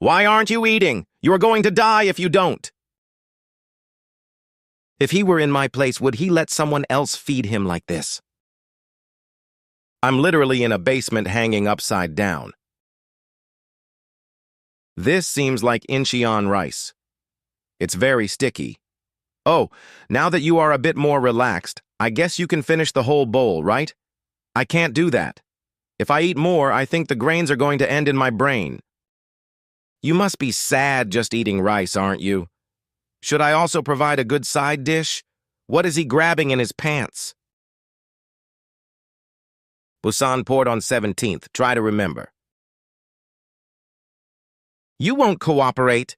Why aren't you eating? You are going to die if you don't. If he were in my place, would he let someone else feed him like this? I'm literally in a basement hanging upside down. This seems like Incheon rice. It's very sticky. Oh, now that you are a bit more relaxed, I guess you can finish the whole bowl, right? I can't do that. If I eat more, I think the grains are going to end in my brain. You must be sad just eating rice, aren't you? Should I also provide a good side dish? What is he grabbing in his pants? Busan Port on 17th. Try to remember. You won't cooperate.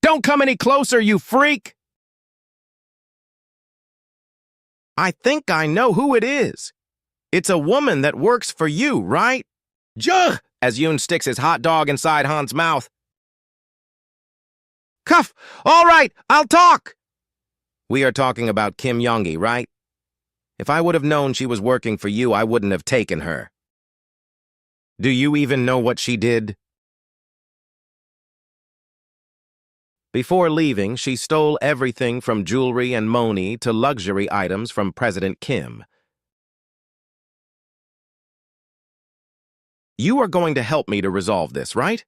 Don't come any closer, you freak! I think I know who it is. It's a woman that works for you, right? Jugh! As Yoon sticks his hot dog inside Han's mouth. Cuff! All right, I'll talk! We are talking about Kim Yongi, right? If I would have known she was working for you, I wouldn't have taken her. Do you even know what she did? Before leaving, she stole everything from jewelry and money to luxury items from President Kim. You are going to help me to resolve this, right?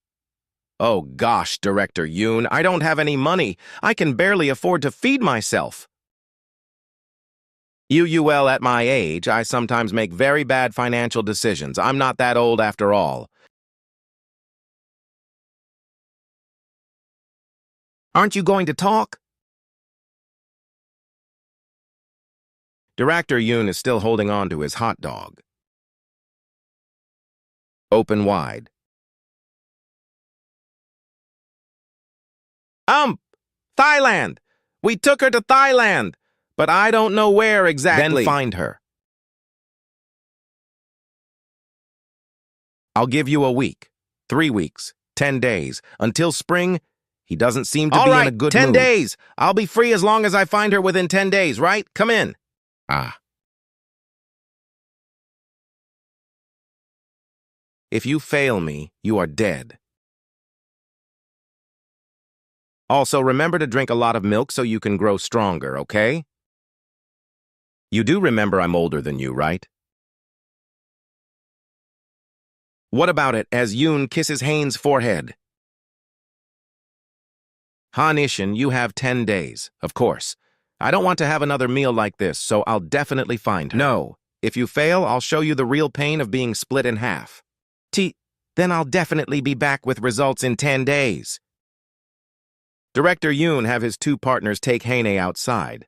Oh gosh, Director Yoon, I don't have any money. I can barely afford to feed myself. UUL, at my age, I sometimes make very bad financial decisions. I'm not that old after all. Aren't you going to talk? Director Yoon is still holding on to his hot dog. Open wide. Thailand! We took her to Thailand, but I don't know where exactly. Then find her. I'll give you a week, 3 weeks, 10 days. Until spring, he doesn't seem to be in a good mood. 10 days! I'll be free as long as I find her within 10 days, right? Come in. If you fail me, you are dead. Also, remember to drink a lot of milk so you can grow stronger, okay? You do remember I'm older than you, right? What about it as Yoon kisses Hane's forehead? Han Ishin, you have 10 days, of course. I don't want to have another meal like this, so I'll definitely find her. No, if you fail, I'll show you the real pain of being split in half. Then I'll definitely be back with results in 10 days. Director Yoon have his 2 partners take Hane outside.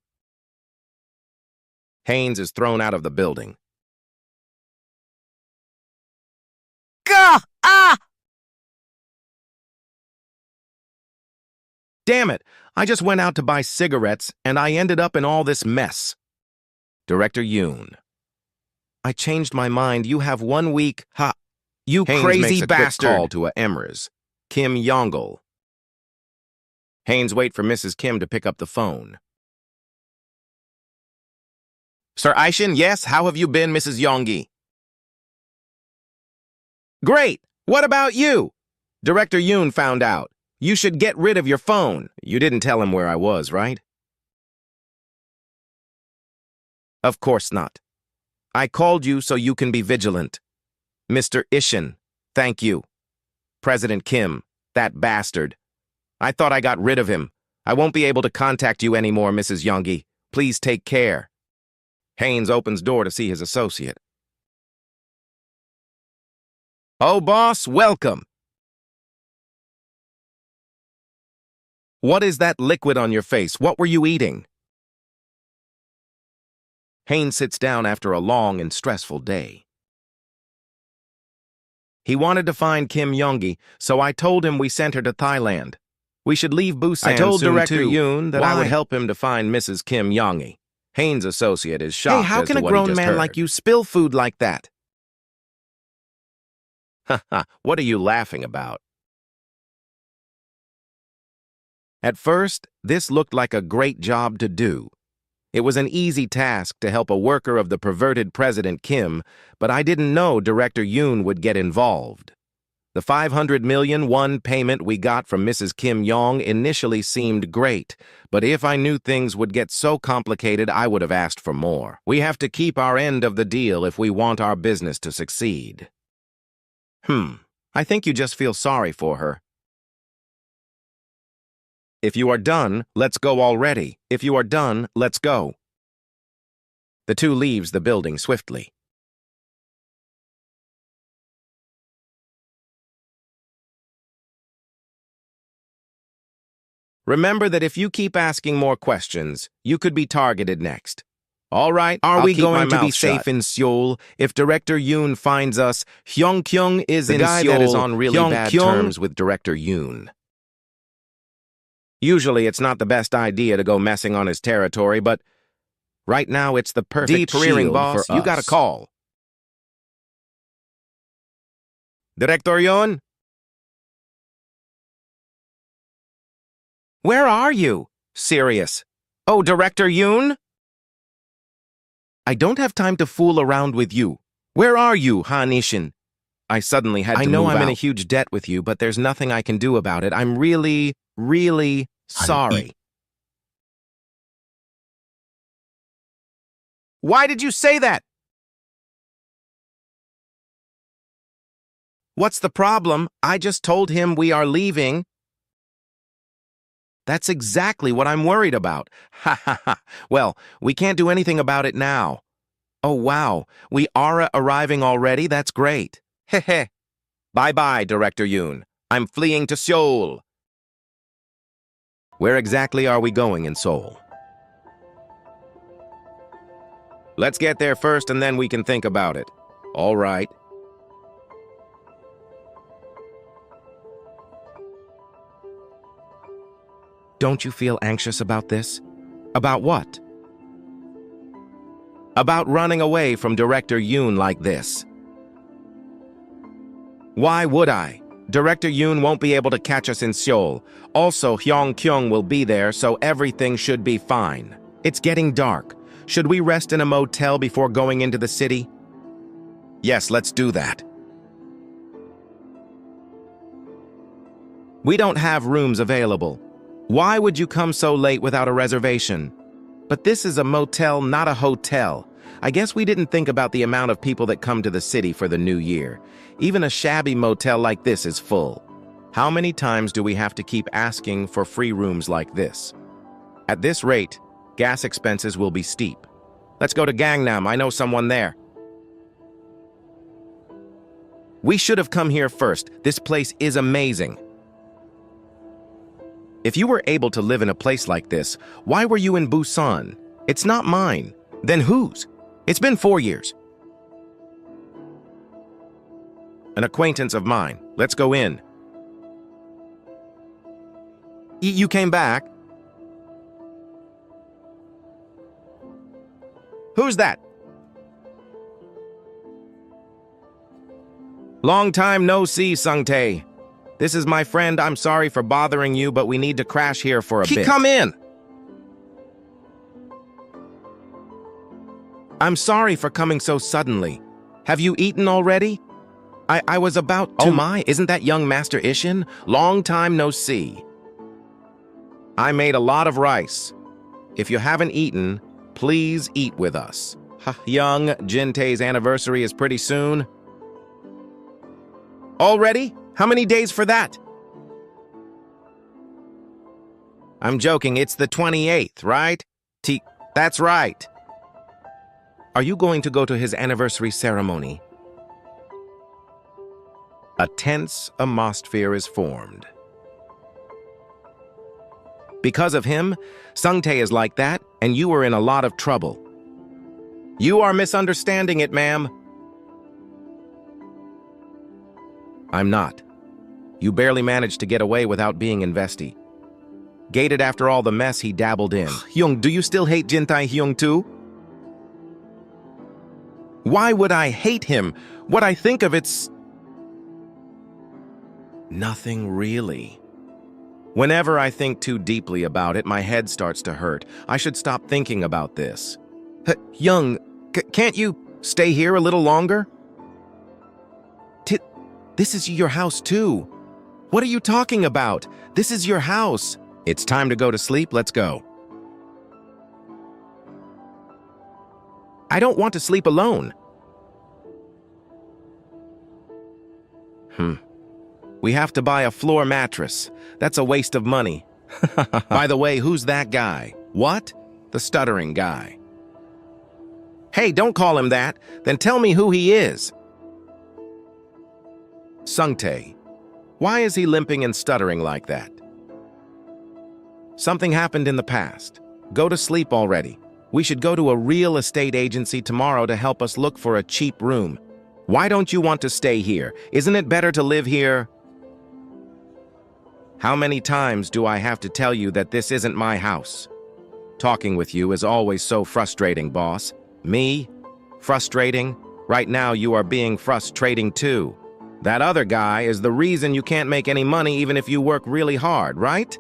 Haynes is thrown out of the building. Gah! Ah! Damn it! I just went out to buy cigarettes, and I ended up in all this mess. Director Yoon. I changed my mind. You have 1 week. You Haynes crazy makes a bastard! Quick call to a Emrys, Kim Yongul. Haynes wait for Mrs. Kim to pick up the phone. Sir Aishin, yes, how have you been, Mrs. Yongi? Great! What about you? Director Yoon found out. You should get rid of your phone. You didn't tell him where I was, right? Of course not. I called you so you can be vigilant. Mr. Ishin, thank you. President Kim, that bastard. I thought I got rid of him. I won't be able to contact you anymore, Mrs. Yongi. Please take care. Haynes opens door to see his associate. Oh, boss, welcome. What is that liquid on your face? What were you eating? Haynes sits down after a long and stressful day. He wanted to find Kim Yongi, so I told him we sent her to Thailand. We should leave Busan I told Director Yoon that I would help him to find Mrs. Kim Yongi. Haynes' associate is shocked. Hey, how can a grown man like you spill food like that? Haha, what are you laughing about? At first, this looked like a great job to do. It was an easy task to help a worker of the perverted President Kim, but I didn't know Director Yoon would get involved. The 500 million won payment we got from Mrs. Kim Yong initially seemed great, but if I knew things would get so complicated, I would have asked for more. We have to keep our end of the deal if we want our business to succeed. I think you just feel sorry for her. If you are done, let's go already. If you are done, let's go. The two leaves the building swiftly. Remember that if you keep asking more questions, you could be targeted next. All right, are we going to be safe in Seoul? If Director Yoon finds us, Hyung-kyung is in Seoul. The guy that is on really bad terms with Director Yoon. Usually it's not the best idea to go messing on his territory, but right now it's the perfect shield for us. You got a call. Director Yoon? Where are you? Serious. Oh, Director Yoon? I don't have time to fool around with you. Where are you, Han Ishin? I suddenly had to move out. I know I'm in a huge debt with you, but there's nothing I can do about it. I'm really sorry. Why did you say that? What's the problem? I just told him we are leaving. That's exactly what I'm worried about. Ha ha ha. Well, we can't do anything about it now. Oh wow, we are arriving already? That's great. Heh. Bye-bye, Director Yoon. I'm fleeing to Seoul. Where exactly are we going in Seoul? Let's get there first and then we can think about it. All right. Don't you feel anxious about this? About what? About running away from Director Yoon like this. Why would I? Director Yoon won't be able to catch us in Seoul. Also, Hyung-kyung will be there, so everything should be fine. It's getting dark. Should we rest in a motel before going into the city? Yes, let's do that. We don't have rooms available. Why would you come so late without a reservation? But this is a motel, not a hotel. I guess we didn't think about the amount of people that come to the city for the new year. Even a shabby motel like this is full. How many times do we have to keep asking for free rooms like this? At this rate, gas expenses will be steep. Let's go to Gangnam. I know someone there. We should have come here first. This place is amazing. If you were able to live in a place like this, why were you in Busan? It's not mine. Then whose? It's been 4 years. An acquaintance of mine. Let's go in. You came back? Who's that? Long time no see, Sung-tae. This is my friend. I'm sorry for bothering you, but we need to crash here for a bit. Come in! I'm sorry for coming so suddenly. Have you eaten already? I was about to— Oh my, isn't that young Master Ishin? Long time no see. I made a lot of rice. If you haven't eaten, please eat with us. Young Jintae's anniversary is pretty soon. Already? How many days for that? I'm joking, it's the 28th, right? That's right. Are you going to go to his anniversary ceremony? A tense atmosphere is formed. Because of him, Sung-tae is like that, and you are in a lot of trouble. You are misunderstanding it, ma'am. I'm not. You barely managed to get away without being invested. Gated after all the mess he dabbled in. Hyung, do you still hate Jintae Hyung too? Why would I hate him? What I think of it's— nothing really. Whenever I think too deeply about it, my head starts to hurt. I should stop thinking about this. Young, can't you stay here a little longer? This is your house too. What are you talking about? This is your house. It's time to go to sleep. Let's go. I don't want to sleep alone. We have to buy a floor mattress. That's a waste of money. By the way, who's that guy? What? The stuttering guy. Hey, don't call him that. Then tell me who he is. Sungtae. Why is he limping and stuttering like that? Something happened in the past. Go to sleep already. We should go to a real estate agency tomorrow to help us look for a cheap room. Why don't you want to stay here? Isn't it better to live here? How many times do I have to tell you that this isn't my house? Talking with you is always so frustrating, boss. Me? Frustrating? Right now you are being frustrating too. That other guy is the reason you can't make any money even if you work really hard, right?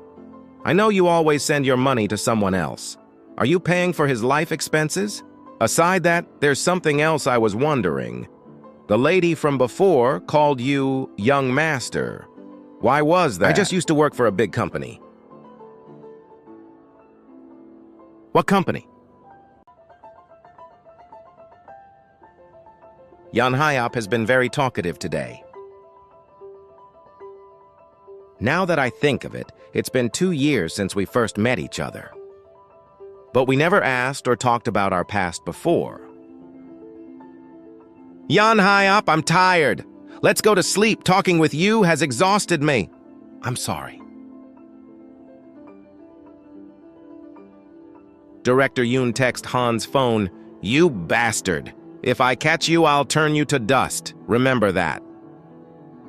I know you always send your money to someone else. Are you paying for his life expenses? Aside that, there's something else I was wondering. The lady from before called you young master. Why was that? I just used to work for a big company. What company? Yan Hyop has been very talkative today. Now that I think of it, it's been 2 years since we first met each other. But we never asked or talked about our past before. Yan Hyop, I'm tired. Let's go to sleep. Talking with you has exhausted me. I'm sorry. Director Yoon texts Han's phone, "You bastard. If I catch you, I'll turn you to dust. Remember that."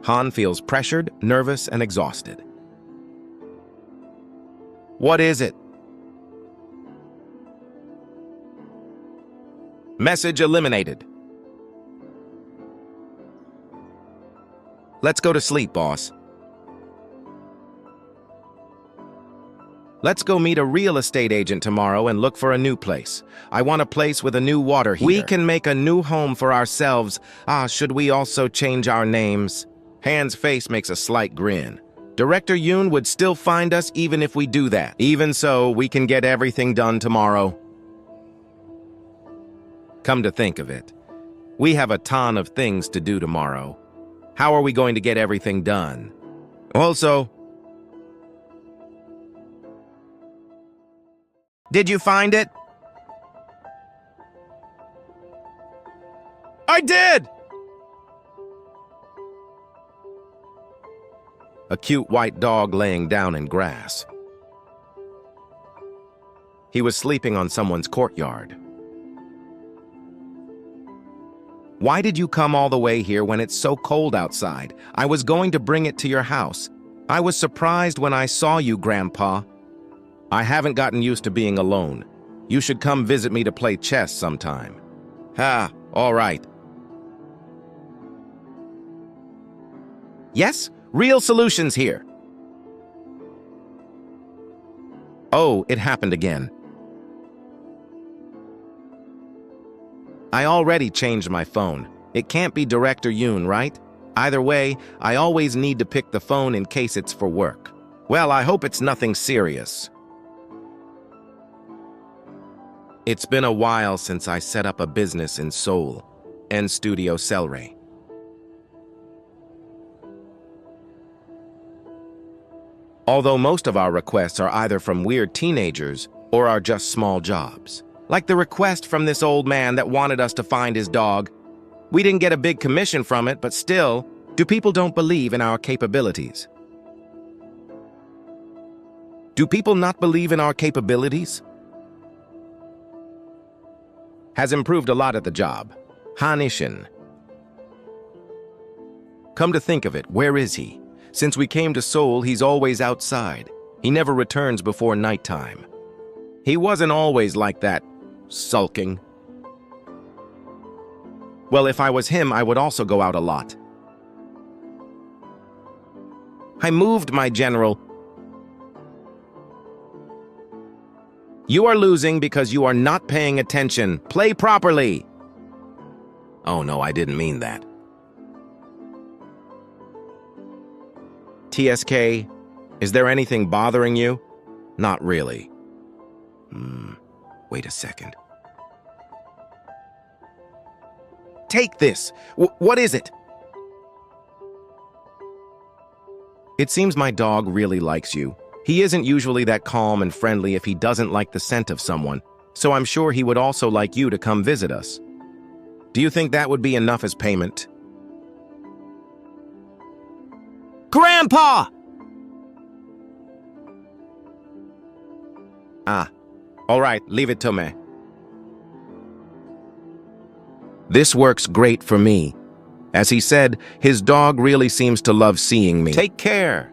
Han feels pressured, nervous, and exhausted. What is it? Message eliminated. Let's go to sleep, boss. Let's go meet a real estate agent tomorrow and look for a new place. I want a place with a new water heater. We can make a new home for ourselves. Should we also change our names? Han's face makes a slight grin. Director Yoon would still find us even if we do that. Even so, we can get everything done tomorrow. Come to think of it, we have a ton of things to do tomorrow. How are we going to get everything done? Also, did you find it? I did! A cute white dog laying down in grass. He was sleeping on someone's courtyard. Why did you come all the way here when it's so cold outside? I was going to bring it to your house. I was surprised when I saw you, Grandpa. I haven't gotten used to being alone. You should come visit me to play chess sometime. All right. Yes, real solutions here. Oh, it happened again. I already changed my phone. It can't be Director Yoon, right? Either way, I always need to pick the phone in case it's for work. Well, I hope it's nothing serious. It's been a while since I set up a business in Seoul, N Studio Cellray. Although most of our requests are either from weird teenagers or are just small jobs. Like the request from this old man that wanted us to find his dog. We didn't get a big commission from it, but still, do people don't believe in our capabilities? Do people not believe in our capabilities? Has improved a lot at the job. Han Ishin. Come to think of it, where is he? Since we came to Seoul, he's always outside. He never returns before nighttime. He wasn't always like that, sulking. Well, if I was him, I would also go out a lot. I moved, my general. You are losing because you are not paying attention. Play properly. Oh no, I didn't mean that. TSK, is there anything bothering you? Not really. Wait a second. Take this. What is it? It seems my dog really likes you. He isn't usually that calm and friendly if he doesn't like the scent of someone, so I'm sure he would also like you to come visit us. Do you think that would be enough as payment? Grandpa! All right, leave it to me. This works great for me. As he said, his dog really seems to love seeing me. Take care.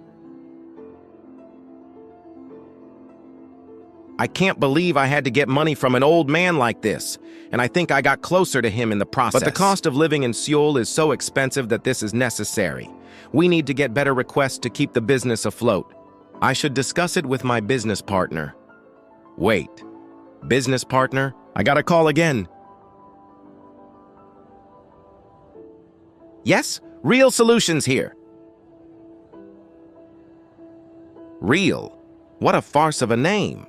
I can't believe I had to get money from an old man like this, and I think I got closer to him in the process. But the cost of living in Seoul is so expensive that this is necessary. We need to get better requests to keep the business afloat. I should discuss it with my business partner. Wait. Business partner? I got a call again. Yes? Real Solutions here. Real? What a farce of a name.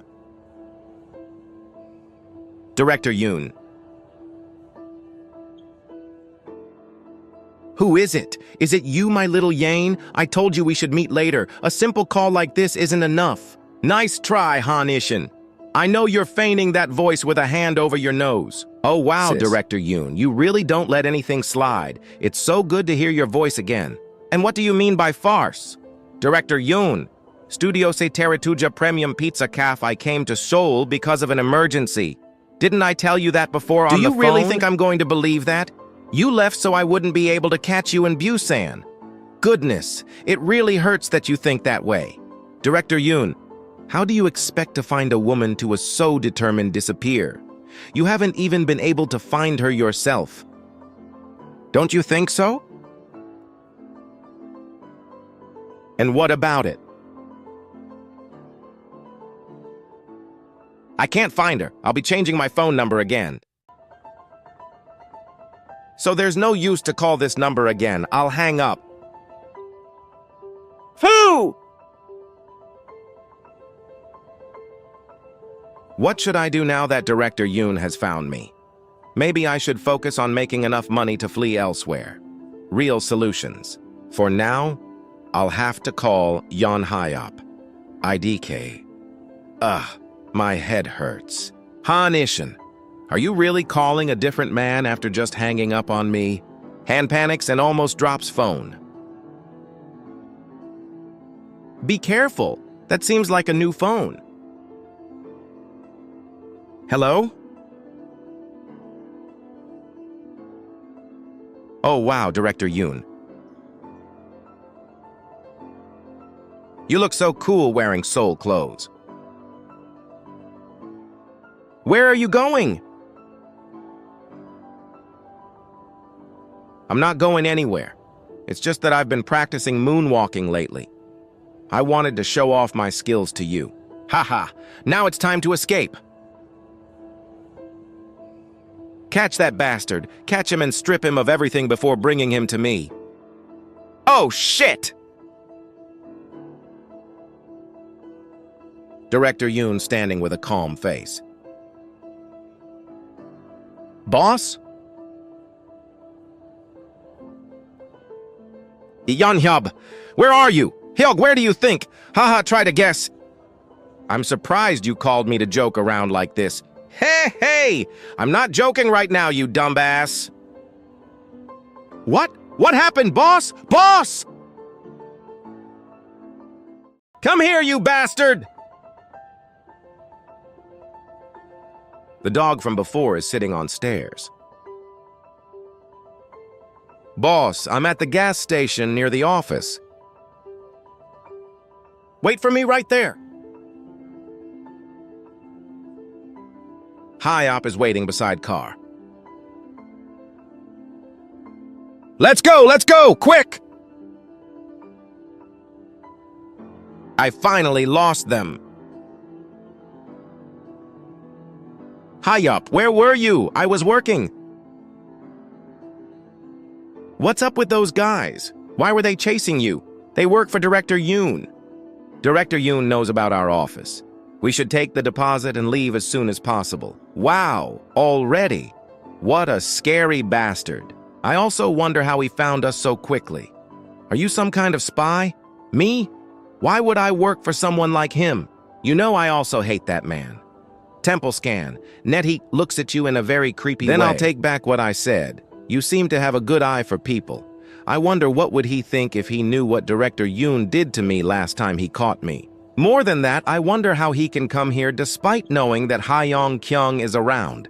Director Yoon. Who is it? Is it you, my little Yane? I told you we should meet later. A simple call like this isn't enough. Nice try, Han Ishin. I know you're feigning that voice with a hand over your nose. Oh wow, Sis. Director Yoon, you really don't let anything slide. It's so good to hear your voice again. And what do you mean by farce? Director Yoon, Studio Se Terituja Premium Pizza Cafe, I came to Seoul because of an emergency. Didn't I tell you that before on the phone? Do you really think I'm going to believe that? You left so I wouldn't be able to catch you in Busan. Goodness, it really hurts that you think that way. Director Yoon, how do you expect to find a woman who was so determined to disappear? You haven't even been able to find her yourself. Don't you think so? And what about it? I can't find her. I'll be changing my phone number again. So there's no use to call this number again. I'll hang up. Phoo! What should I do now that Director Yoon has found me? Maybe I should focus on making enough money to flee elsewhere. Real Solutions. For now, I'll have to call Yeon Hyop. IDK. My head hurts. Han Ishin, are you really calling a different man after just hanging up on me? Han panics and almost drops phone. Be careful. That seems like a new phone. Hello? Oh wow, Director Yoon. You look so cool wearing Seoul clothes. Where are you going? I'm not going anywhere. It's just that I've been practicing moonwalking lately. I wanted to show off my skills to you. Haha, now it's time to escape. Catch that bastard. Catch him and strip him of everything before bringing him to me. Oh, shit! Director Yoon standing with a calm face. Boss? Yeon Hyub, where are you? Hyug, where do you think? Haha, try to guess. I'm surprised you called me to joke around like this. Hey! I'm not joking right now, you dumbass. What? What happened, boss? Boss! Come here, you bastard! The dog from before is sitting on stairs. Boss, I'm at the gas station near the office. Wait for me right there. Hyop is waiting beside car. Let's go, quick! I finally lost them. Hi up, where were you? I was working. What's up with those guys? Why were they chasing you? They work for Director Yoon. Director Yoon knows about our office. We should take the deposit and leave as soon as possible. Wow, already? What a scary bastard. I also wonder how he found us so quickly. Are you some kind of spy? Me? Why would I work for someone like him? You know I also hate that man. Temple scan. Nethi looks at you in a very creepy way. Then I'll take back what I said. You seem to have a good eye for people. I wonder what would he think if he knew what Director Yoon did to me last time he caught me. More than that, I wonder how he can come here despite knowing that Hayoung Kyung is around.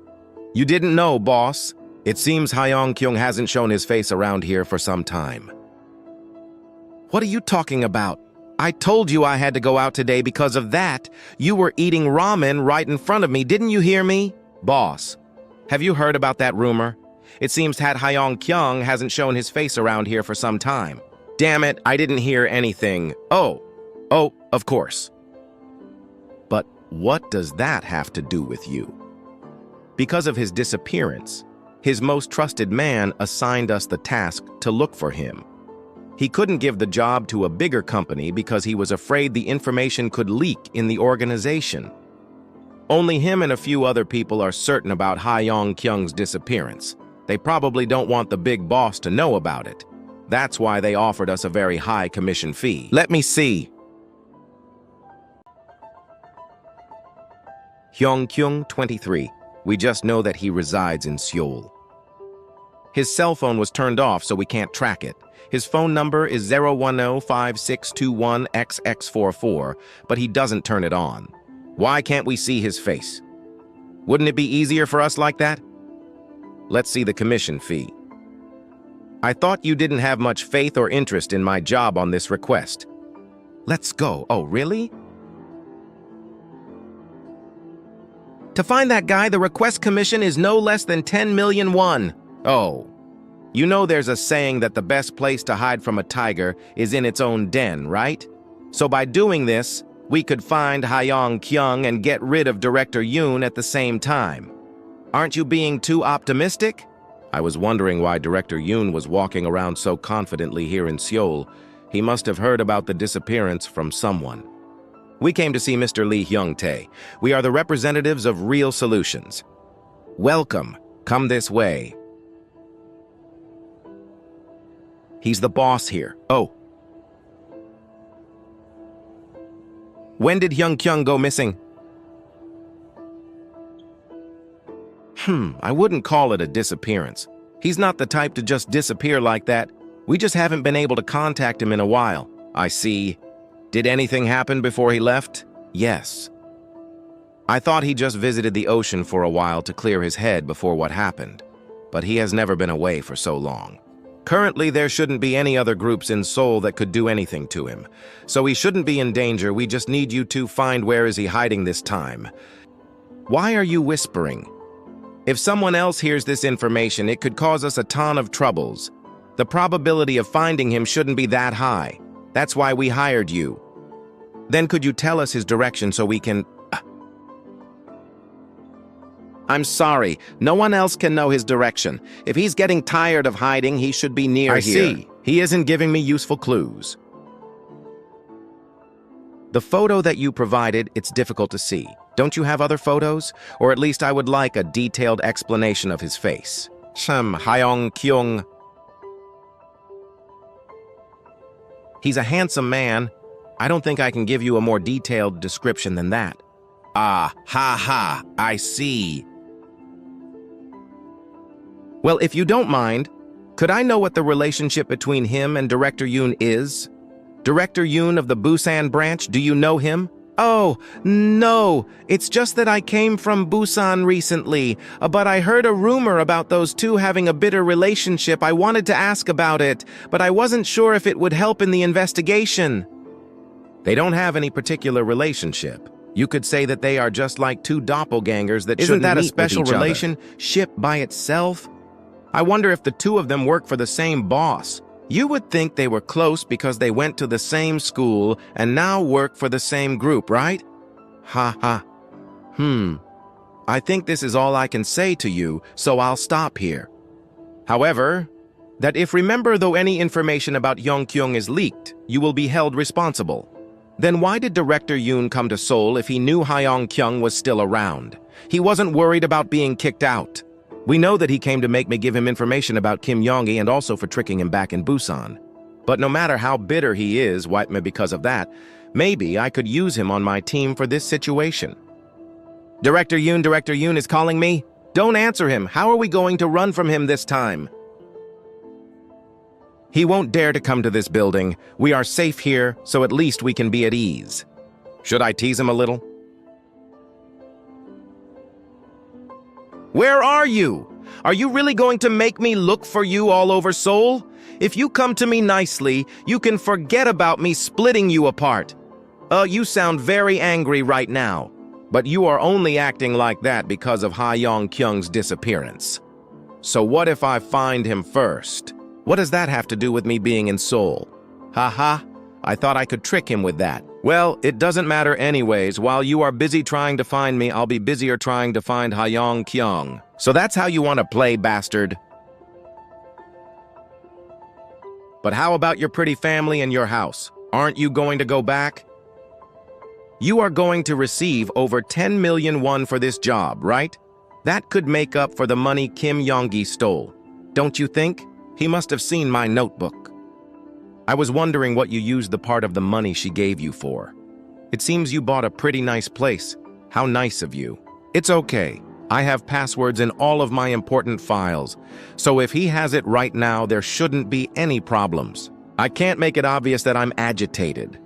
You didn't know, boss. It seems Hayoung Kyung hasn't shown his face around here for some time. What are you talking about? I told you I had to go out today because of that. You were eating ramen right in front of me, didn't you hear me? Boss, have you heard about that rumor? It seems that Hayoung Kyung hasn't shown his face around here for some time. Damn it, I didn't hear anything. Oh, of course. But what does that have to do with you? Because of his disappearance, his most trusted man assigned us the task to look for him. He couldn't give the job to a bigger company because he was afraid the information could leak in the organization. Only him and a few other people are certain about Hayoung Kyung's disappearance. They probably don't want the big boss to know about it. That's why they offered us a very high commission fee. Let me see. Hyung Kyung, 23. We just know that he resides in Seoul. His cell phone was turned off, so we can't track it. His phone number is 010-5621-XX44, but he doesn't turn it on. Why can't we see his face? Wouldn't it be easier for us like that? Let's see the commission fee. I thought you didn't have much faith or interest in my job on this request. Let's go. Oh, really? To find that guy, the request commission is no less than 10 million won. Oh. You know there's a saying that the best place to hide from a tiger is in its own den, right? So by doing this, we could find Hayoung Kyung and get rid of Director Yoon at the same time. Aren't you being too optimistic? I was wondering why Director Yoon was walking around so confidently here in Seoul. He must have heard about the disappearance from someone. We came to see Mr. Lee Hyung-tae. We are the representatives of Real Solutions. Welcome. Come this way. He's the boss here. Oh. When did Hyung Kyung go missing? I wouldn't call it a disappearance. He's not the type to just disappear like that. We just haven't been able to contact him in a while. I see. Did anything happen before he left? Yes. I thought he just visited the ocean for a while to clear his head before what happened, but he has never been away for so long. Currently, there shouldn't be any other groups in Seoul that could do anything to him, so he shouldn't be in danger. We just need you to find where is he hiding this time. Why are you whispering? If someone else hears this information, it could cause us a ton of troubles. The probability of finding him shouldn't be that high. That's why we hired you. Then could you tell us his direction so we can... I'm sorry, no one else can know his direction. If he's getting tired of hiding, he should be near here. I see. He isn't giving me useful clues. The photo that you provided, it's difficult to see. Don't you have other photos? Or at least I would like a detailed explanation of his face. Hayoung Kyung. He's a handsome man. I don't think I can give you a more detailed description than that. I see. Well, if you don't mind, could I know what the relationship between him and Director Yoon is? Director Yoon of the Busan branch, do you know him? Oh, no, it's just that I came from Busan recently, but I heard a rumor about those two having a bitter relationship. I wanted to ask about it, but I wasn't sure if it would help in the investigation. They don't have any particular relationship. You could say that they are just like two doppelgangers that shouldn't meet with each other. Isn't that a special relationship by itself? I wonder if the two of them work for the same boss. You would think they were close because they went to the same school and now work for the same group, right? Ha ha. I think this is all I can say to you, so I'll stop here. However, that if remember though any information about Yongkyung is leaked, you will be held responsible. Then why did Director Yoon come to Seoul if he knew Kyung was still around? He wasn't worried about being kicked out. We know that he came to make me give him information about Kim Yong-gi and also for tricking him back in Busan. But no matter how bitter he is, wipe me because of that, maybe I could use him on my team for this situation. Director Yoon is calling me? Don't answer him. How are we going to run from him this time? He won't dare to come to this building. We are safe here, so at least we can be at ease. Should I tease him a little? Where are you? Are you really going to make me look for you all over Seoul? If you come to me nicely, you can forget about me splitting you apart. You sound very angry right now, but you are only acting like that because of Ha Yong-kyung's disappearance. So what if I find him first? What does that have to do with me being in Seoul? Haha, I thought I could trick him with that. Well, it doesn't matter anyways. While you are busy trying to find me, I'll be busier trying to find Ha Yong-kyung. So that's how you want to play, bastard. But how about your pretty family and your house? Aren't you going to go back? You are going to receive over 10 million won for this job, right? That could make up for the money Kim Yong-gi stole. Don't you think? He must have seen my notebook. I was wondering what you used the part of the money she gave you for. It seems you bought a pretty nice place. How nice of you. It's okay. I have passwords in all of my important files, so if he has it right now, there shouldn't be any problems. I can't make it obvious that I'm agitated.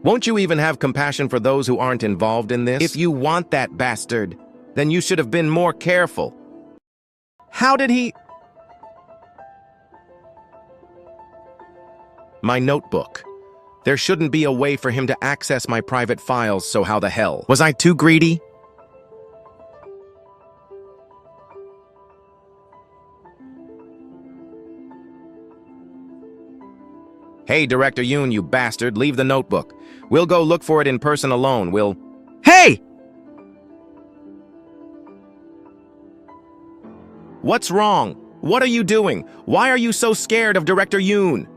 Won't you even have compassion for those who aren't involved in this? If you want that bastard, then you should have been more careful. How did he... My notebook. There shouldn't be a way for him to access my private files, so how the hell? Was I too greedy? Hey, Director Yoon, you bastard, leave the notebook. We'll go look for it in person alone, Hey! What's wrong? What are you doing? Why are you so scared of Director Yoon?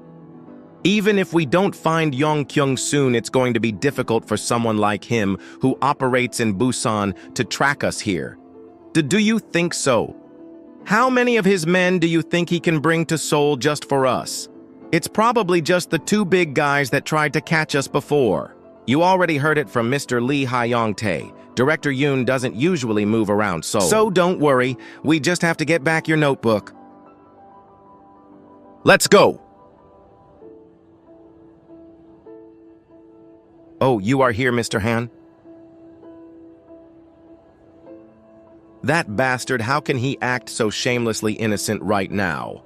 Even if we don't find Yong-kyung soon, it's going to be difficult for someone like him who operates in Busan to track us here. Do you think so? How many of his men do you think he can bring to Seoul just for us? It's probably just the two big guys that tried to catch us before. You already heard it from Mr. Lee Ha-yong-tae. Director Yoon doesn't usually move around Seoul. So don't worry, we just have to get back your notebook. Let's go! Oh, you are here, Mr. Han? That bastard, how can he act so shamelessly innocent right now?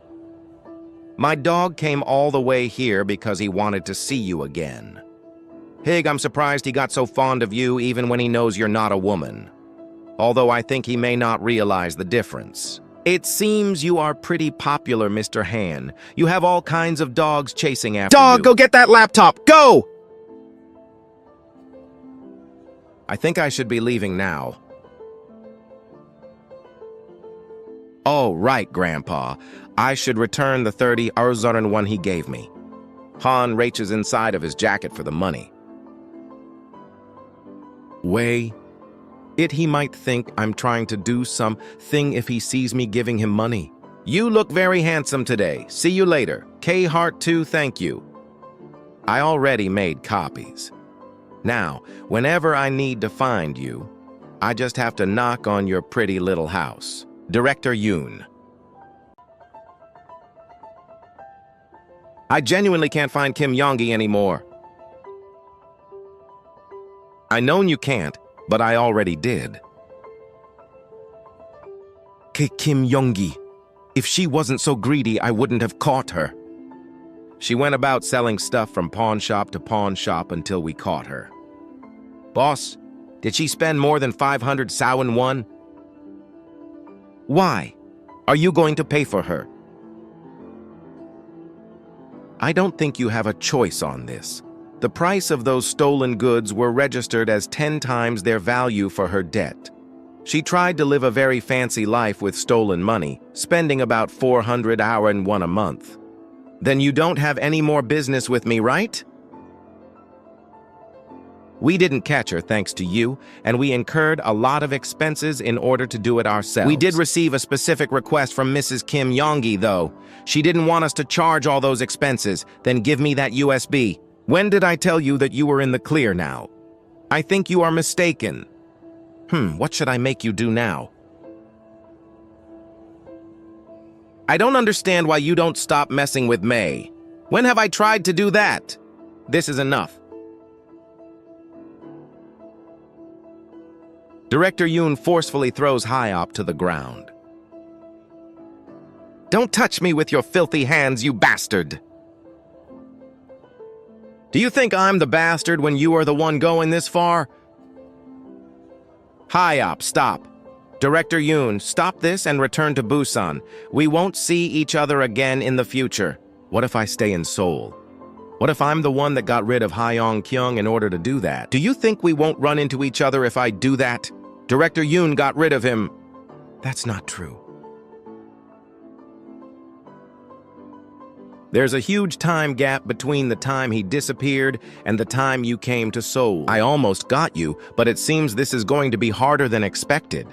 My dog came all the way here because he wanted to see you again. Hig, I'm surprised he got so fond of you even when he knows you're not a woman. Although I think he may not realize the difference. It seems you are pretty popular, Mr. Han. You have all kinds of dogs chasing after you. Dog, go get that laptop! Go! I think I should be leaving now. Oh, right, Grandpa. I should return the 30 Arzaren one he gave me. Han reaches inside of his jacket for the money. He might think I'm trying to do something if he sees me giving him money. You look very handsome today. See you later. K-Heart 2, thank you. I already made copies. Now, whenever I need to find you, I just have to knock on your pretty little house. Director Yoon. I genuinely can't find Kim Yong-gi anymore. I know you can't, but I already did. Kim Yong-gi. If she wasn't so greedy, I wouldn't have caught her. She went about selling stuff from pawn shop to pawn shop until we caught her. Boss, did she spend more than 500 Sao won? Why? Are you going to pay for her? I don't think you have a choice on this. The price of those stolen goods were registered as 10 times their value for her debt. She tried to live a very fancy life with stolen money, spending about 400 hour and one a month. Then you don't have any more business with me, right? We didn't catch her thanks to you, and we incurred a lot of expenses in order to do it ourselves. We did receive a specific request from Mrs. Kim Yongi, though. She didn't want us to charge all those expenses. Then give me that USB. When did I tell you that you were in the clear now? I think you are mistaken. What should I make you do now? I don't understand why you don't stop messing with May. When have I tried to do that? This is enough. Director Yoon forcefully throws Hyop to the ground. Don't touch me with your filthy hands, you bastard! Do you think I'm the bastard when you are the one going this far? Hyop, stop. Director Yoon, stop this and return to Busan. We won't see each other again in the future. What if I stay in Seoul? What if I'm the one that got rid of Hyong Kyung in order to do that? Do you think we won't run into each other if I do that? Director Yoon got rid of him. That's not true. There's a huge time gap between the time he disappeared and the time you came to Seoul. I almost got you, but it seems this is going to be harder than expected.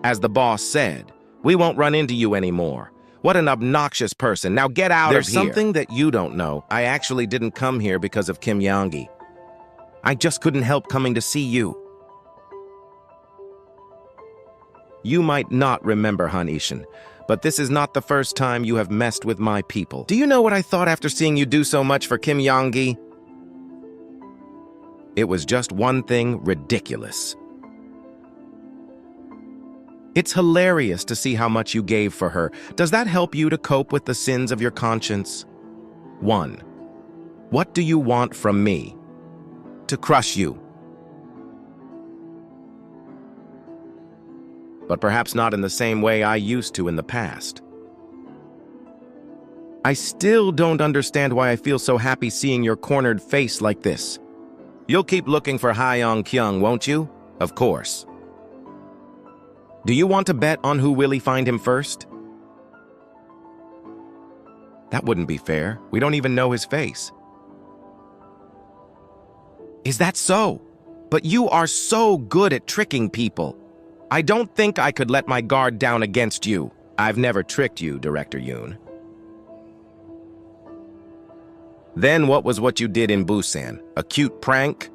As the boss said, we won't run into you anymore. What an obnoxious person. Now get out of here. There's something that you don't know. I actually didn't come here because of Kim Yongi. I just couldn't help coming to see you. You might not remember, Han Ishin, but this is not the first time you have messed with my people. Do you know what I thought after seeing you do so much for Kim Yongi? It was just one thing ridiculous. It's hilarious to see how much you gave for her. Does that help you to cope with the sins of your conscience? 1. What do you want from me? To crush you. But perhaps not in the same way I used to in the past. I still don't understand why I feel so happy seeing your cornered face like this. You'll keep looking for Hyong Kyung, won't you? Of course. Do you want to bet on who will find him first? That wouldn't be fair. We don't even know his face. Is that so? But you are so good at tricking people. I don't think I could let my guard down against you. I've never tricked you, Director Yoon. Then what you did in Busan? A cute prank?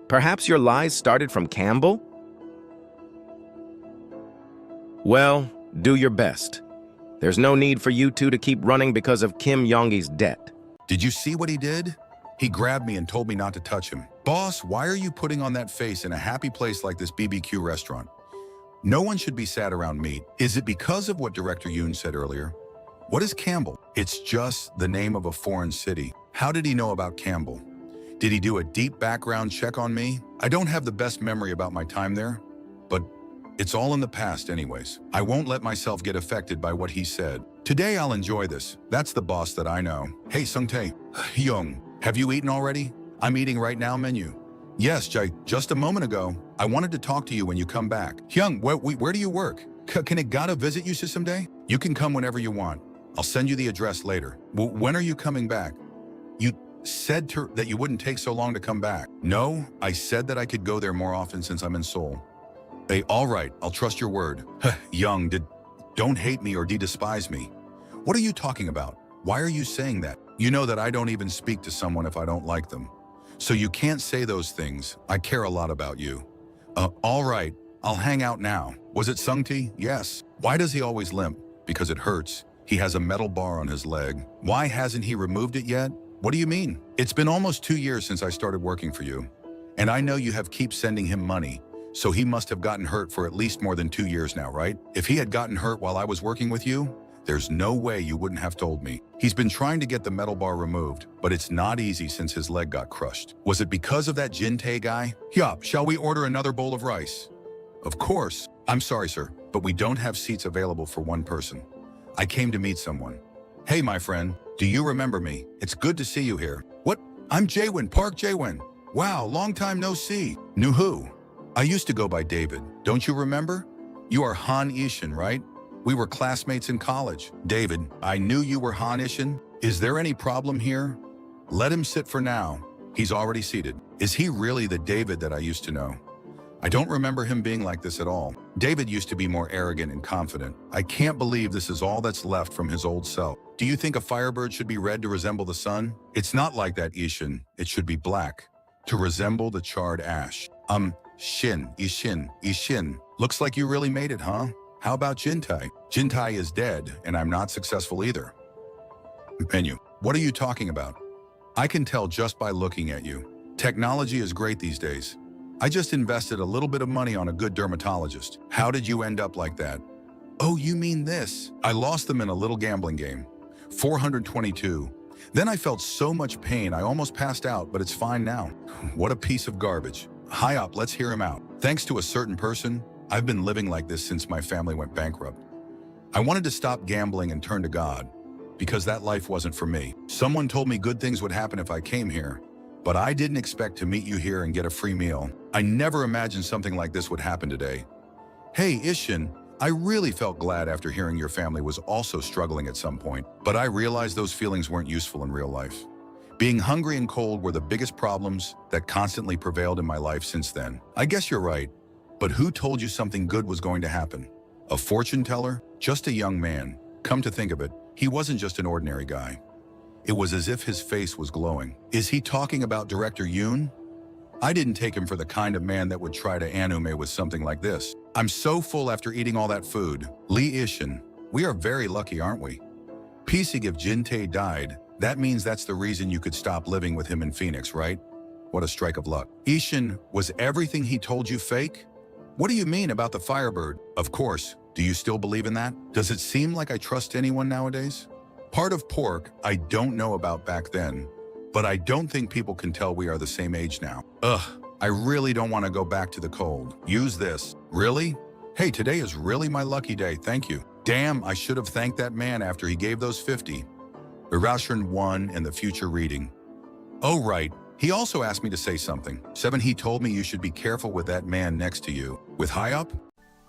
Perhaps your lies started from Campbell? Well, do your best. There's no need for you two to keep running because of Kim Yongi's debt. Did you see what he did? He grabbed me and told me not to touch him. Boss, why are you putting on that face in a happy place like this BBQ restaurant? No one should be sad around meat. Is it because of what Director Yoon said earlier? What is Campbell? It's just the name of a foreign city. How did he know about Campbell? Did he do a deep background check on me? I don't have the best memory about my time there, but it's all in the past anyways. I won't let myself get affected by what he said. Today I'll enjoy this. That's the boss that I know. Hey, Sungtae. Young, have you eaten already? I'm eating right now menu. Yes, Jai, just a moment ago. I wanted to talk to you when you come back. Hyung, where do you work? Can it gotta visit you someday? You can come whenever you want. I'll send you the address later. When are you coming back? You said that you wouldn't take so long to come back. No, I said that I could go there more often since I'm in Seoul. Hey, all right, I'll trust your word. Young, don't hate me or despise me. What are you talking about? Why are you saying that? You know that I don't even speak to someone if I don't like them. So you can't say those things. I care a lot about you. All right, I'll hang out now. Was it Sungti? Yes. Why does he always limp? Because it hurts. He has a metal bar on his leg. Why hasn't he removed it yet? What do you mean? It's been almost 2 years since I started working for you. And I know you have keep sending him money. So he must have gotten hurt for at least more than 2 years now, right? If he had gotten hurt while I was working with you, there's no way you wouldn't have told me. He's been trying to get the metal bar removed, but it's not easy since his leg got crushed. Was it because of that Jin Tae guy? Yup, shall we order another bowl of rice? Of course. I'm sorry, sir, but we don't have seats available for one person. I came to meet someone. Hey, my friend, do you remember me? It's good to see you here. What? I'm Jaewin, Park Jaewin. Wow, long time no see. Knew who? I used to go by David. Don't you remember? You are Han Ishin, right? We were classmates in college. David, I knew you were Han Ishin. Is there any problem here? Let him sit for now. He's already seated. Is he really the David that I used to know? I don't remember him being like this at all. David used to be more arrogant and confident. I can't believe this is all that's left from his old self. Do you think a firebird should be red to resemble the sun? It's not like that, Ishin. It should be black, to resemble the charred ash. Ishin. Looks like you really made it, huh? How about Jintai? Jintai is dead, and I'm not successful either. Menu. What are you talking about? I can tell just by looking at you. Technology is great these days. I just invested a little bit of money on a good dermatologist. How did you end up like that? Oh, you mean this? I lost them in a little gambling game. 422. Then I felt so much pain I almost passed out, but it's fine now. What a piece of garbage. Hi up, let's hear him out. Thanks to a certain person, I've been living like this since my family went bankrupt. I wanted to stop gambling and turn to God, because that life wasn't for me. Someone told me good things would happen if I came here, but I didn't expect to meet you here and get a free meal. I never imagined something like this would happen today. Hey, Ishin, I really felt glad after hearing your family was also struggling at some point, but I realized those feelings weren't useful in real life. Being hungry and cold were the biggest problems that constantly prevailed in my life since then. I guess you're right, but who told you something good was going to happen? A fortune teller? Just a young man. Come to think of it, he wasn't just an ordinary guy. It was as if his face was glowing. Is he talking about Director Yoon? I didn't take him for the kind of man that would try to anime with something like this. I'm so full after eating all that food. Lee Ishin, we are very lucky, aren't we? Pisig, if Jin-tae died, that means that's the reason you could stop living with him in Phoenix, right? What a strike of luck. Ishin, was everything he told you fake? What do you mean about the Firebird? Of course. Do you still believe in that? Does it seem like I trust anyone nowadays? Part of pork I don't know about back then, but I don't think people can tell we are the same age now. Ugh, I really don't want to go back to the cold. Use this. Really? Hey, today is really my lucky day, thank you. Damn, I should have thanked that man after he gave those 50. Irashun 1 and the future reading. Oh right, he also asked me to say something. 7, he told me you should be careful with that man next to you. With high up?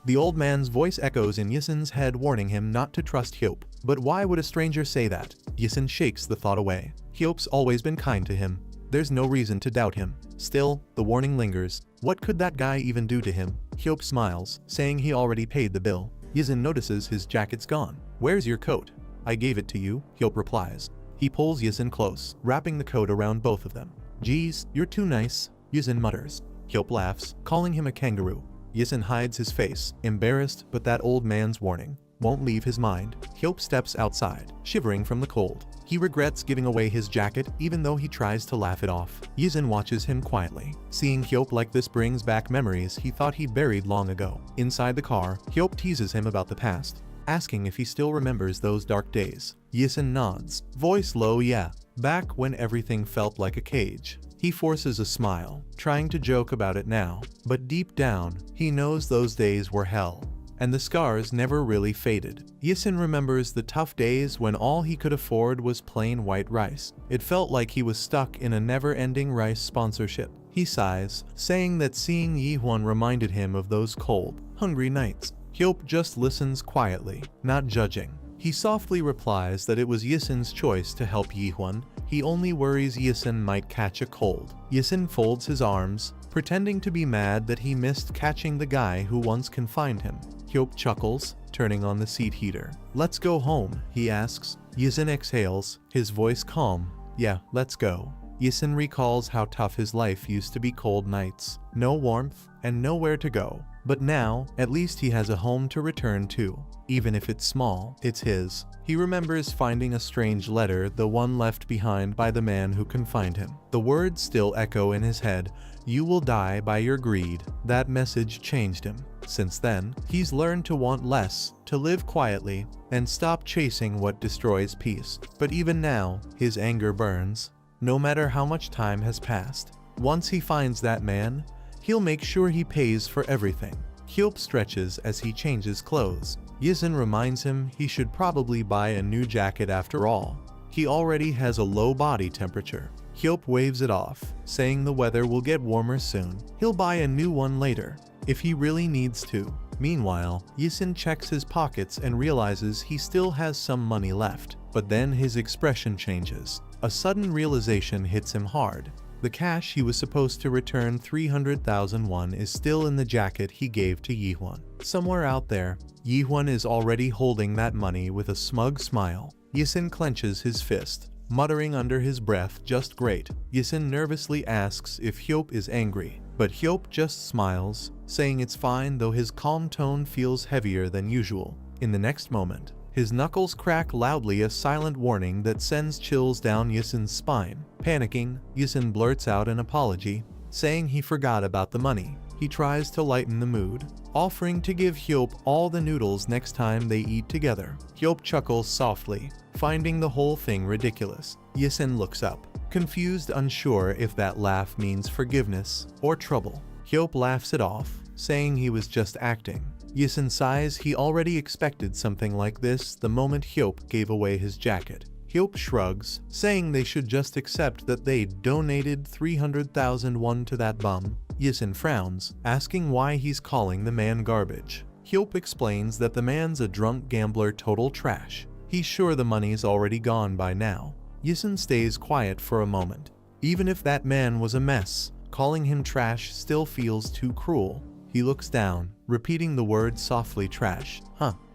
The old man's voice echoes in Yisun's head, warning him not to trust Hyop. But why would a stranger say that? Yisun shakes the thought away. Hyop's always been kind to him. There's no reason to doubt him. Still, the warning lingers. What could that guy even do to him? Hyop smiles, saying he already paid the bill. Yisun notices his jacket's gone. Where's your coat? I gave it to you, Hyop replies. He pulls Yisun close, wrapping the coat around both of them. Geez, you're too nice, Yisun mutters. Hyop laughs, calling him a kangaroo. Yisun hides his face, embarrassed, but that old man's warning won't leave his mind. Hyop steps outside, shivering from the cold. He regrets giving away his jacket, even though he tries to laugh it off. Yisun watches him quietly. Seeing Hyop like this brings back memories he thought he'd buried long ago. Inside the car, Hyop teases him about the past, asking if he still remembers those dark days. Yisun nods, voice low, yeah, back when everything felt like a cage. He forces a smile, trying to joke about it now, but deep down, he knows those days were hell, and the scars never really faded. Yisun remembers the tough days when all he could afford was plain white rice. It felt like he was stuck in a never-ending rice sponsorship. He sighs, saying that seeing Yihwon reminded him of those cold, hungry nights. Hyop just listens quietly, not judging. He softly replies that it was Yisun's choice to help Yihwon. He only worries Yisun might catch a cold. Yisun folds his arms, pretending to be mad that he missed catching the guy who once confined him. Hyop chuckles, turning on the seat heater. Let's go home, he asks. Yisun exhales, his voice calm. Yeah, let's go. Yisun recalls how tough his life used to be, cold nights, no warmth, and nowhere to go. But now, at least he has a home to return to. Even if it's small, it's his. He remembers finding a strange letter, the one left behind by the man who confined him. The words still echo in his head, "You will die by your greed." That message changed him. Since then, he's learned to want less, to live quietly, and stop chasing what destroys peace. But even now, his anger burns, no matter how much time has passed. Once he finds that man, he'll make sure he pays for everything. Hyop stretches as he changes clothes. Yisun reminds him he should probably buy a new jacket after all. He already has a low body temperature. Hyop waves it off, saying the weather will get warmer soon. He'll buy a new one later, if he really needs to. Meanwhile, Yisun checks his pockets and realizes he still has some money left. But then his expression changes. A sudden realization hits him hard. The cash he was supposed to return 300,000 won is still in the jacket he gave to Yihwan. Somewhere out there, Yihwan is already holding that money with a smug smile. Yisun clenches his fist, muttering under his breath, "Just great." Yisun nervously asks if Hyop is angry, but Hyop just smiles, saying it's fine, though his calm tone feels heavier than usual. In the next moment, his knuckles crack loudly, a silent warning that sends chills down Yisun's spine. Panicking, Yisun blurts out an apology, saying he forgot about the money. He tries to lighten the mood, offering to give Hyop all the noodles next time they eat together. Hyop chuckles softly, finding the whole thing ridiculous. Yisun looks up, confused, unsure if that laugh means forgiveness or trouble. Hyop laughs it off, saying he was just acting. Yisun sighs. He already expected something like this the moment Hyop gave away his jacket. Hyop shrugs, saying they should just accept that they donated 300,000 won to that bum. Yisun frowns, asking why he's calling the man garbage. Hyop explains that the man's a drunk gambler, total trash. He's sure the money's already gone by now. Yisun stays quiet for a moment. Even if that man was a mess, calling him trash still feels too cruel. He looks down, repeating the word softly, trash.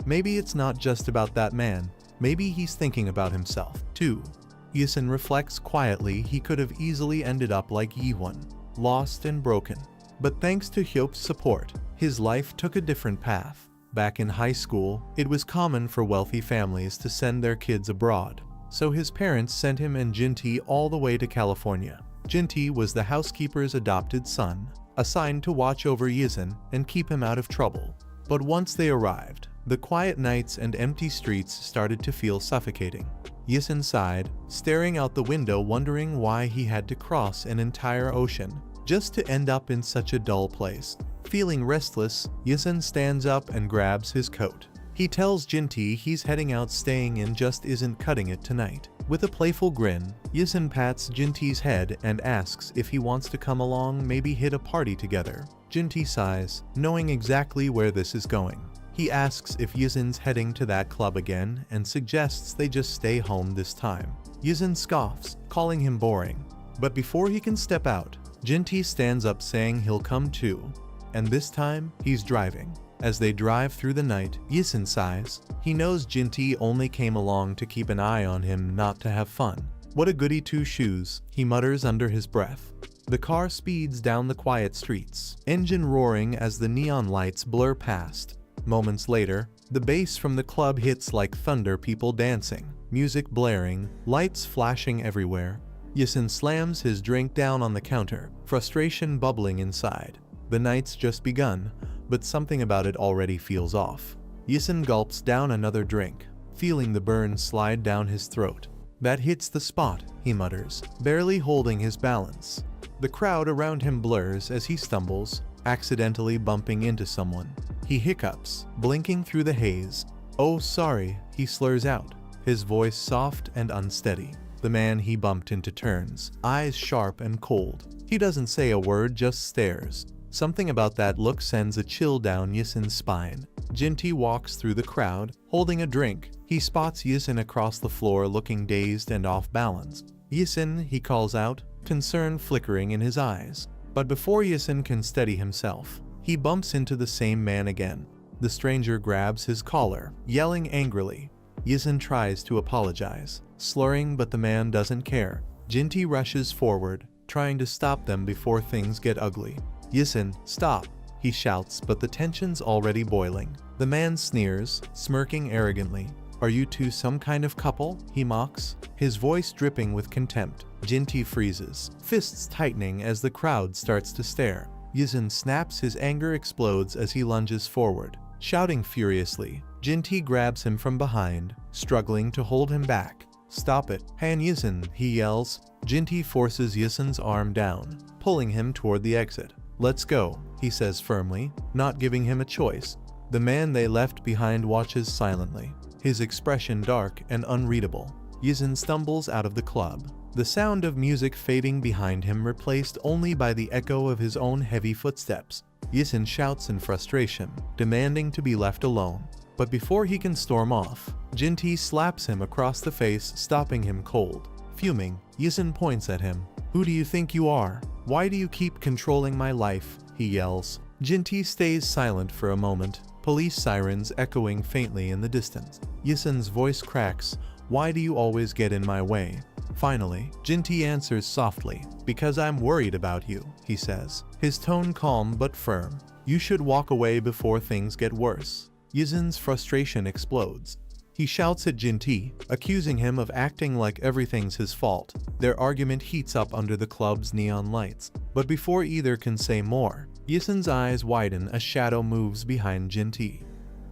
Maybe it's not just about that man. Maybe he's thinking about himself, too. Yisun reflects quietly. He could have easily ended up like Yihwan, lost and broken. But thanks to Hyop's support, his life took a different path. Back in high school, it was common for wealthy families to send their kids abroad. So his parents sent him and Jinti all the way to California. Jinti was the housekeeper's adopted son, assigned to watch over Yisun and keep him out of trouble. But once they arrived, the quiet nights and empty streets started to feel suffocating. Yisun sighed, staring out the window, wondering why he had to cross an entire ocean just to end up in such a dull place. Feeling restless, Yisun stands up and grabs his coat. He tells Jinti he's heading out, staying in just isn't cutting it tonight. With a playful grin, Yisun pats Jinti's head and asks if he wants to come along, maybe hit a party together. Jinti sighs, knowing exactly where this is going. He asks if Yisun's heading to that club again and suggests they just stay home this time. Yisun scoffs, calling him boring. But before he can step out, Jinti stands up, saying he'll come too. And this time, he's driving. As they drive through the night, Yisun sighs. He knows Jinti only came along to keep an eye on him, not to have fun. What a goody two-shoes, he mutters under his breath. The car speeds down the quiet streets, engine roaring as the neon lights blur past. Moments later, the bass from the club hits like thunder, people dancing, music blaring, lights flashing everywhere. Yisun slams his drink down on the counter, frustration bubbling inside. The night's just begun, but something about it already feels off. Yisun gulps down another drink, feeling the burn slide down his throat. That hits the spot, he mutters, barely holding his balance. The crowd around him blurs as he stumbles, accidentally bumping into someone. He hiccups, blinking through the haze. "Oh, sorry," he slurs out, his voice soft and unsteady. The man he bumped into turns, eyes sharp and cold. He doesn't say a word, just stares. Something about that look sends a chill down Yisun's spine. Jinti walks through the crowd, holding a drink. He spots Yisun across the floor, looking dazed and off balance. "Yisun," he calls out, concern flickering in his eyes. But before Yisun can steady himself, he bumps into the same man again. The stranger grabs his collar, yelling angrily. Yisun tries to apologize, slurring, but the man doesn't care. Jinti rushes forward, trying to stop them before things get ugly. "Yisun, stop," he shouts, but the tension's already boiling. The man sneers, smirking arrogantly. "Are you two some kind of couple?" he mocks, his voice dripping with contempt. Jinti freezes, fists tightening as the crowd starts to stare. Yisun snaps, his anger explodes as he lunges forward, shouting furiously. Jinti grabs him from behind, struggling to hold him back. "Stop it, Han Yisun," he yells. Jinti forces Yisun's arm down, pulling him toward the exit. "Let's go," he says firmly, not giving him a choice. The man they left behind watches silently, his expression dark and unreadable. Yisun stumbles out of the club, the sound of music fading behind him replaced only by the echo of his own heavy footsteps. Yisun shouts in frustration, demanding to be left alone. But before he can storm off, Jinti slaps him across the face, stopping him cold. Fuming, Yisun points at him. "Who do you think you are? Why do you keep controlling my life?" he yells. Jinti stays silent for a moment, police sirens echoing faintly in the distance. Yisun's voice cracks. "Why do you always get in my way?" Finally, Jinti answers softly. "Because I'm worried about you," he says, his tone calm but firm. "You should walk away before things get worse." Yisun's frustration explodes. He shouts at Jinti, accusing him of acting like everything's his fault. Their argument heats up under the club's neon lights. But before either can say more, Yisun's eyes widen as shadow moves behind Jinti.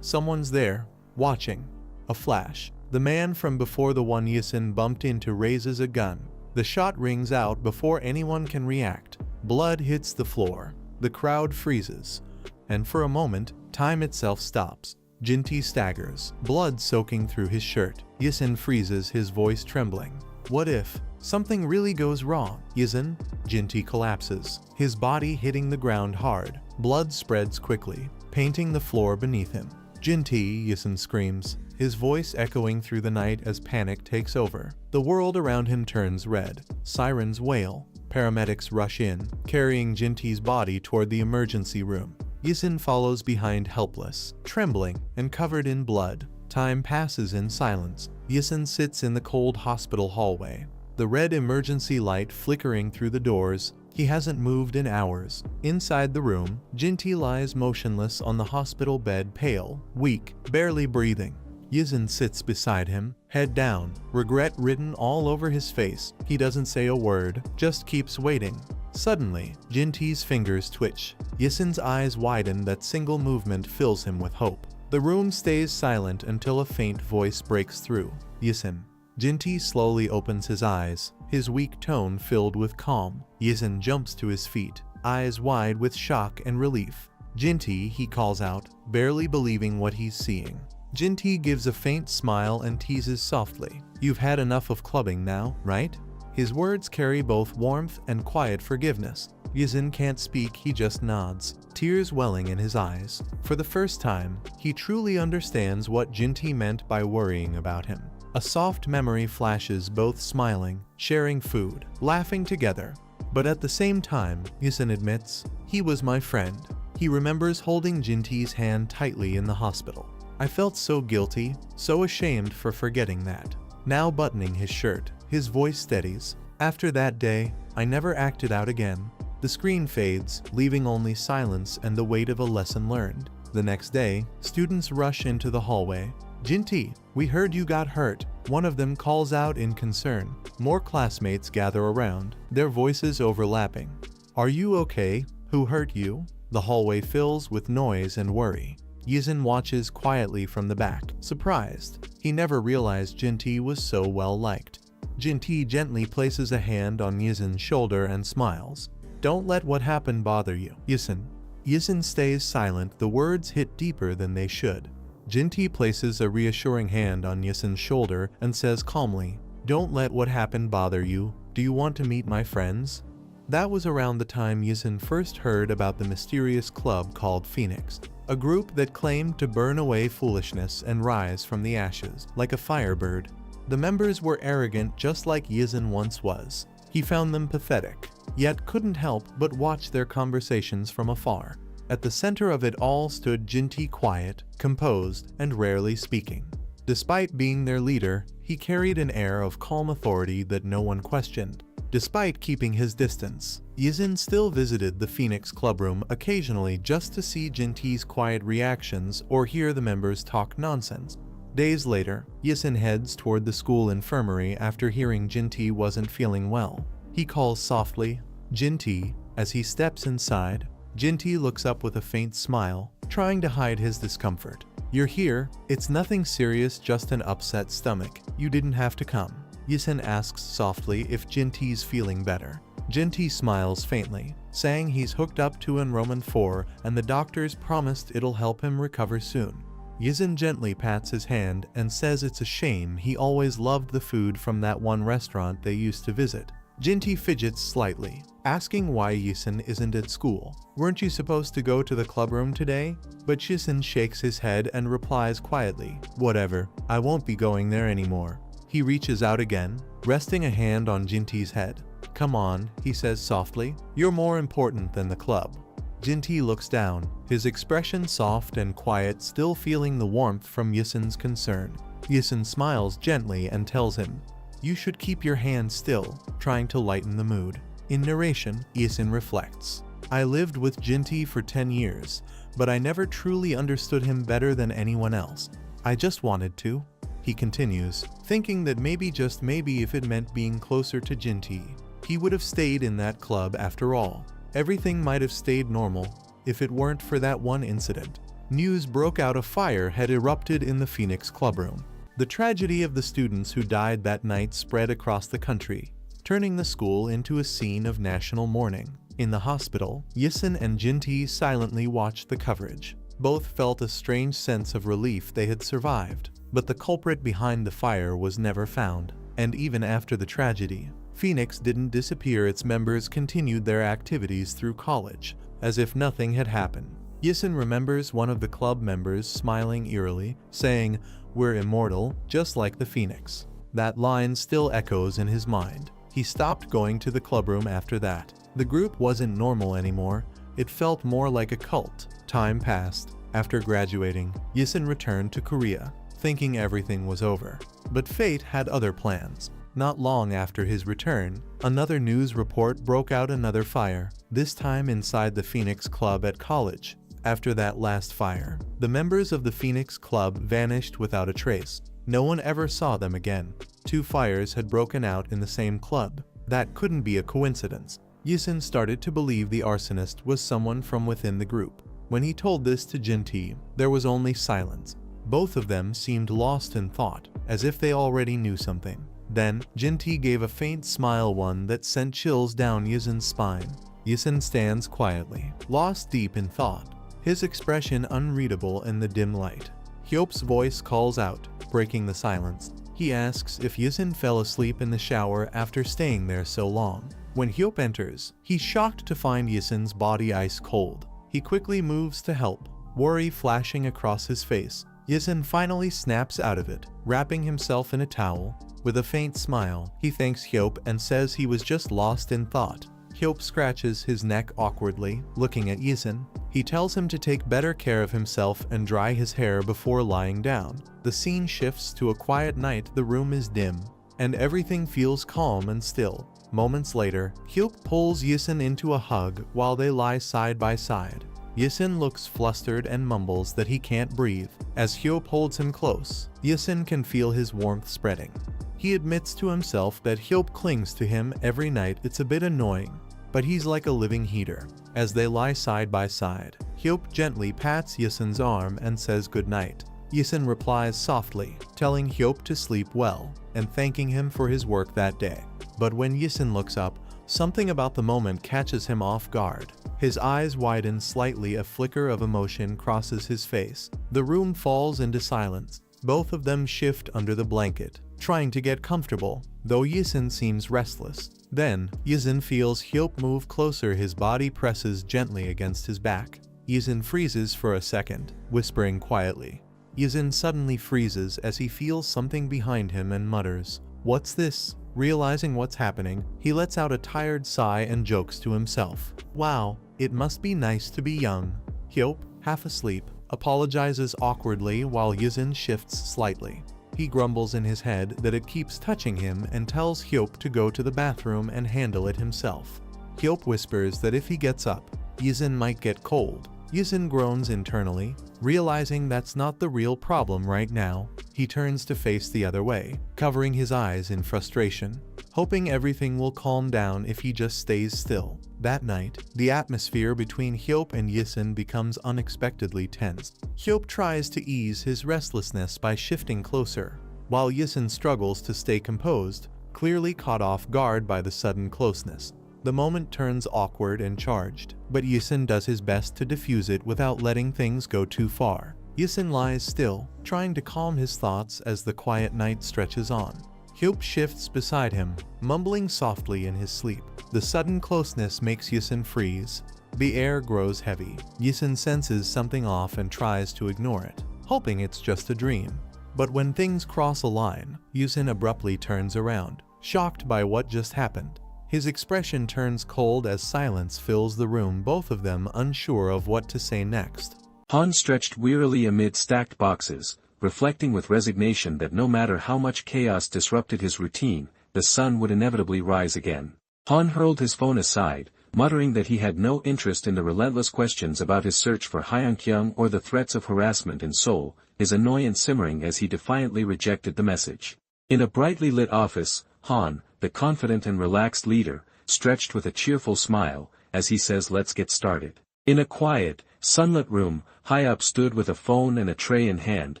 Someone's there, watching. A flash. The man from before the one Yisun bumped into raises a gun. The shot rings out before anyone can react. Blood hits the floor. The crowd freezes. And for a moment, time itself stops. Jinti staggers, blood soaking through his shirt. Yisun freezes, his voice trembling. "What if something really goes wrong, Yisun?" Jinti collapses, his body hitting the ground hard. Blood spreads quickly, painting the floor beneath him. "Jinti," Yisun screams, his voice echoing through the night as panic takes over. The world around him turns red. Sirens wail. Paramedics rush in, carrying Jinti's body toward the emergency room. Yisun follows behind, helpless, trembling, and covered in blood. Time passes in silence. Yisun sits in the cold hospital hallway, the red emergency light flickering through the doors. He hasn't moved in hours. Inside the room, Jinti lies motionless on the hospital bed, pale, weak, barely breathing. Yisun sits beside him, head down, regret written all over his face. He doesn't say a word, just keeps waiting. Suddenly, Jinti's fingers twitch. Yisun's eyes widen. That single movement fills him with hope. The room stays silent until a faint voice breaks through. "Yisun." Jinti slowly opens his eyes, his weak tone filled with calm. Yisun jumps to his feet, eyes wide with shock and relief. "Jinti," he calls out, barely believing what he's seeing. Jinti gives a faint smile and teases softly. "You've had enough of clubbing now, right?" His words carry both warmth and quiet forgiveness. Yisun can't speak, he just nods, tears welling in his eyes. For the first time, he truly understands what Jinti meant by worrying about him. A soft memory flashes, both smiling, sharing food, laughing together. But at the same time, Yisun admits, "He was my friend." He remembers holding Jinti's hand tightly in the hospital. "I felt so guilty, so ashamed for forgetting that." Now buttoning his shirt, his voice steadies. "After that day, I never acted out again." The screen fades, leaving only silence and the weight of a lesson learned. The next day, students rush into the hallway. "Jinti, we heard you got hurt," one of them calls out in concern. More classmates gather around, their voices overlapping. "Are you okay? Who hurt you?" The hallway fills with noise and worry. Yisun watches quietly from the back, surprised. He never realized Jinti was so well liked. Jinti gently places a hand on Yisun's shoulder and smiles. "Don't let what happened bother you, Yisun." Yisun stays silent, the words hit deeper than they should. Jinti places a reassuring hand on Yisun's shoulder and says calmly, "Don't let what happened bother you. Do you want to meet my friends?" That was around the time Yisun first heard about the mysterious club called Phoenix, a group that claimed to burn away foolishness and rise from the ashes, like a firebird. The members were arrogant, just like Yisun once was. He found them pathetic, yet couldn't help but watch their conversations from afar. At the center of it all stood Jinti, quiet, composed, and rarely speaking. Despite being their leader, he carried an air of calm authority that no one questioned. Despite keeping his distance, Yisun still visited the Phoenix clubroom occasionally just to see Jinti's quiet reactions or hear the members talk nonsense. Days later, Yisun heads toward the school infirmary after hearing Jinti wasn't feeling well. He calls softly, "Jinti." As he steps inside, Jinti looks up with a faint smile, trying to hide his discomfort. "You're here. It's nothing serious, just an upset stomach. You didn't have to come." Yisun asks softly if Jinti's feeling better. Jinti smiles faintly, saying he's hooked up to Enrollment 4 and the doctors promised it'll help him recover soon. Yisun gently pats his hand and says it's a shame he always loved the food from that one restaurant they used to visit. Jinti fidgets slightly, asking why Yisun isn't at school. Weren't you supposed to go to the clubroom today? But Yisun shakes his head and replies quietly, whatever, I won't be going there anymore. He reaches out again, resting a hand on Jinti's head. Come on, he says softly, you're more important than the club. Jinti looks down, his expression soft and quiet, still feeling the warmth from Yisun's concern. Yisun smiles gently and tells him, you should keep your hand still, trying to lighten the mood. In narration, Yisun reflects, I lived with Jinti for 10 years, but I never truly understood him better than anyone else. I just wanted to. He continues, thinking that maybe, just maybe, if it meant being closer to Jinti, he would have stayed in that club after all. Everything might have stayed normal if it weren't for that one incident. News broke out a fire had erupted in the Phoenix clubroom. The tragedy of the students who died that night spread across the country, turning the school into a scene of national mourning. In the hospital, Yisun and Jinti silently watched the coverage. Both felt a strange sense of relief they had survived, but the culprit behind the fire was never found. And even after the tragedy, Phoenix didn't disappear. Its members continued their activities through college, as if nothing had happened. Yisun remembers one of the club members smiling eerily, saying, we're immortal, just like the Phoenix. That line still echoes in his mind. He stopped going to the clubroom after that. The group wasn't normal anymore. It felt more like a cult. Time passed. After graduating, Yisun returned to Korea, thinking everything was over. But fate had other plans. Not long after his return, another news report broke out: another fire, this time inside the Phoenix Club at college. After that last fire, the members of the Phoenix Club vanished without a trace. No one ever saw them again. 2 fires had broken out in the same club. That couldn't be a coincidence. Yisun started to believe the arsonist was someone from within the group. When he told this to Jinti, there was only silence. Both of them seemed lost in thought, as if they already knew something. Then, Jinti gave a faint smile, one that sent chills down Yisun's spine. Yisun stands quietly, lost deep in thought, his expression unreadable in the dim light. Hyop's voice calls out, breaking the silence. He asks if Yisun fell asleep in the shower after staying there so long. When Hyop enters, he's shocked to find Yisun's body ice cold. He quickly moves to help, worry flashing across his face. Yisun finally snaps out of it, wrapping himself in a towel. With a faint smile, he thanks Hyop and says he was just lost in thought. Hyop scratches his neck awkwardly, looking at Yisun. He tells him to take better care of himself and dry his hair before lying down. The scene shifts to a quiet night. The room is dim, and everything feels calm and still. Moments later, Hyop pulls Yisun into a hug while they lie side by side. Yisun looks flustered and mumbles that he can't breathe. As Hyop holds him close, Yisun can feel his warmth spreading. He admits to himself that Hyop clings to him every night. It's a bit annoying, but he's like a living heater. As they lie side by side, Hyop gently pats Yisun's arm and says goodnight. Yisun replies softly, telling Hyop to sleep well and thanking him for his work that day. But when Yisun looks up, something about the moment catches him off guard. His eyes widen slightly, a flicker of emotion crosses his face. The room falls into silence. Both of them shift under the blanket, trying to get comfortable, though Yisun seems restless. Then, Yisun feels Hyop move closer. His body presses gently against his back. Yisun freezes for a second, whispering quietly. Yisun suddenly freezes as he feels something behind him and mutters, "What's this?" Realizing what's happening, he lets out a tired sigh and jokes to himself. Wow, it must be nice to be young. Hyop, half asleep, apologizes awkwardly while Yisun shifts slightly. He grumbles in his head that it keeps touching him and tells Hyop to go to the bathroom and handle it himself. Hyop whispers that if he gets up, Yisun might get cold. Yisun groans internally, realizing that's not the real problem right now. He turns to face the other way, covering his eyes in frustration, hoping everything will calm down if he just stays still. That night, the atmosphere between Hyop and Yisun becomes unexpectedly tense. Hyop tries to ease his restlessness by shifting closer, while Yisun struggles to stay composed, clearly caught off guard by the sudden closeness. The moment turns awkward and charged, but Yisun does his best to diffuse it without letting things go too far. Yisun lies still, trying to calm his thoughts as the quiet night stretches on. Hyup shifts beside him, mumbling softly in his sleep. The sudden closeness makes Yisun freeze. The air grows heavy. Yisun senses something off and tries to ignore it, hoping it's just a dream. But when things cross a line, Yisun abruptly turns around, shocked by what just happened. His expression turns cold as silence fills the room, both of them unsure of what to say next. Han stretched wearily amid stacked boxes, reflecting with resignation that no matter how much chaos disrupted his routine, the sun would inevitably rise again. Han hurled his phone aside, muttering that he had no interest in the relentless questions about his search for Hyunkyung or the threats of harassment in Seoul, his annoyance simmering as he defiantly rejected the message. In a brightly lit office, Han, the confident and relaxed leader, stretched with a cheerful smile, as he says let's get started. In a quiet, sunlit room, Hyup stood with a phone and a tray in hand,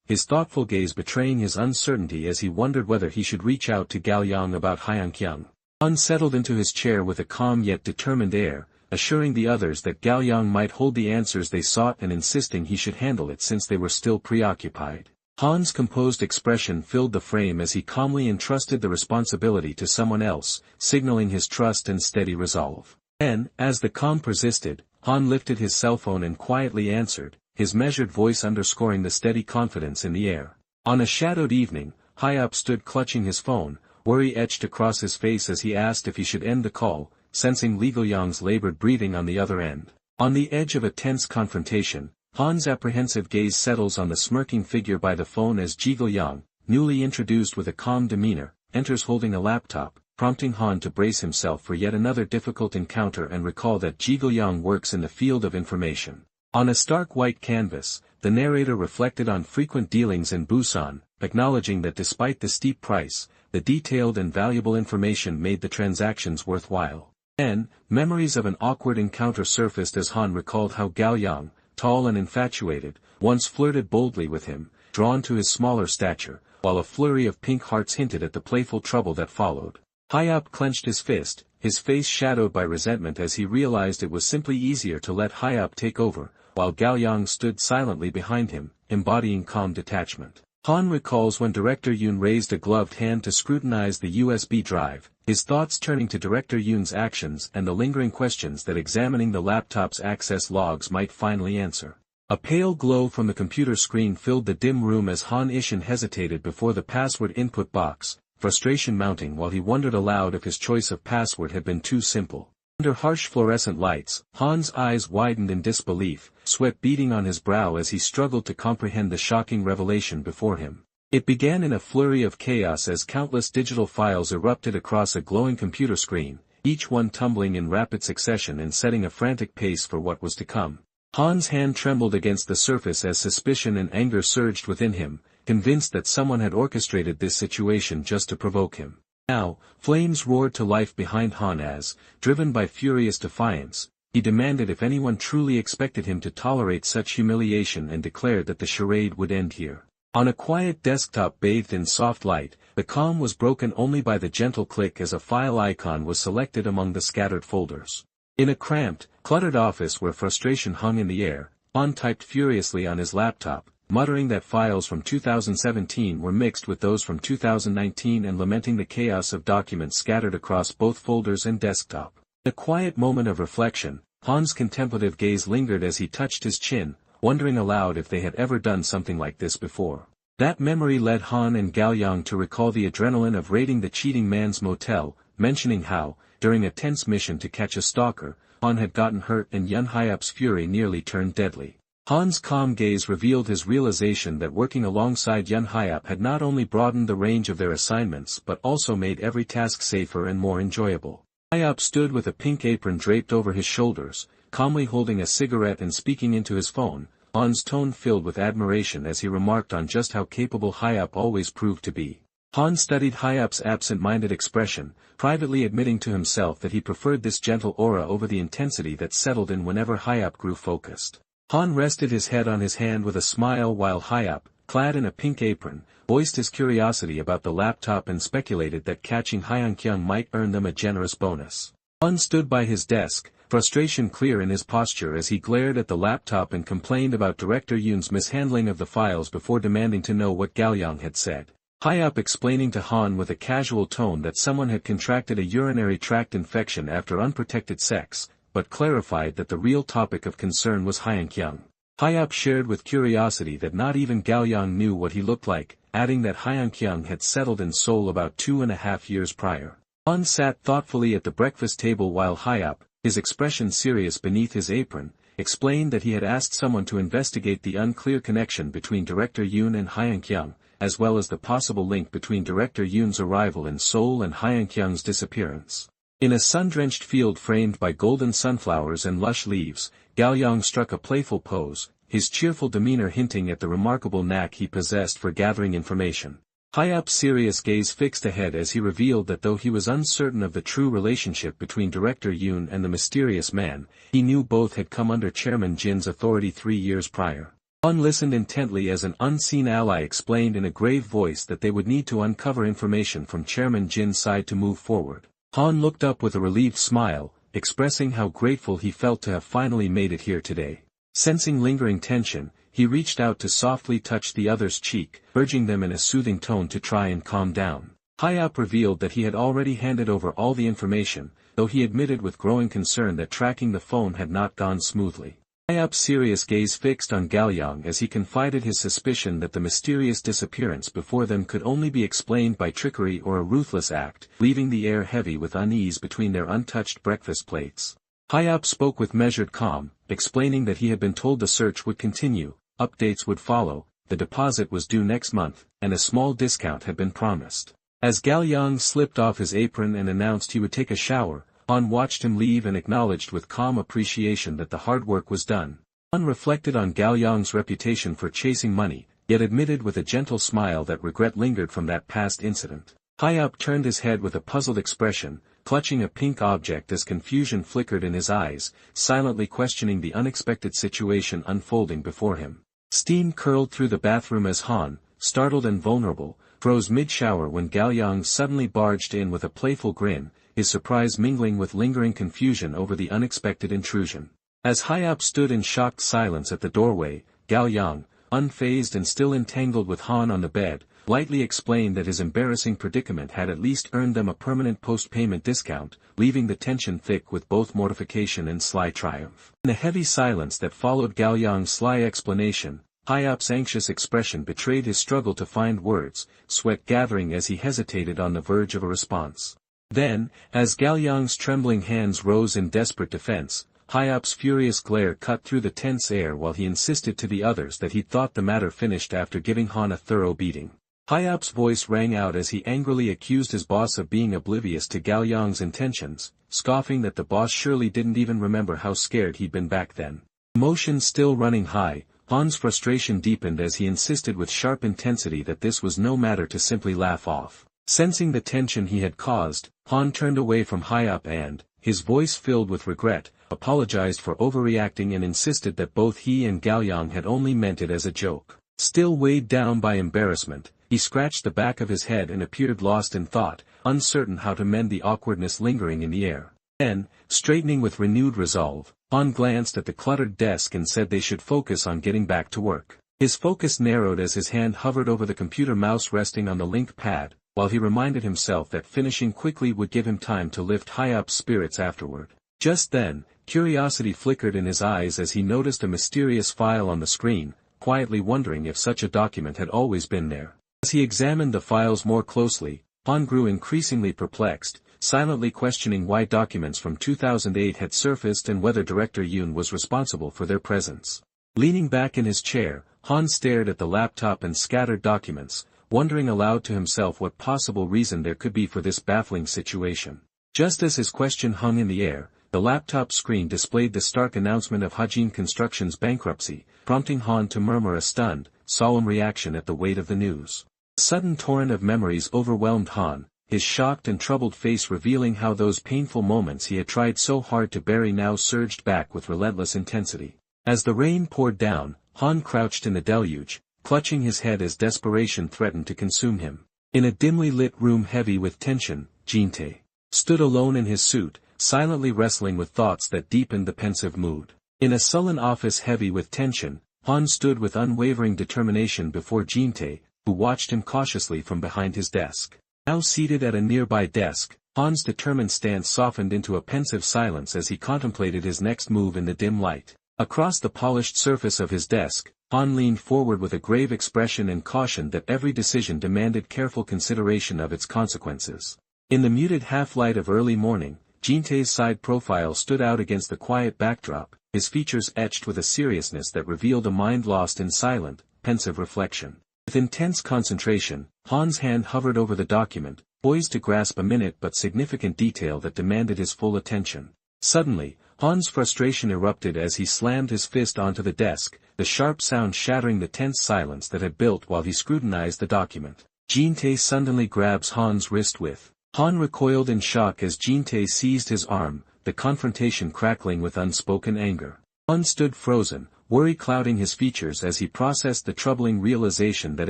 his thoughtful gaze betraying his uncertainty as he wondered whether he should reach out to Galyong about Hyunkyung. Han settled into his chair with a calm yet determined air, assuring the others that Galyong might hold the answers they sought and insisting he should handle it since they were still preoccupied. Han's composed expression filled the frame as he calmly entrusted the responsibility to someone else, signaling his trust and steady resolve. Then, as the calm persisted, Han lifted his cell phone and quietly answered, his measured voice underscoring the steady confidence in the air. On a shadowed evening, Hyup stood clutching his phone, worry etched across his face as he asked if he should end the call, sensing Lee Go-young's labored breathing on the other end. On the edge of a tense confrontation, Han's apprehensive gaze settles on the smirking figure by the phone as Ji Go-young, newly introduced with a calm demeanor, enters holding a laptop, prompting Han to brace himself for yet another difficult encounter and recall that Ji Go-young works in the field of information. On a stark white canvas, the narrator reflected on frequent dealings in Busan, acknowledging that despite the steep price, the detailed and valuable information made the transactions worthwhile. Then, memories of an awkward encounter surfaced as Han recalled how Galyong, tall and infatuated, once flirted boldly with him, drawn to his smaller stature, while a flurry of pink hearts hinted at the playful trouble that followed. Hyup clenched his fist, his face shadowed by resentment as he realized it was simply easier to let Hyup take over, while Galyong stood silently behind him, embodying calm detachment. Han recalls when Director Yoon raised a gloved hand to scrutinize the USB drive, his thoughts turning to Director Yoon's actions and the lingering questions that examining the laptop's access logs might finally answer. A pale glow from the computer screen filled the dim room as Han Ishin hesitated before the password input box, frustration mounting while he wondered aloud if his choice of password had been too simple. Under harsh fluorescent lights, Han's eyes widened in disbelief, sweat beading on his brow as he struggled to comprehend the shocking revelation before him. It began in a flurry of chaos as countless digital files erupted across a glowing computer screen, each one tumbling in rapid succession and setting a frantic pace for what was to come. Han's hand trembled against the surface as suspicion and anger surged within him, convinced that someone had orchestrated this situation just to provoke him. Now, flames roared to life behind Han as, driven by furious defiance, he demanded if anyone truly expected him to tolerate such humiliation and declared that the charade would end here. On a quiet desktop bathed in soft light, the calm was broken only by the gentle click as a file icon was selected among the scattered folders. In a cramped, cluttered office where frustration hung in the air, Han typed furiously on his laptop, muttering that files from 2017 were mixed with those from 2019 and lamenting the chaos of documents scattered across both folders and desktop. In a quiet moment of reflection, Han's contemplative gaze lingered as he touched his chin, wondering aloud if they had ever done something like this before. That memory led Han and Galyong to recall the adrenaline of raiding the cheating man's motel, mentioning how, during a tense mission to catch a stalker, Han had gotten hurt and Yun Hyup's fury nearly turned deadly. Han's calm gaze revealed his realization that working alongside Yun Hyup had not only broadened the range of their assignments but also made every task safer and more enjoyable. Hyup stood with a pink apron draped over his shoulders, calmly holding a cigarette and speaking into his phone, Han's tone filled with admiration as he remarked on just how capable Hyup always proved to be. Han studied Hyup's absent-minded expression, privately admitting to himself that he preferred this gentle aura over the intensity that settled in whenever Hyup grew focused. Han rested his head on his hand with a smile while Hyup, clad in a pink apron, voiced his curiosity about the laptop and speculated that catching Hyunkyung might earn them a generous bonus. Han stood by his desk, frustration clear in his posture as he glared at the laptop and complained about Director Yoon's mishandling of the files before demanding to know what Gaoyang had said. Hyup explaining to Han with a casual tone that someone had contracted a urinary tract infection after unprotected sex, but clarified that the real topic of concern was Hyunkyung. Hyup shared with curiosity that not even Gaoyang knew what he looked like, adding that Hyunkyung had settled in Seoul about 2.5 years prior. Han sat thoughtfully at the breakfast table while Hyup, his expression serious beneath his apron, explained that he had asked someone to investigate the unclear connection between Director Yoon and Hyunkyung, as well as the possible link between Director Yoon's arrival in Seoul and Hyunkyung's disappearance. In a sun-drenched field framed by golden sunflowers and lush leaves, Gaoyang struck a playful pose, his cheerful demeanor hinting at the remarkable knack he possessed for gathering information. Hyup's serious gaze fixed ahead as he revealed that though he was uncertain of the true relationship between Director Yoon and the mysterious man, he knew both had come under Chairman Jin's authority 3 years prior. Han listened intently as an unseen ally explained in a grave voice that they would need to uncover information from Chairman Jin's side to move forward. Han looked up with a relieved smile, expressing how grateful he felt to have finally made it here today. Sensing lingering tension, he reached out to softly touch the other's cheek, urging them in a soothing tone to try and calm down. Hyup revealed that he had already handed over all the information, though he admitted with growing concern that tracking the phone had not gone smoothly. Hyup's serious gaze fixed on Gaoyang as he confided his suspicion that the mysterious disappearance before them could only be explained by trickery or a ruthless act, leaving the air heavy with unease between their untouched breakfast plates. Hyup spoke with measured calm, explaining that he had been told the search would continue, updates would follow, the deposit was due next month, and a small discount had been promised. As Gaoyang slipped off his apron and announced he would take a shower, Han watched him leave and acknowledged with calm appreciation that the hard work was done. Han reflected on Gaoyang's reputation for chasing money, yet admitted with a gentle smile that regret lingered from that past incident. Hyup turned his head with a puzzled expression, clutching a pink object as confusion flickered in his eyes, silently questioning the unexpected situation unfolding before him. Steam curled through the bathroom as Han, startled and vulnerable, froze mid-shower when Gaoyang suddenly barged in with a playful grin, his surprise mingling with lingering confusion over the unexpected intrusion. As Hyup stood in shocked silence at the doorway, Gaoyang, unfazed and still entangled with Han on the bed, lightly explained that his embarrassing predicament had at least earned them a permanent post-payment discount, leaving the tension thick with both mortification and sly triumph. In the heavy silence that followed Gaoyang's sly explanation, Hyup's anxious expression betrayed his struggle to find words, sweat gathering as he hesitated on the verge of a response. Then, as Gaoyang's trembling hands rose in desperate defense, Hyup's furious glare cut through the tense air while he insisted to the others that he'd thought the matter finished after giving Han a thorough beating. Hyup's voice rang out as he angrily accused his boss of being oblivious to Gaoyang's intentions, scoffing that the boss surely didn't even remember how scared he'd been back then. Emotions still running high, Han's frustration deepened as he insisted with sharp intensity that this was no matter to simply laugh off. Sensing the tension he had caused, Han turned away from Hyup and, his voice filled with regret, apologized for overreacting and insisted that both he and Gaoyang had only meant it as a joke. Still weighed down by embarrassment, he scratched the back of his head and appeared lost in thought, uncertain how to mend the awkwardness lingering in the air. Then, straightening with renewed resolve, Han glanced at the cluttered desk and said they should focus on getting back to work. His focus narrowed as his hand hovered over the computer mouse resting on the link pad, while he reminded himself that finishing quickly would give him time to lift Hyup's spirits afterward. Just then, curiosity flickered in his eyes as he noticed a mysterious file on the screen, quietly wondering if such a document had always been there. As he examined the files more closely, Han grew increasingly perplexed, silently questioning why documents from 2008 had surfaced and whether Director Yoon was responsible for their presence. Leaning back in his chair, Han stared at the laptop and scattered documents, wondering aloud to himself what possible reason there could be for this baffling situation. Just as his question hung in the air, the laptop screen displayed the stark announcement of Hajin Construction's bankruptcy, prompting Han to murmur a stunned, solemn reaction at the weight of the news. A sudden torrent of memories overwhelmed Han, his shocked and troubled face revealing how those painful moments he had tried so hard to bury now surged back with relentless intensity. As the rain poured down, Han crouched in the deluge, clutching his head as desperation threatened to consume him. In a dimly lit room heavy with tension, Jin-tae stood alone in his suit, silently wrestling with thoughts that deepened the pensive mood. In a sullen office heavy with tension, Han stood with unwavering determination before Jin-tae, who watched him cautiously from behind his desk. Now seated at a nearby desk, Han's determined stance softened into a pensive silence as he contemplated his next move in the dim light. Across the polished surface of his desk, Han leaned forward with a grave expression and cautioned that every decision demanded careful consideration of its consequences. In the muted half-light of early morning, Jin-tae's side profile stood out against the quiet backdrop, his features etched with a seriousness that revealed a mind lost in silent, pensive reflection. With intense concentration, Han's hand hovered over the document, poised to grasp a minute but significant detail that demanded his full attention. Suddenly, Han's frustration erupted as he slammed his fist onto the desk, the sharp sound shattering the tense silence that had built while he scrutinized the document. Jin-tae suddenly grabs Han's wrist with. Han recoiled in shock as Jin-tae seized his arm, the confrontation crackling with unspoken anger. Han stood frozen, worry clouding his features as he processed the troubling realization that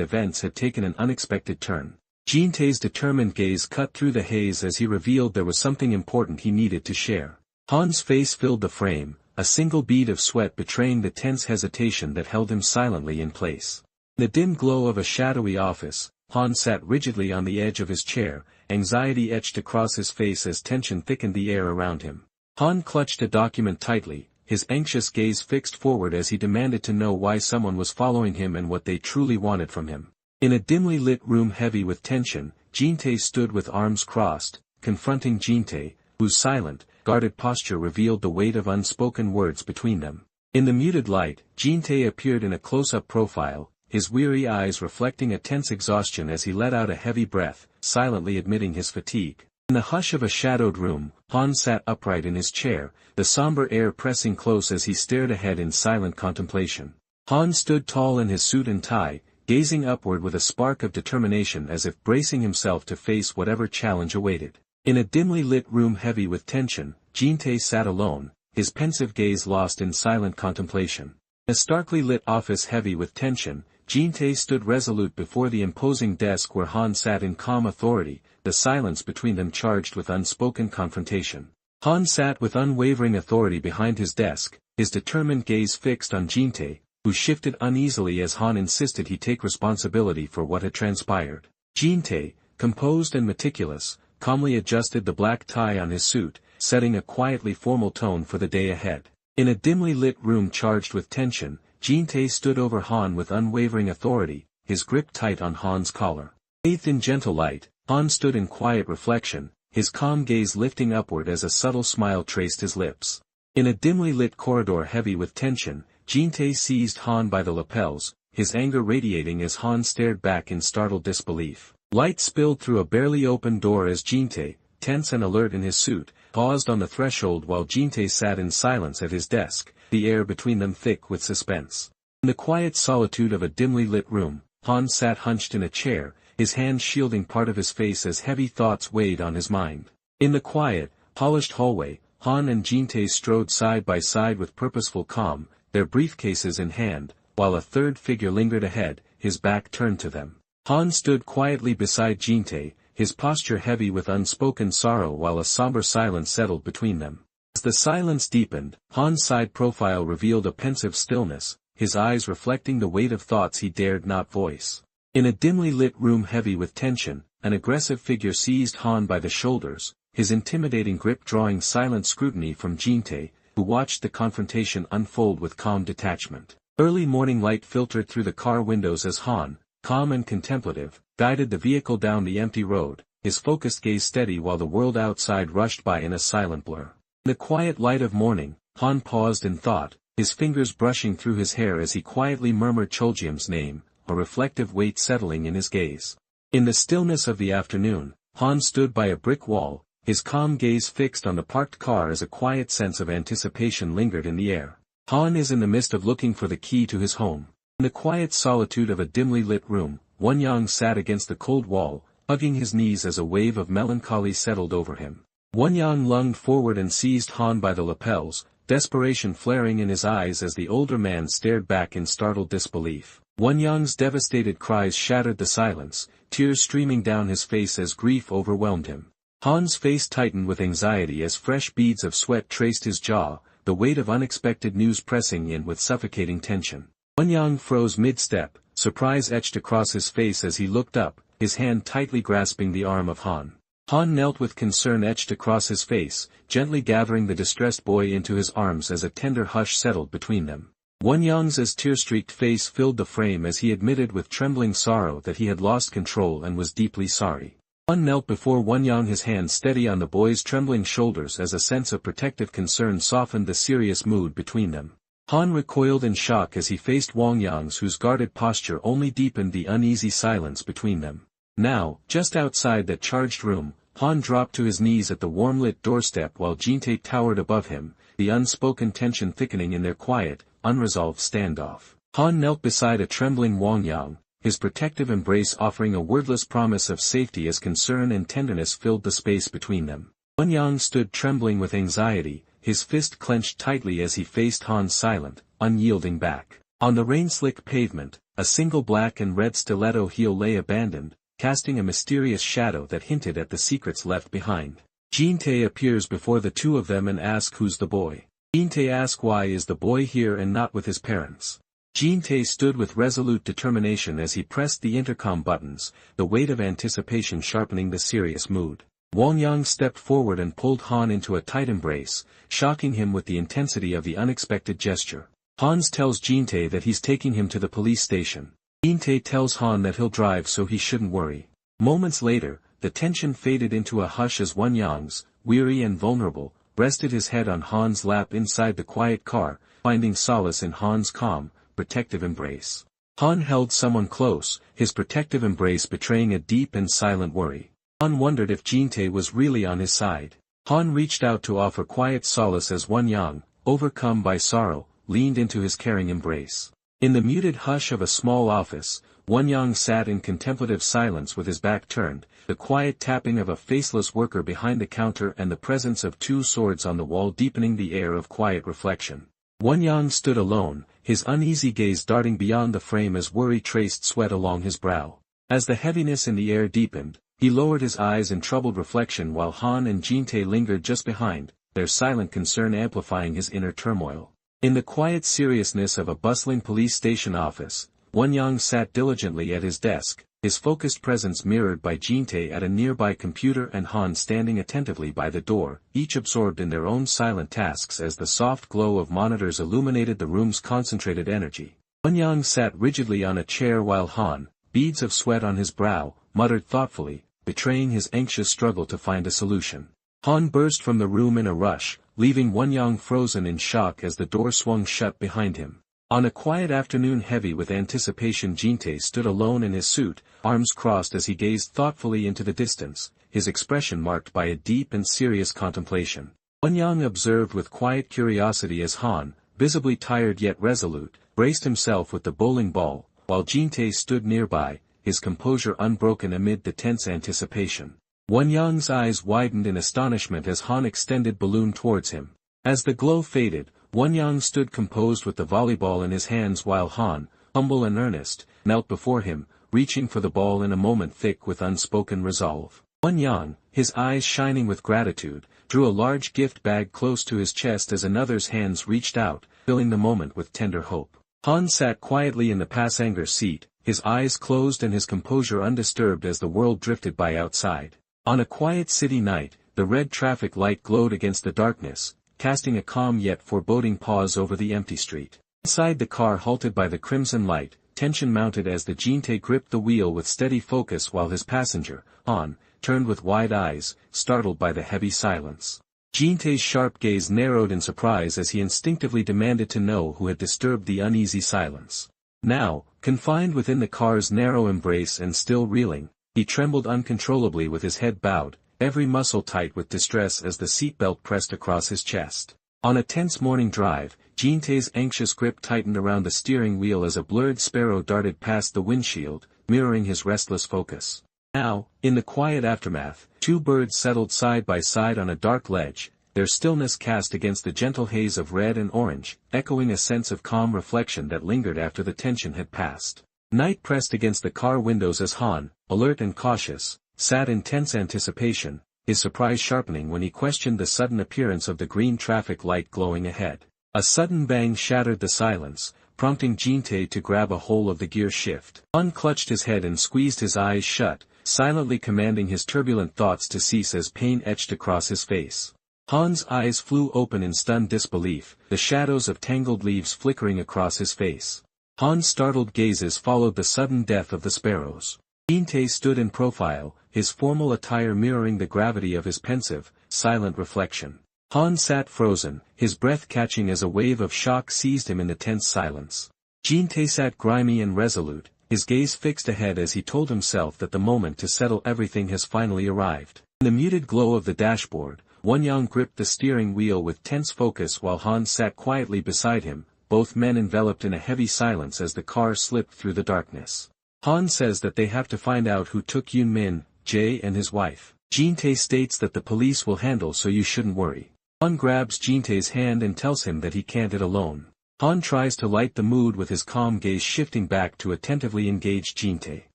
events had taken an unexpected turn. Jin-tae's determined gaze cut through the haze as he revealed there was something important he needed to share. Han's face filled the frame, a single bead of sweat betraying the tense hesitation that held him silently in place. In the dim glow of a shadowy office, Han sat rigidly on the edge of his chair, anxiety etched across his face as tension thickened the air around him. Han clutched a document tightly, his anxious gaze fixed forward as he demanded to know why someone was following him and what they truly wanted from him. In a dimly lit room heavy with tension, Jin-tae stood with arms crossed, confronting Jin-tae, whose silent, guarded posture revealed the weight of unspoken words between them. In the muted light, Jin-tae appeared in a close-up profile, his weary eyes reflecting a tense exhaustion as he let out a heavy breath, silently admitting his fatigue. In the hush of a shadowed room, Han sat upright in his chair, the somber air pressing close as he stared ahead in silent contemplation. Han stood tall in his suit and tie, gazing upward with a spark of determination as if bracing himself to face whatever challenge awaited. In a dimly lit room heavy with tension, Jin-tae sat alone, his pensive gaze lost in silent contemplation. In a starkly lit office heavy with tension, Jin-tae stood resolute before the imposing desk where Han sat in calm authority, the silence between them charged with unspoken confrontation. Han sat with unwavering authority behind his desk, his determined gaze fixed on Jin-tae, who shifted uneasily as Han insisted he take responsibility for what had transpired. Jin-tae, composed and meticulous, calmly adjusted the black tie on his suit, setting a quietly formal tone for the day ahead. In a dimly lit room charged with tension, Jin-tae stood over Han with unwavering authority, his grip tight on Han's collar. Bathed in gentle light, Han stood in quiet reflection, his calm gaze lifting upward as a subtle smile traced his lips. In a dimly lit corridor heavy with tension, Jin-tae seized Han by the lapels, his anger radiating as Han stared back in startled disbelief. Light spilled through a barely opened door as Jin-tae, tense and alert in his suit, paused on the threshold while Jin-tae sat in silence at his desk, the air between them thick with suspense. In the quiet solitude of a dimly lit room, Han sat hunched in a chair, his hands shielding part of his face as heavy thoughts weighed on his mind. In the quiet, polished hallway, Han and Jin-tae strode side by side with purposeful calm, their briefcases in hand, while a third figure lingered ahead, his back turned to them. Han stood quietly beside Jin-tae, his posture heavy with unspoken sorrow while a somber silence settled between them. As the silence deepened, Han's side profile revealed a pensive stillness, his eyes reflecting the weight of thoughts he dared not voice. In a dimly lit room heavy with tension, an aggressive figure seized Han by the shoulders, his intimidating grip drawing silent scrutiny from Jin-tae, who watched the confrontation unfold with calm detachment. Early morning light filtered through the car windows as Han, calm and contemplative, guided the vehicle down the empty road, his focused gaze steady while the world outside rushed by in a silent blur. In the quiet light of morning, Han paused in thought, his fingers brushing through his hair as he quietly murmured Choljiam's name, a reflective weight settling in his gaze. In the stillness of the afternoon, Han stood by a brick wall, his calm gaze fixed on the parked car as a quiet sense of anticipation lingered in the air. Han is in the midst of looking for the key to his home. In the quiet solitude of a dimly lit room, Won-young sat against the cold wall, hugging his knees as a wave of melancholy settled over him. Won-young lunged forward and seized Han by the lapels, desperation flaring in his eyes as the older man stared back in startled disbelief. Won-young's devastated cries shattered the silence, tears streaming down his face as grief overwhelmed him. Han's face tightened with anxiety as fresh beads of sweat traced his jaw, the weight of unexpected news pressing in with suffocating tension. Won-yang froze mid-step, surprise etched across his face as he looked up, his hand tightly grasping the arm of Han. Han knelt with concern etched across his face, gently gathering the distressed boy into his arms as a tender hush settled between them. Won-yang's tear-streaked face filled the frame as he admitted with trembling sorrow that he had lost control and was deeply sorry. Han knelt before Won-yang, his hand steady on the boy's trembling shoulders as a sense of protective concern softened the serious mood between them. Han recoiled in shock as he faced Won-yang, whose guarded posture only deepened the uneasy silence between them. Now, just outside that charged room, Han dropped to his knees at the warm-lit doorstep while Jin-tae towered above him, the unspoken tension thickening in their quiet, unresolved standoff. Han knelt beside a trembling Won-yang, his protective embrace offering a wordless promise of safety as concern and tenderness filled the space between them. Won-yang stood trembling with anxiety, his fist clenched tightly as he faced Han's silent, unyielding back. On the rain-slick pavement, a single black and red stiletto heel lay abandoned, casting a mysterious shadow that hinted at the secrets left behind. Jin-tae appears before the two of them and asks who's the boy. Jin-tae asks why is the boy here and not with his parents. Jin-tae stood with resolute determination as he pressed the intercom buttons, the weight of anticipation sharpening the serious mood. Won-yang stepped forward and pulled Han into a tight embrace, shocking him with the intensity of the unexpected gesture. Hans tells Jin-tae that he's taking him to the police station. Jin-tae tells Han that he'll drive so he shouldn't worry. Moments later, the tension faded into a hush as Won-yang's, weary and vulnerable, rested his head on Han's lap inside the quiet car, finding solace in Han's calm, protective embrace. Han held someone close, his protective embrace betraying a deep and silent worry. Han wondered if Jin-tae was really on his side. Han reached out to offer quiet solace as Won-yang, overcome by sorrow, leaned into his caring embrace. In the muted hush of a small office, Won-yang sat in contemplative silence with his back turned, the quiet tapping of a faceless worker behind the counter and the presence of two swords on the wall deepening the air of quiet reflection. Won-yang stood alone, his uneasy gaze darting beyond the frame as worry traced sweat along his brow. As the heaviness in the air deepened, he lowered his eyes in troubled reflection while Han and Jin-tae lingered just behind, their silent concern amplifying his inner turmoil. In the quiet seriousness of a bustling police station office, Won-yang sat diligently at his desk, his focused presence mirrored by Jin-tae at a nearby computer and Han standing attentively by the door, each absorbed in their own silent tasks as the soft glow of monitors illuminated the room's concentrated energy. Won-yang sat rigidly on a chair while Han, beads of sweat on his brow, muttered thoughtfully, betraying his anxious struggle to find a solution. Han burst from the room in a rush, leaving Won-yang frozen in shock as the door swung shut behind him. On a quiet afternoon heavy with anticipation, Jin-tae stood alone in his suit, arms crossed as he gazed thoughtfully into the distance, his expression marked by a deep and serious contemplation. Won-yang observed with quiet curiosity as Han, visibly tired yet resolute, braced himself with the bowling ball, while Jin-tae stood nearby, his composure unbroken amid the tense anticipation. Won-yang's eyes widened in astonishment as Han extended balloon towards him. As the glow faded, Won-yang stood composed with the volleyball in his hands while Han, humble and earnest, knelt before him, reaching for the ball in a moment thick with unspoken resolve. Won-yang, his eyes shining with gratitude, drew a large gift bag close to his chest as another's hands reached out, filling the moment with tender hope. Han sat quietly in the passenger seat, his eyes closed and his composure undisturbed as the world drifted by outside. On a quiet city night, the red traffic light glowed against the darkness, casting a calm yet foreboding pause over the empty street. Inside the car halted by the crimson light, tension mounted as the Jin-tae gripped the wheel with steady focus while his passenger, Han, turned with wide eyes, startled by the heavy silence. Jin-tae's sharp gaze narrowed in surprise as he instinctively demanded to know who had disturbed the uneasy silence. Now, confined within the car's narrow embrace and still reeling, he trembled uncontrollably with his head bowed, every muscle tight with distress as the seatbelt pressed across his chest. On a tense morning drive, Jin-tae's anxious grip tightened around the steering wheel as a blurred sparrow darted past the windshield, mirroring his restless focus. Now, in the quiet aftermath, two birds settled side by side on a dark ledge, their stillness cast against the gentle haze of red and orange, echoing a sense of calm reflection that lingered after the tension had passed. Night pressed against the car windows as Han, alert and cautious, sat in tense anticipation, his surprise sharpening when he questioned the sudden appearance of the green traffic light glowing ahead. A sudden bang shattered the silence, prompting Jin-tae to grab a hold of the gear shift. Han clutched his head and squeezed his eyes shut, silently commanding his turbulent thoughts to cease as pain etched across his face. Han's eyes flew open in stunned disbelief, the shadows of tangled leaves flickering across his face. Han's startled gazes followed the sudden death of the sparrows. Jin-tae stood in profile, his formal attire mirroring the gravity of his pensive, silent reflection. Han sat frozen, his breath catching as a wave of shock seized him in the tense silence. Jin-tae sat grimy and resolute, his gaze fixed ahead as he told himself that the moment to settle everything has finally arrived. In the muted glow of the dashboard, Won-young gripped the steering wheel with tense focus while Han sat quietly beside him, both men enveloped in a heavy silence as the car slipped through the darkness. Han says that they have to find out who took Yoon-min, Jae and his wife. Jin-tae states that the police will handle, so you shouldn't worry. Han grabs Jin-tae's hand and tells him that he can't it alone. Han tries to light the mood with his calm gaze shifting back to attentively engage Jin-tae.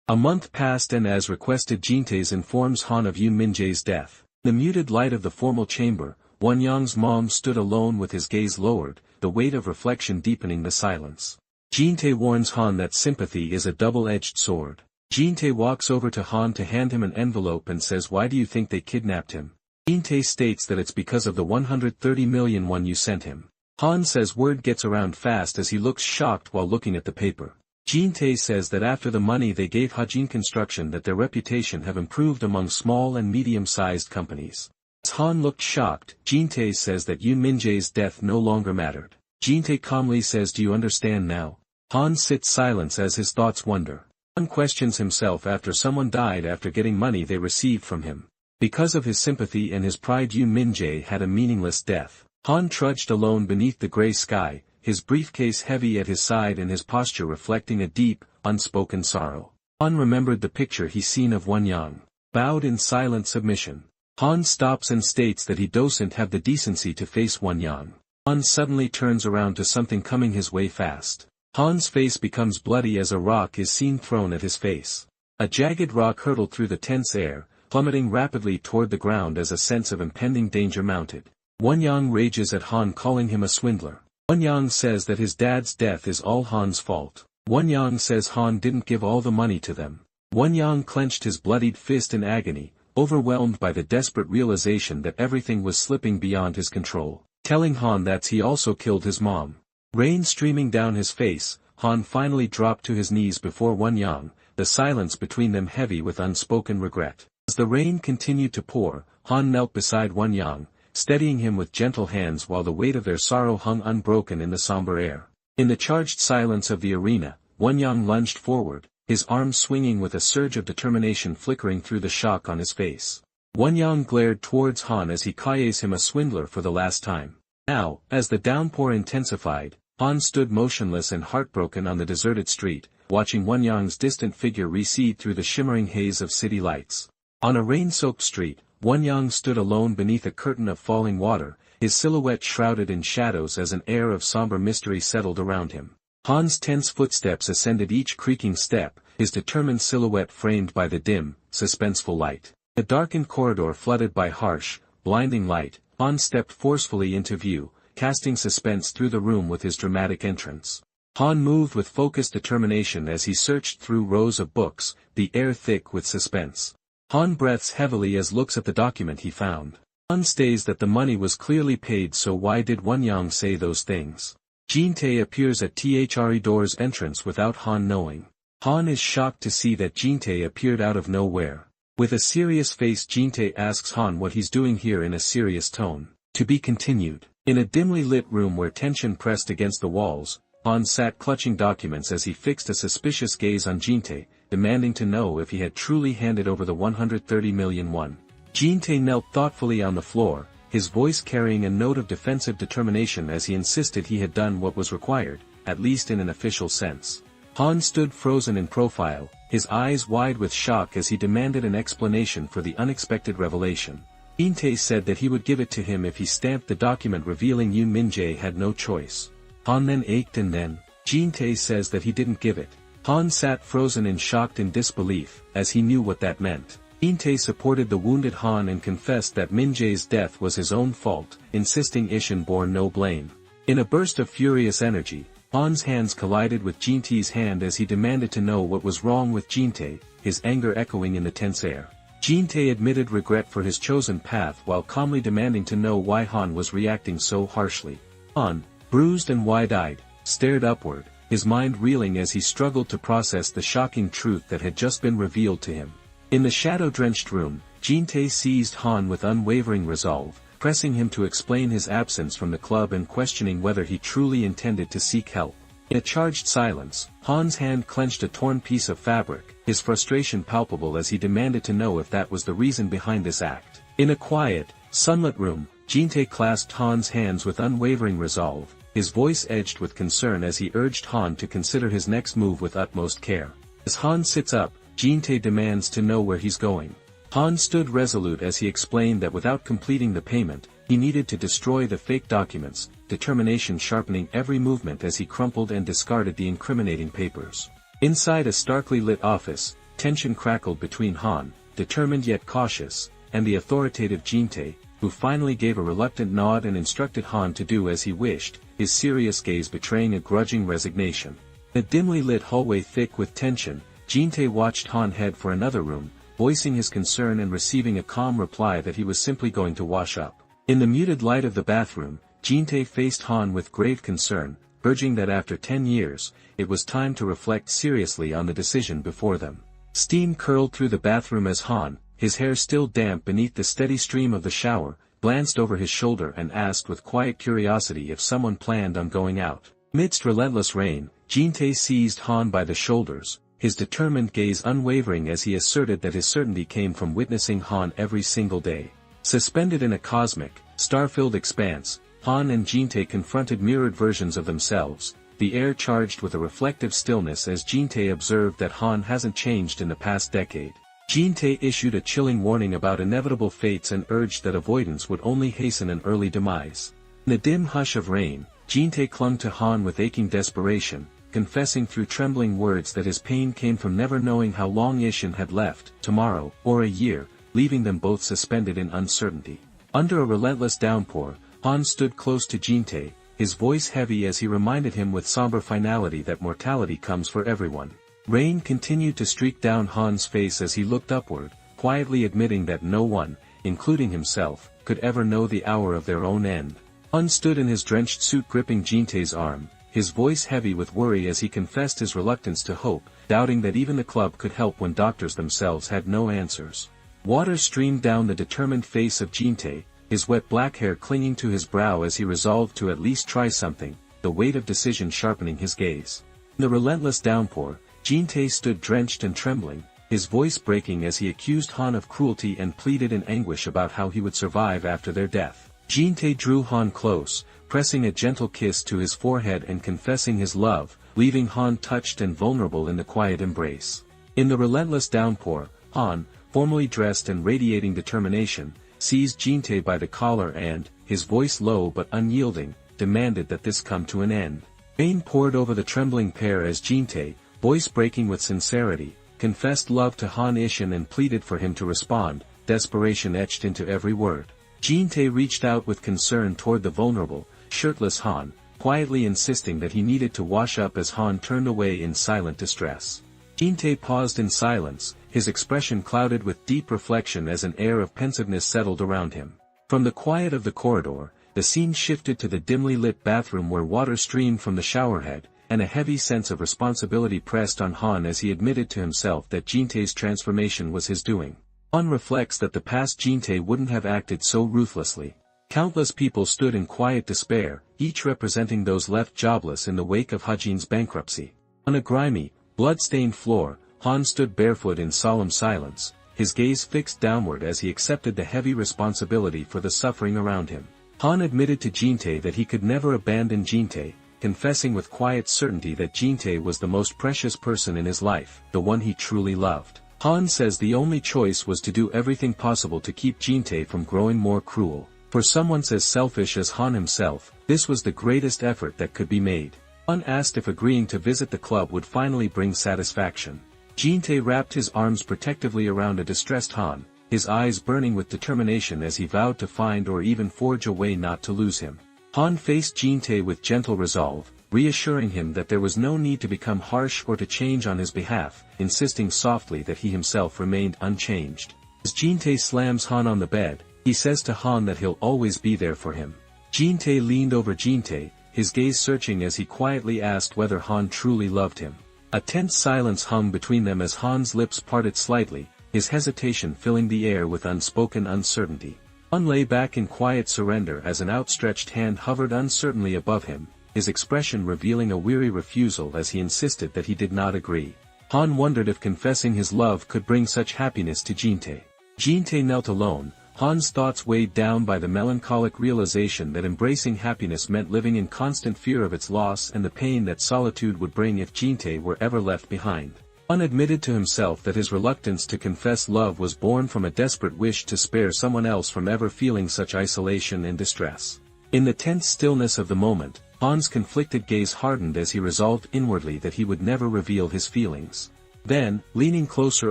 A month passed and as requested Jin-tae informs Han of Yoon-min Jae's death. In the muted light of the formal chamber, Won-young's mom stood alone with his gaze lowered, the weight of reflection deepening the silence. Jin-tae warns Han that sympathy is a double-edged sword. Jin-tae walks over to Han to hand him an envelope and says, "Why do you think they kidnapped him?" Jin-tae states that it's because of the 130 million won you sent him. Han says word gets around fast as he looks shocked while looking at the paper. Jin-tae says that after the money they gave Hajin Construction that their reputation have improved among small and medium-sized companies. As Han looked shocked, Jin-tae says that Yoon-min Jae's death no longer mattered. Jin-tae calmly says, "Do you understand now?" Han sits silent as his thoughts wander. Han questions himself after someone died after getting money they received from him. Because of his sympathy and his pride, Yoon-min Jae had a meaningless death. Han trudged alone beneath the gray sky, his briefcase heavy at his side and his posture reflecting a deep, unspoken sorrow. Han remembered the picture he's seen of Won-young, bowed in silent submission. Han stops and states that he doesn't have the decency to face Won-young. Han suddenly turns around to something coming his way fast. Han's face becomes bloody as a rock is seen thrown at his face. A jagged rock hurtled through the tense air, plummeting rapidly toward the ground as a sense of impending danger mounted. Won-young rages at Han, calling him a swindler. Won-young says that his dad's death is all Han's fault. Won-young says Han didn't give all the money to them. Won-young clenched his bloodied fist in agony, overwhelmed by the desperate realization that everything was slipping beyond his control, telling Han that he also killed his mom. Rain streaming down his face, Han finally dropped to his knees before Won-young, the silence between them heavy with unspoken regret. As the rain continued to pour, Han knelt beside Won-young, steadying him with gentle hands while the weight of their sorrow hung unbroken in the somber air. In the charged silence of the arena, Won-young lunged forward, his arms swinging with a surge of determination flickering through the shock on his face. Won-young glared towards Han as he calls him a swindler for the last time. Now, as the downpour intensified, Han stood motionless and heartbroken on the deserted street, watching Won-young's distant figure recede through the shimmering haze of city lights. On a rain-soaked street, Won-young stood alone beneath a curtain of falling water, his silhouette shrouded in shadows as an air of somber mystery settled around him. Han's tense footsteps ascended each creaking step, his determined silhouette framed by the dim, suspenseful light. The darkened corridor flooded by harsh, blinding light, Han stepped forcefully into view, casting suspense through the room with his dramatic entrance. Han moved with focused determination as he searched through rows of books, the air thick with suspense. Han breathes heavily as looks at the document he found. Han states that the money was clearly paid, so why did Won-young say those things? Jin-tae appears at the door's entrance without Han knowing. Han is shocked to see that Jin-tae appeared out of nowhere. With a serious face, Jin-tae asks Han what he's doing here in a serious tone. To be continued. In a dimly lit room where tension pressed against the walls, Han sat clutching documents as he fixed a suspicious gaze on Jin-tae, demanding to know if he had truly handed over the 130 million won. Jin-tae knelt thoughtfully on the floor, his voice carrying a note of defensive determination as he insisted he had done what was required, at least in an official sense. Han stood frozen in profile, his eyes wide with shock as he demanded an explanation for the unexpected revelation. Jin-tae said that he would give it to him if he stamped the document revealing Yoon-min Jae had no choice. Han then ached and then, Jin-tae says that he didn't give it. Han sat frozen in shock and disbelief, as he knew what that meant. Jin-tae supported the wounded Han and confessed that Min-jae's death was his own fault, insisting Ishin bore no blame. In a burst of furious energy, Han's hands collided with Jin-tae's hand as he demanded to know what was wrong with Jin-tae, his anger echoing in the tense air. Jin-tae admitted regret for his chosen path while calmly demanding to know why Han was reacting so harshly. Han, bruised and wide-eyed, stared upward, his mind reeling as he struggled to process the shocking truth that had just been revealed to him. In the shadow-drenched room, Jin-tae seized Han with unwavering resolve, pressing him to explain his absence from the club and questioning whether he truly intended to seek help. In a charged silence, Han's hand clenched a torn piece of fabric, his frustration palpable as he demanded to know if that was the reason behind this act. In a quiet, sunlit room, Jin-tae clasped Han's hands with unwavering resolve, his voice edged with concern as he urged Han to consider his next move with utmost care. As Han sits up, Jin-tae demands to know where he's going. Han stood resolute as he explained that without completing the payment, he needed to destroy the fake documents, determination sharpening every movement as he crumpled and discarded the incriminating papers. Inside a starkly lit office, tension crackled between Han, determined yet cautious, and the authoritative Jin-tae, who finally gave a reluctant nod and instructed Han to do as he wished, his serious gaze betraying a grudging resignation. In a dimly lit hallway thick with tension, Jin-tae watched Han head for another room, voicing his concern and receiving a calm reply that he was simply going to wash up. In the muted light of the bathroom, Jin-tae faced Han with grave concern, urging that after 10 years, it was time to reflect seriously on the decision before them. Steam curled through the bathroom as Han, his hair still damp beneath the steady stream of the shower, glanced over his shoulder and asked with quiet curiosity if someone planned on going out. Midst relentless rain, Jin-tae seized Han by the shoulders, his determined gaze unwavering as he asserted that his certainty came from witnessing Han every single day. Suspended in a cosmic, star-filled expanse, Han and Jin-tae confronted mirrored versions of themselves, the air charged with a reflective stillness as Jin-tae observed that Han hasn't changed in the past decade. Jin-tae issued a chilling warning about inevitable fates and urged that avoidance would only hasten an early demise. In the dim hush of rain, Jin-tae clung to Han with aching desperation, confessing through trembling words that his pain came from never knowing how long Ishin had left, tomorrow, or a year, leaving them both suspended in uncertainty. Under a relentless downpour, Han stood close to Jin-tae, his voice heavy as he reminded him with somber finality that mortality comes for everyone. Rain continued to streak down Han's face as he looked upward, quietly admitting that no one, including himself, could ever know the hour of their own end. Han stood in his drenched suit gripping Jin-tae's arm, his voice heavy with worry as he confessed his reluctance to hope, doubting that even the club could help when doctors themselves had no answers. Water streamed down the determined face of Jin-tae, his wet black hair clinging to his brow as he resolved to at least try something, the weight of decision sharpening his gaze. In the relentless downpour, Jin-tae stood drenched and trembling, his voice breaking as he accused Han of cruelty and pleaded in anguish about how he would survive after their death. Jin-tae drew Han close, pressing a gentle kiss to his forehead and confessing his love, leaving Han touched and vulnerable in the quiet embrace. In the relentless downpour, Han, formally dressed and radiating determination, seized Jin-tae by the collar and, his voice low but unyielding, demanded that this come to an end. Rain poured over the trembling pair as Jin-tae, voice breaking with sincerity, confessed love to Han Ishin and pleaded for him to respond, desperation etched into every word. Jin-tae reached out with concern toward the vulnerable, shirtless Han, quietly insisting that he needed to wash up as Han turned away in silent distress. Jin-tae paused in silence, his expression clouded with deep reflection as an air of pensiveness settled around him. From the quiet of the corridor, the scene shifted to the dimly lit bathroom where water streamed from the showerhead, and a heavy sense of responsibility pressed on Han as he admitted to himself that Jin-tae's transformation was his doing. Han reflects that the past Jin-tae wouldn't have acted so ruthlessly. Countless people stood in quiet despair, each representing those left jobless in the wake of Hajin's bankruptcy. On a grimy, blood-stained floor, Han stood barefoot in solemn silence, his gaze fixed downward as he accepted the heavy responsibility for the suffering around him. Han admitted to Jin-tae that he could never abandon Jin-tae, confessing with quiet certainty that Jin-tae was the most precious person in his life, the one he truly loved. Han says the only choice was to do everything possible to keep Jin-tae from growing more cruel. For someone as selfish as Han himself, this was the greatest effort that could be made. Han asked if agreeing to visit the club would finally bring satisfaction. Jin-tae wrapped his arms protectively around a distressed Han, his eyes burning with determination as he vowed to find or even forge a way not to lose him. Han faced Jin-tae with gentle resolve, reassuring him that there was no need to become harsh or to change on his behalf, insisting softly that he himself remained unchanged. As Jin-tae slams Han on the bed, he says to Han that he'll always be there for him. Jin-tae leaned over Jin-tae, his gaze searching as he quietly asked whether Han truly loved him. A tense silence hung between them as Han's lips parted slightly, his hesitation filling the air with unspoken uncertainty. Han lay back in quiet surrender as an outstretched hand hovered uncertainly above him, his expression revealing a weary refusal as he insisted that he did not agree. Han wondered if confessing his love could bring such happiness to Jin-tae. Jin-tae knelt alone, Han's thoughts weighed down by the melancholic realization that embracing happiness meant living in constant fear of its loss and the pain that solitude would bring if Jin-tae were ever left behind. Han admitted to himself that his reluctance to confess love was born from a desperate wish to spare someone else from ever feeling such isolation and distress. In the tense stillness of the moment, Han's conflicted gaze hardened as he resolved inwardly that he would never reveal his feelings. Then, leaning closer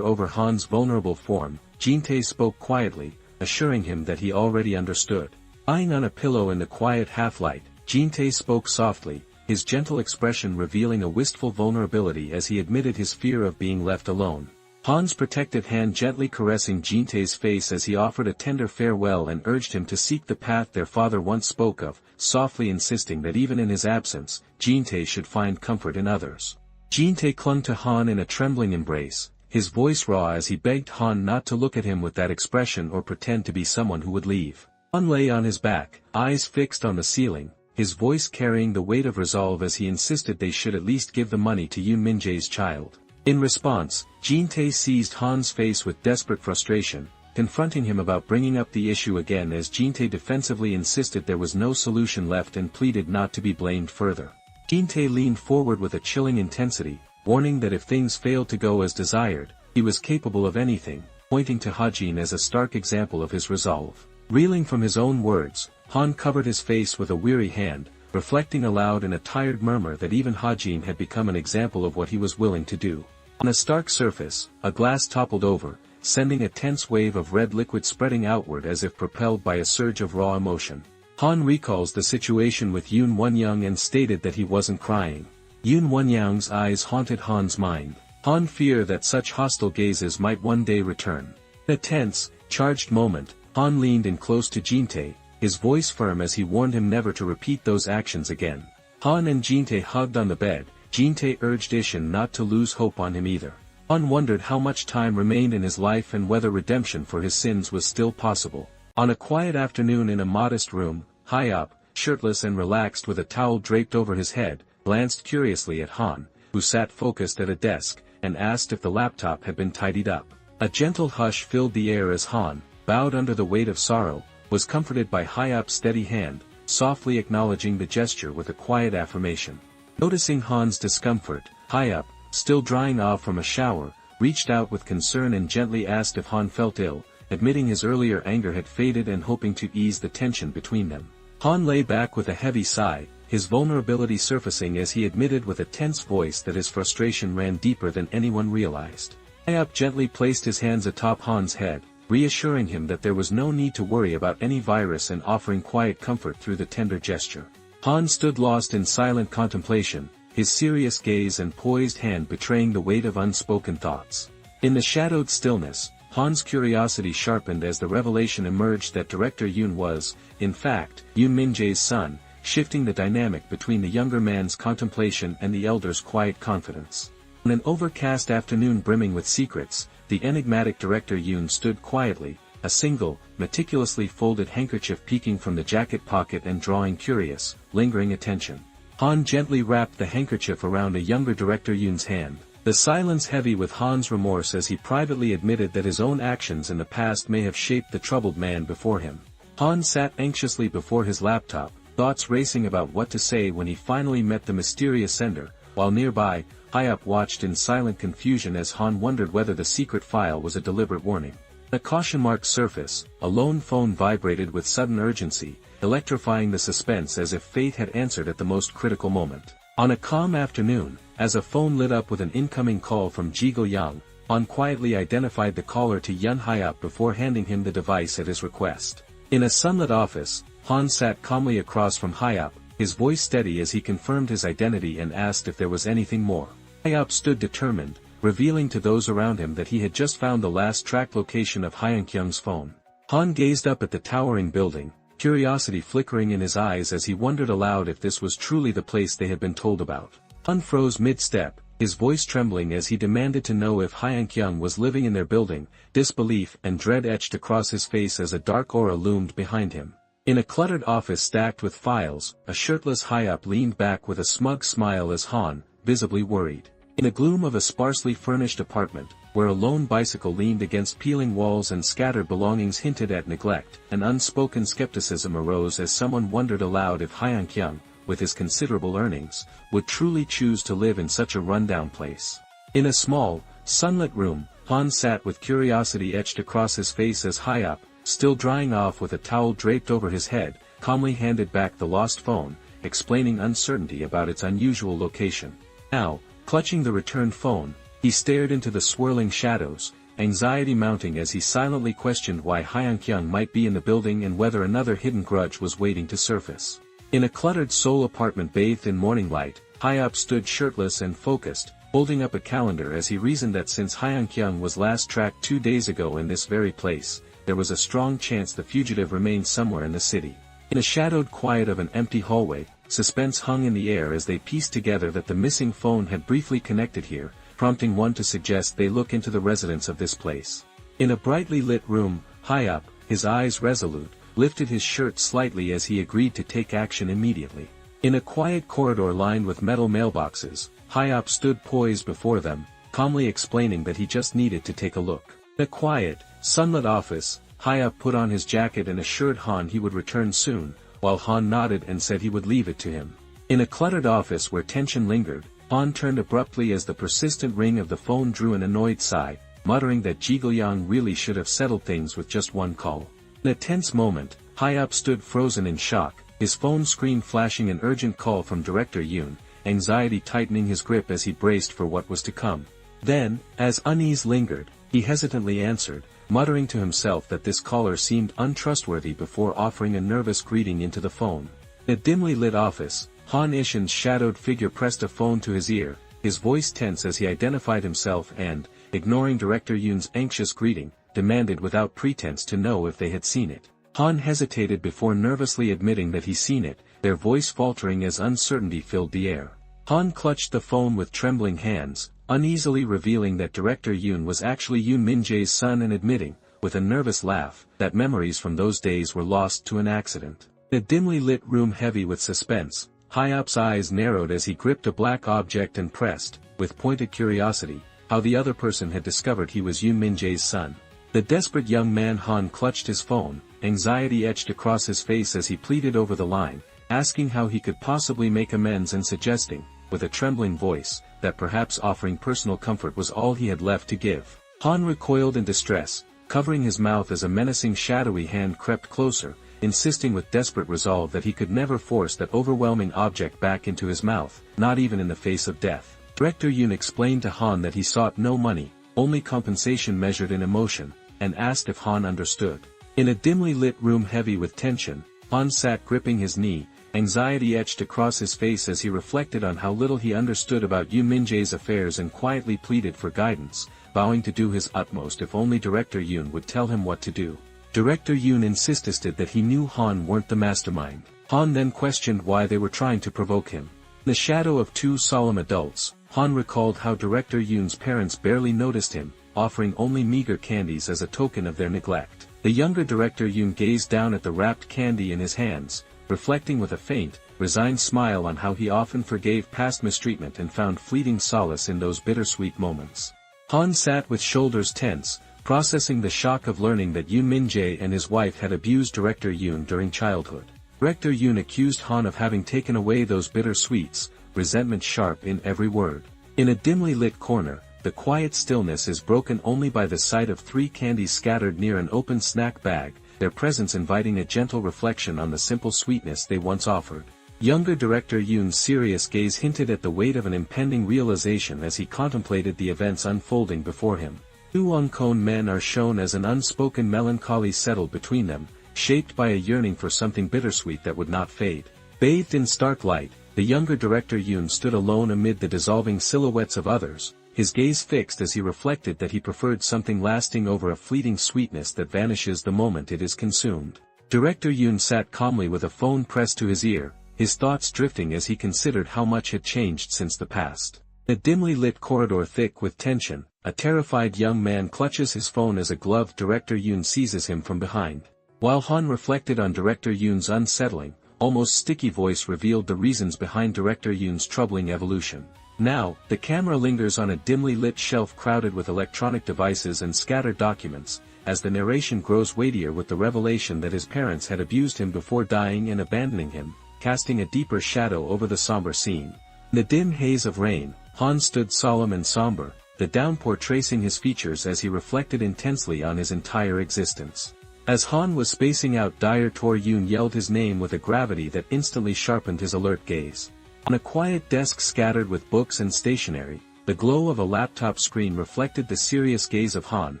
over Han's vulnerable form, Jin-tae spoke quietly, assuring him that he already understood. Lying on a pillow in the quiet half-light, Jin-tae spoke softly, his gentle expression revealing a wistful vulnerability as he admitted his fear of being left alone. Han's protective hand gently caressing Jin-tae's face as he offered a tender farewell and urged him to seek the path their father once spoke of, softly insisting that even in his absence, Jin-tae should find comfort in others. Jin-tae clung to Han in a trembling embrace, his voice raw as he begged Han not to look at him with that expression or pretend to be someone who would leave. Han lay on his back, eyes fixed on the ceiling, his voice carrying the weight of resolve as he insisted they should at least give the money to Yoon Min-jae's child. In response, Jin-tae seized Han's face with desperate frustration, confronting him about bringing up the issue again as Jin-tae defensively insisted there was no solution left and pleaded not to be blamed further. Jin-tae leaned forward with a chilling intensity, warning that if things failed to go as desired, he was capable of anything, pointing to Hajin as a stark example of his resolve. Reeling from his own words, Han covered his face with a weary hand, reflecting aloud in a tired murmur that even Hajin had become an example of what he was willing to do. On a stark surface, a glass toppled over, sending a tense wave of red liquid spreading outward as if propelled by a surge of raw emotion. Han recalls the situation with Yoon Won-young and stated that he wasn't crying. Yoon Won-young's eyes haunted Han's mind. Han feared that such hostile gazes might one day return. In a tense, charged moment, Han leaned in close to Jin-tae, his voice firm as he warned him never to repeat those actions again. Han and Jin-tae hugged on the bed, Jin-tae urged Ishin not to lose hope on him either. Han wondered how much time remained in his life and whether redemption for his sins was still possible. On a quiet afternoon in a modest room, Hyop, shirtless and relaxed with a towel draped over his head, glanced curiously at Han, who sat focused at a desk, and asked if the laptop had been tidied up. A gentle hush filled the air as Han, bowed under the weight of sorrow, was comforted by Hyop's steady hand, softly acknowledging the gesture with a quiet affirmation. Noticing Han's discomfort, Hyop, still drying off from a shower, reached out with concern and gently asked if Han felt ill, admitting his earlier anger had faded and hoping to ease the tension between them. Han lay back with a heavy sigh, his vulnerability surfacing as he admitted with a tense voice that his frustration ran deeper than anyone realized. Hyop gently placed his hands atop Han's head, reassuring him that there was no need to worry about any virus and offering quiet comfort through the tender gesture. Han stood lost in silent contemplation, his serious gaze and poised hand betraying the weight of unspoken thoughts. In the shadowed stillness, Han's curiosity sharpened as the revelation emerged that director Yoon was, in fact, Yoon Min-jae's son, shifting the dynamic between the younger man's contemplation and the elder's quiet confidence. On an overcast afternoon brimming with secrets, the enigmatic director Yoon stood quietly, a single, meticulously folded handkerchief peeking from the jacket pocket and drawing curious, lingering attention. Han gently wrapped the handkerchief around a younger director Yoon's hand, the silence heavy with Han's remorse as he privately admitted that his own actions in the past may have shaped the troubled man before him. Han sat anxiously before his laptop, thoughts racing about what to say when he finally met the mysterious sender, while nearby, Hyop watched in silent confusion as Han wondered whether the secret file was a deliberate warning. On a caution-marked surface, a lone phone vibrated with sudden urgency, electrifying the suspense as if fate had answered at the most critical moment. On a calm afternoon, as a phone lit up with an incoming call from Jigo Yang, Han quietly identified the caller to Yun Hyup before handing him the device at his request. In a sunlit office, Han sat calmly across from Hyup, his voice steady as he confirmed his identity and asked if there was anything more. Hyup stood determined, revealing to those around him that he had just found the last track location of Hyunkyung's phone. Han gazed up at the towering building, curiosity flickering in his eyes as he wondered aloud if this was truly the place they had been told about. Han froze mid-step, his voice trembling as he demanded to know if Hyunkyung was living in their building. Disbelief and dread etched across his face as a dark aura loomed behind him. In a cluttered office stacked with files, a shirtless Hyup leaned back with a smug smile as Han, visibly worried. In the gloom of a sparsely furnished apartment, where a lone bicycle leaned against peeling walls and scattered belongings hinted at neglect, an unspoken skepticism arose as someone wondered aloud if Hyunkyung, with his considerable earnings, would truly choose to live in such a rundown place. In a small, sunlit room, Han sat with curiosity etched across his face as Hyup, still drying off with a towel draped over his head, calmly handed back the lost phone, explaining uncertainty about its unusual location. Now, clutching the returned phone, he stared into the swirling shadows, anxiety mounting as he silently questioned why Hyunkyung might be in the building and whether another hidden grudge was waiting to surface. In a cluttered Seoul apartment bathed in morning light, Hyup stood shirtless and focused, holding up a calendar as he reasoned that since Hyunkyung was last tracked 2 days ago in this very place, there was a strong chance the fugitive remained somewhere in the city. In the shadowed quiet of an empty hallway, suspense hung in the air as they pieced together that the missing phone had briefly connected here, prompting one to suggest they look into the residents of this place. In a brightly lit room, Hyup, his eyes resolute, lifted his shirt slightly as he agreed to take action immediately. In a quiet corridor lined with metal mailboxes, Hyup stood poised before them, calmly explaining that he just needed to take a look. In a quiet, sunlit office, Hyup put on his jacket and assured Han he would return soon, while Han nodded and said he would leave it to him. In a cluttered office where tension lingered, Han turned abruptly as the persistent ring of the phone drew an annoyed sigh, muttering that Jigoyang really should have settled things with just one call. In a tense moment, Hyup stood frozen in shock, his phone screen flashing an urgent call from Director Yoon, anxiety tightening his grip as he braced for what was to come. Then, as unease lingered, he hesitantly answered, muttering to himself that this caller seemed untrustworthy before offering a nervous greeting into the phone. In a dimly lit office, Han Ishin's shadowed figure pressed a phone to his ear, his voice tense as he identified himself and, ignoring Director Yoon's anxious greeting, demanded without pretense to know if they had seen it. Han hesitated before nervously admitting that he seen it, their voice faltering as uncertainty filled the air. Han clutched the phone with trembling hands, uneasily revealing that Director Yoon was actually Yoon Min-jae's son and admitting, with a nervous laugh, that memories from those days were lost to an accident. In a dimly lit room heavy with suspense, Hyup's eyes narrowed as he gripped a black object and pressed, with pointed curiosity, how the other person had discovered he was Yoon Min-jae's son. The desperate young man Han clutched his phone, anxiety etched across his face as he pleaded over the line, asking how he could possibly make amends and suggesting, with a trembling voice, that perhaps offering personal comfort was all he had left to give. Han recoiled in distress, covering his mouth as a menacing shadowy hand crept closer, insisting with desperate resolve that he could never force that overwhelming object back into his mouth, not even in the face of death. Director Yoon explained to Han that he sought no money, only compensation measured in emotion, and asked if Han understood. In a dimly lit room heavy with tension, Han sat gripping his knee, anxiety etched across his face as he reflected on how little he understood about Yoon Min-jae's affairs and quietly pleaded for guidance, vowing to do his utmost if only Director Yoon would tell him what to do. Director Yoon insisted that he knew Han weren't the mastermind. Han then questioned why they were trying to provoke him. In the shadow of 2 solemn adults, Han recalled how Director Yoon's parents barely noticed him, offering only meager candies as a token of their neglect. The younger Director Yoon gazed down at the wrapped candy in his hands, reflecting with a faint, resigned smile on how he often forgave past mistreatment and found fleeting solace in those bittersweet moments. Han sat with shoulders tense, processing the shock of learning that Yoon Min-jae and his wife had abused Director Yoon during childhood. Director Yoon accused Han of having taken away those bitter sweets, resentment sharp in every word. In a dimly lit corner, the quiet stillness is broken only by the sight of 3 candies scattered near an open snack bag, their presence inviting a gentle reflection on the simple sweetness they once offered. Younger director Yoon's serious gaze hinted at the weight of an impending realization as he contemplated the events unfolding before him. Two unknown men are shown as an unspoken melancholy settled between them, shaped by a yearning for something bittersweet that would not fade. Bathed in stark light, the younger director Yoon stood alone amid the dissolving silhouettes of others, his gaze fixed as he reflected that he preferred something lasting over a fleeting sweetness that vanishes the moment it is consumed. Director Yoon sat calmly with a phone pressed to his ear, his thoughts drifting as he considered how much had changed since the past. In a dimly lit corridor thick with tension, a terrified young man clutches his phone as a gloved Director Yoon seizes him from behind. While Han reflected on Director Yoon's unsettling, almost sticky voice revealed the reasons behind Director Yoon's troubling evolution. Now, the camera lingers on a dimly lit shelf crowded with electronic devices and scattered documents, as the narration grows weightier with the revelation that his parents had abused him before dying and abandoning him, casting a deeper shadow over the somber scene. In the dim haze of rain, Han stood solemn and somber, the downpour tracing his features as he reflected intensely on his entire existence. As Han was spacing out, Director Yoon yelled his name with a gravity that instantly sharpened his alert gaze. On a quiet desk scattered with books and stationery, the glow of a laptop screen reflected the serious gaze of Han,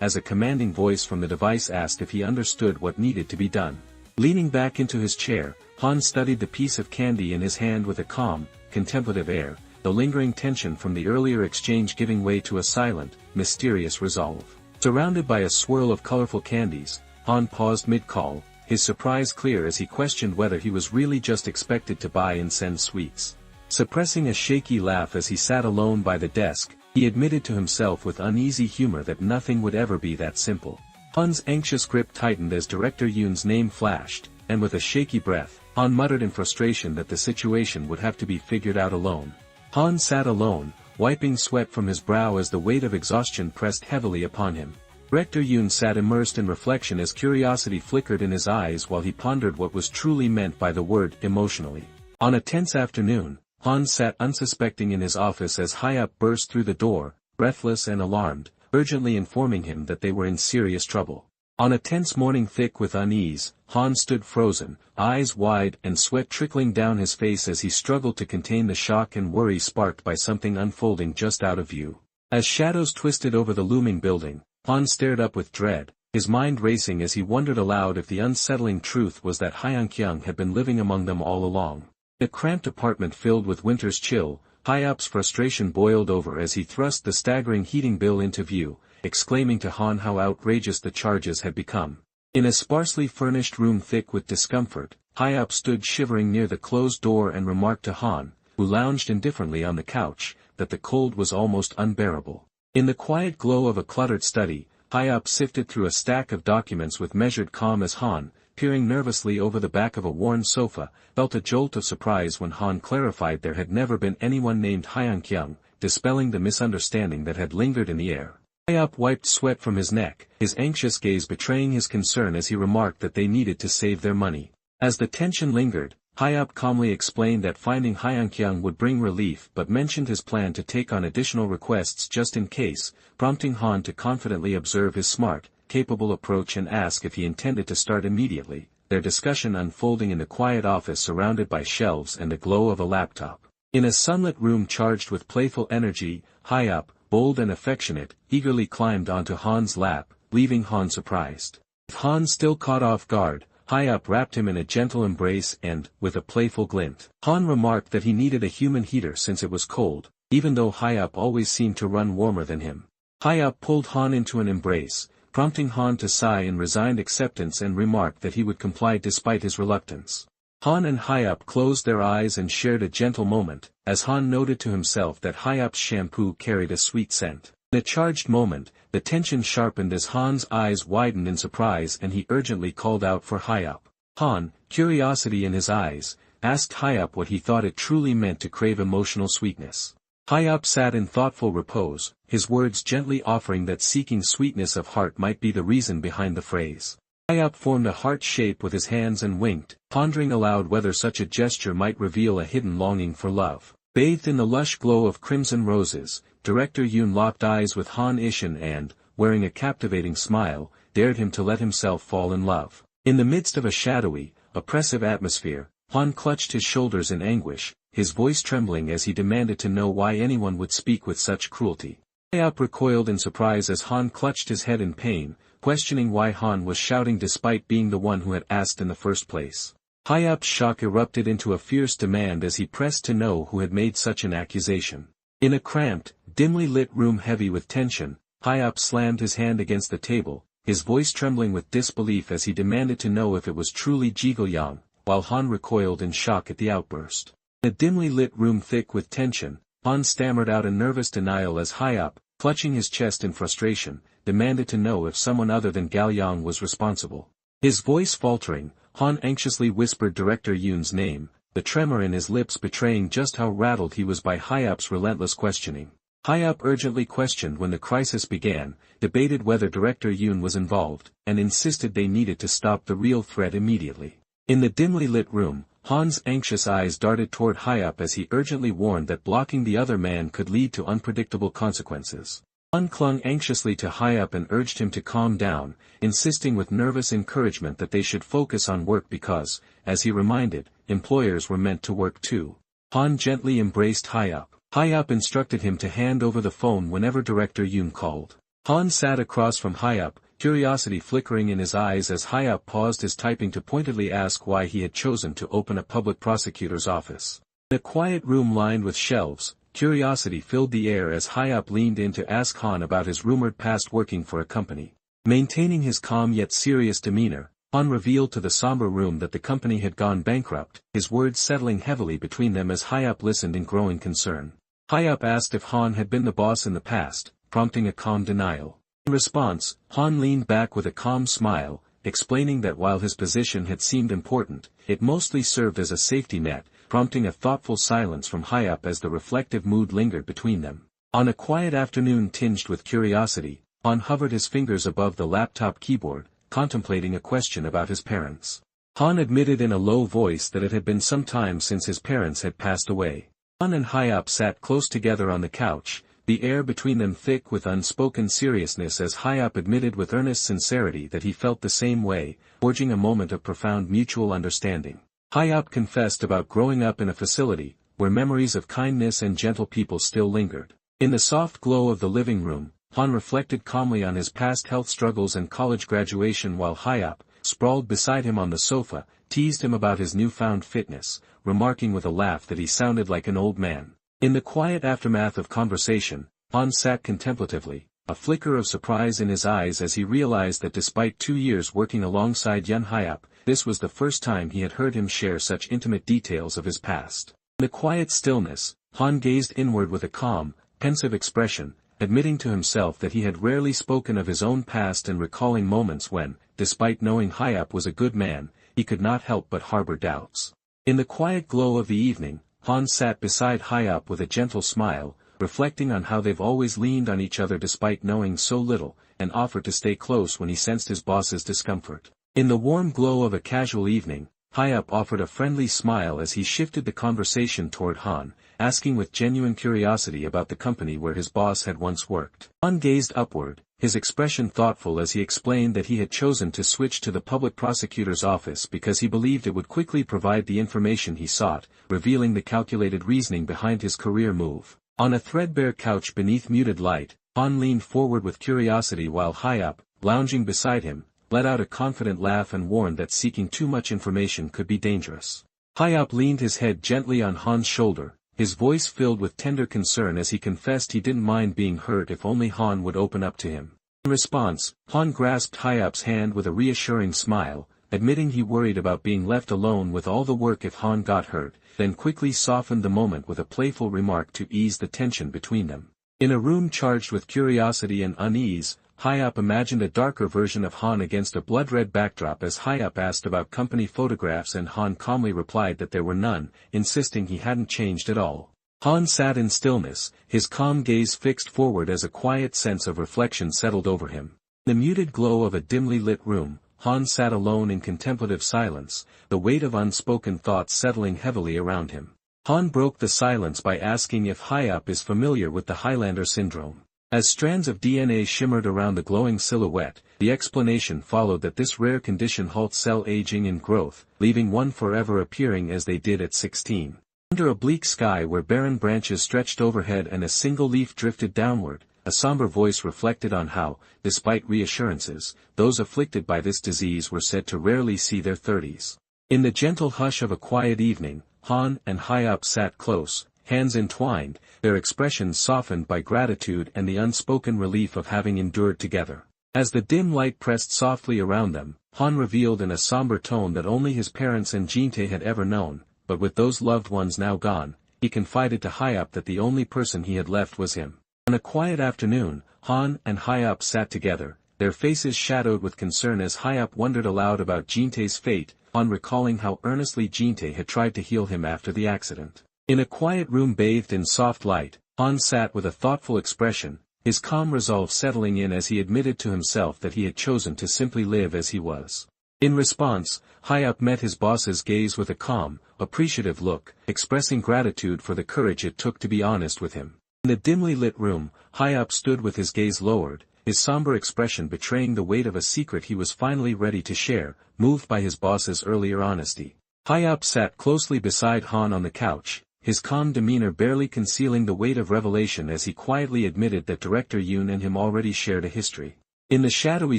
as a commanding voice from the device asked if he understood what needed to be done. Leaning back into his chair, Han studied the piece of candy in his hand with a calm, contemplative air, the lingering tension from the earlier exchange giving way to a silent, mysterious resolve. Surrounded by a swirl of colorful candies, Han paused mid-call, his surprise clear as he questioned whether he was really just expected to buy and send sweets. Suppressing a shaky laugh as he sat alone by the desk, he admitted to himself with uneasy humor that nothing would ever be that simple. Han's anxious grip tightened as Director Yoon's name flashed, and with a shaky breath, Han muttered in frustration that the situation would have to be figured out alone. Han sat alone, wiping sweat from his brow as the weight of exhaustion pressed heavily upon him. Director Yoon sat immersed in reflection as curiosity flickered in his eyes while he pondered what was truly meant by the word emotionally. On a tense afternoon, Han sat unsuspecting in his office as Hyup burst through the door, breathless and alarmed, urgently informing him that they were in serious trouble. On a tense morning thick with unease, Han stood frozen, eyes wide and sweat trickling down his face as he struggled to contain the shock and worry sparked by something unfolding just out of view. As shadows twisted over the looming building, Han stared up with dread, his mind racing as he wondered aloud if the unsettling truth was that Hyun-kyung had been living among them all along. In a cramped apartment filled with winter's chill, Hyup's frustration boiled over as he thrust the staggering heating bill into view, exclaiming to Han how outrageous the charges had become. In a sparsely furnished room thick with discomfort, Hyup stood shivering near the closed door and remarked to Han, who lounged indifferently on the couch, that the cold was almost unbearable. In the quiet glow of a cluttered study, Hyup sifted through a stack of documents with measured calm as Han, peering nervously over the back of a worn sofa, felt a jolt of surprise when Han clarified there had never been anyone named Hyun-kyung, dispelling the misunderstanding that had lingered in the air. Hyup wiped sweat from his neck, his anxious gaze betraying his concern as he remarked that they needed to save their money. As the tension lingered, Hyup calmly explained that finding Hyun-kyung would bring relief but mentioned his plan to take on additional requests just in case, prompting Han to confidently observe his smart, capable approach and ask if he intended to start immediately, their discussion unfolding in the quiet office surrounded by shelves and the glow of a laptop. In a sunlit room charged with playful energy, Hyup, bold and affectionate, eagerly climbed onto Han's lap, leaving Han surprised. With Han still caught off guard, Hyup wrapped him in a gentle embrace and, with a playful glint, Han remarked that he needed a human heater since it was cold, even though Hyup always seemed to run warmer than him. Hyup pulled Han into an embrace, prompting Han to sigh in resigned acceptance and remarked that he would comply despite his reluctance. Han and Hyup closed their eyes and shared a gentle moment, as Han noted to himself that Hyup's shampoo carried a sweet scent. In a charged moment, the tension sharpened as Han's eyes widened in surprise and he urgently called out for Hyup. Han, curiosity in his eyes, asked Hyup what he thought it truly meant to crave emotional sweetness. Hyup sat in thoughtful repose, his words gently offering that seeking sweetness of heart might be the reason behind the phrase. Hyup formed a heart shape with his hands and winked, pondering aloud whether such a gesture might reveal a hidden longing for love. Bathed in the lush glow of crimson roses, Director Yoon locked eyes with Han Ishin and, wearing a captivating smile, dared him to let himself fall in love. In the midst of a shadowy, oppressive atmosphere, Han clutched his shoulders in anguish, his voice trembling as he demanded to know why anyone would speak with such cruelty. Hyup recoiled in surprise as Han clutched his head in pain, questioning why Han was shouting despite being the one who had asked in the first place. Hyup's shock erupted into a fierce demand as he pressed to know who had made such an accusation. In a cramped, dimly lit room heavy with tension, Hyup slammed his hand against the table, his voice trembling with disbelief as he demanded to know if it was truly Jigoyang, while Han recoiled in shock at the outburst. In a dimly lit room thick with tension, Han stammered out a nervous denial as Hyup, clutching his chest in frustration, demanded to know if someone other than Gaoyang was responsible. His voice faltering, Han anxiously whispered Director Yoon's name, the tremor in his lips betraying just how rattled he was by Hyup's relentless questioning. Hyup urgently questioned when the crisis began, debated whether Director Yoon was involved, and insisted they needed to stop the real threat immediately. In the dimly lit room, Han's anxious eyes darted toward Hyup as he urgently warned that blocking the other man could lead to unpredictable consequences. Han clung anxiously to Hyup and urged him to calm down, insisting with nervous encouragement that they should focus on work because, as he reminded, employers were meant to work too. Han gently embraced Hyup. Hyup instructed him to hand over the phone whenever Director Yoon called. Han sat across from Hyup, curiosity flickering in his eyes as Hyup paused his typing to pointedly ask why he had chosen to open a public prosecutor's office. In a quiet room lined with shelves, curiosity filled the air as Hyup leaned in to ask Han about his rumored past working for a company. Maintaining his calm yet serious demeanor, Han revealed to the somber room that the company had gone bankrupt, his words settling heavily between them as Hyup listened in growing concern. Hyup asked if Han had been the boss in the past, prompting a calm denial. In response, Han leaned back with a calm smile, explaining that while his position had seemed important, it mostly served as a safety net, prompting a thoughtful silence from Hyup as the reflective mood lingered between them. On a quiet afternoon tinged with curiosity, Han hovered his fingers above the laptop keyboard, contemplating a question about his parents. Han admitted in a low voice that it had been some time since his parents had passed away. Han and Hyup sat close together on the couch, the air between them thick with unspoken seriousness as Hyup admitted with earnest sincerity that he felt the same way, forging a moment of profound mutual understanding. Hyup confessed about growing up in a facility, where memories of kindness and gentle people still lingered. In the soft glow of the living room, Han reflected calmly on his past health struggles and college graduation while Hyup, sprawled beside him on the sofa, teased him about his newfound fitness, remarking with a laugh that he sounded like an old man. In the quiet aftermath of conversation, Han sat contemplatively, a flicker of surprise in his eyes as he realized that despite 2 years working alongside young Hyup, this was the first time he had heard him share such intimate details of his past. In the quiet stillness, Han gazed inward with a calm, pensive expression, admitting to himself that he had rarely spoken of his own past and recalling moments when, despite knowing Hyup was a good man, he could not help but harbor doubts. In the quiet glow of the evening, Han sat beside Hyup with a gentle smile, reflecting on how they've always leaned on each other despite knowing so little, and offered to stay close when he sensed his boss's discomfort. In the warm glow of a casual evening, Hyup offered a friendly smile as he shifted the conversation toward Han, asking with genuine curiosity about the company where his boss had once worked. Han gazed upward, his expression thoughtful as he explained that he had chosen to switch to the public prosecutor's office because he believed it would quickly provide the information he sought, revealing the calculated reasoning behind his career move. On a threadbare couch beneath muted light, Han leaned forward with curiosity while Hyup, lounging beside him, let out a confident laugh and warned that seeking too much information could be dangerous. Hyup leaned his head gently on Han's shoulder, his voice filled with tender concern as he confessed he didn't mind being hurt if only Han would open up to him. In response, Han grasped Hyup's hand with a reassuring smile, admitting he worried about being left alone with all the work if Han got hurt, then quickly softened the moment with a playful remark to ease the tension between them. In a room charged with curiosity and unease, Hyup imagined a darker version of Han against a blood-red backdrop as Hyup asked about company photographs and Han calmly replied that there were none, insisting he hadn't changed at all. Han sat in stillness, his calm gaze fixed forward as a quiet sense of reflection settled over him. In the muted glow of a dimly lit room, Han sat alone in contemplative silence, the weight of unspoken thoughts settling heavily around him. Han broke the silence by asking if Hyup is familiar with the Highlander syndrome. As strands of DNA shimmered around the glowing silhouette, The explanation followed that this rare condition halts cell aging and growth, leaving one forever appearing as they did at 16. Under a bleak sky where barren branches stretched overhead and a single leaf drifted downward, a somber voice reflected on how, despite reassurances, those afflicted by this disease were said to rarely see their 30s. In the gentle hush of a quiet evening, Han and Hyup sat close, hands entwined, their expressions softened by gratitude and the unspoken relief of having endured together. As the dim light pressed softly around them, Han revealed in a somber tone that only his parents and Jinte had ever known, but with those loved ones now gone, he confided to Hyup that the only person he had left was him. On a quiet afternoon, Han and Hyup sat together, their faces shadowed with concern as Hyup wondered aloud about Jinte's fate, on recalling how earnestly Jinte had tried to heal him after the accident. In a quiet room bathed in soft light, Han sat with a thoughtful expression, his calm resolve settling in as he admitted to himself that he had chosen to simply live as he was. In response, Hyup met his boss's gaze with a calm, appreciative look, expressing gratitude for the courage it took to be honest with him. In the dimly lit room, Hyup stood with his gaze lowered, his somber expression betraying the weight of a secret he was finally ready to share, moved by his boss's earlier honesty. Hyup sat closely beside Han on the couch, his calm demeanor barely concealing the weight of revelation as he quietly admitted that Director Yoon and him already shared a history. In the shadowy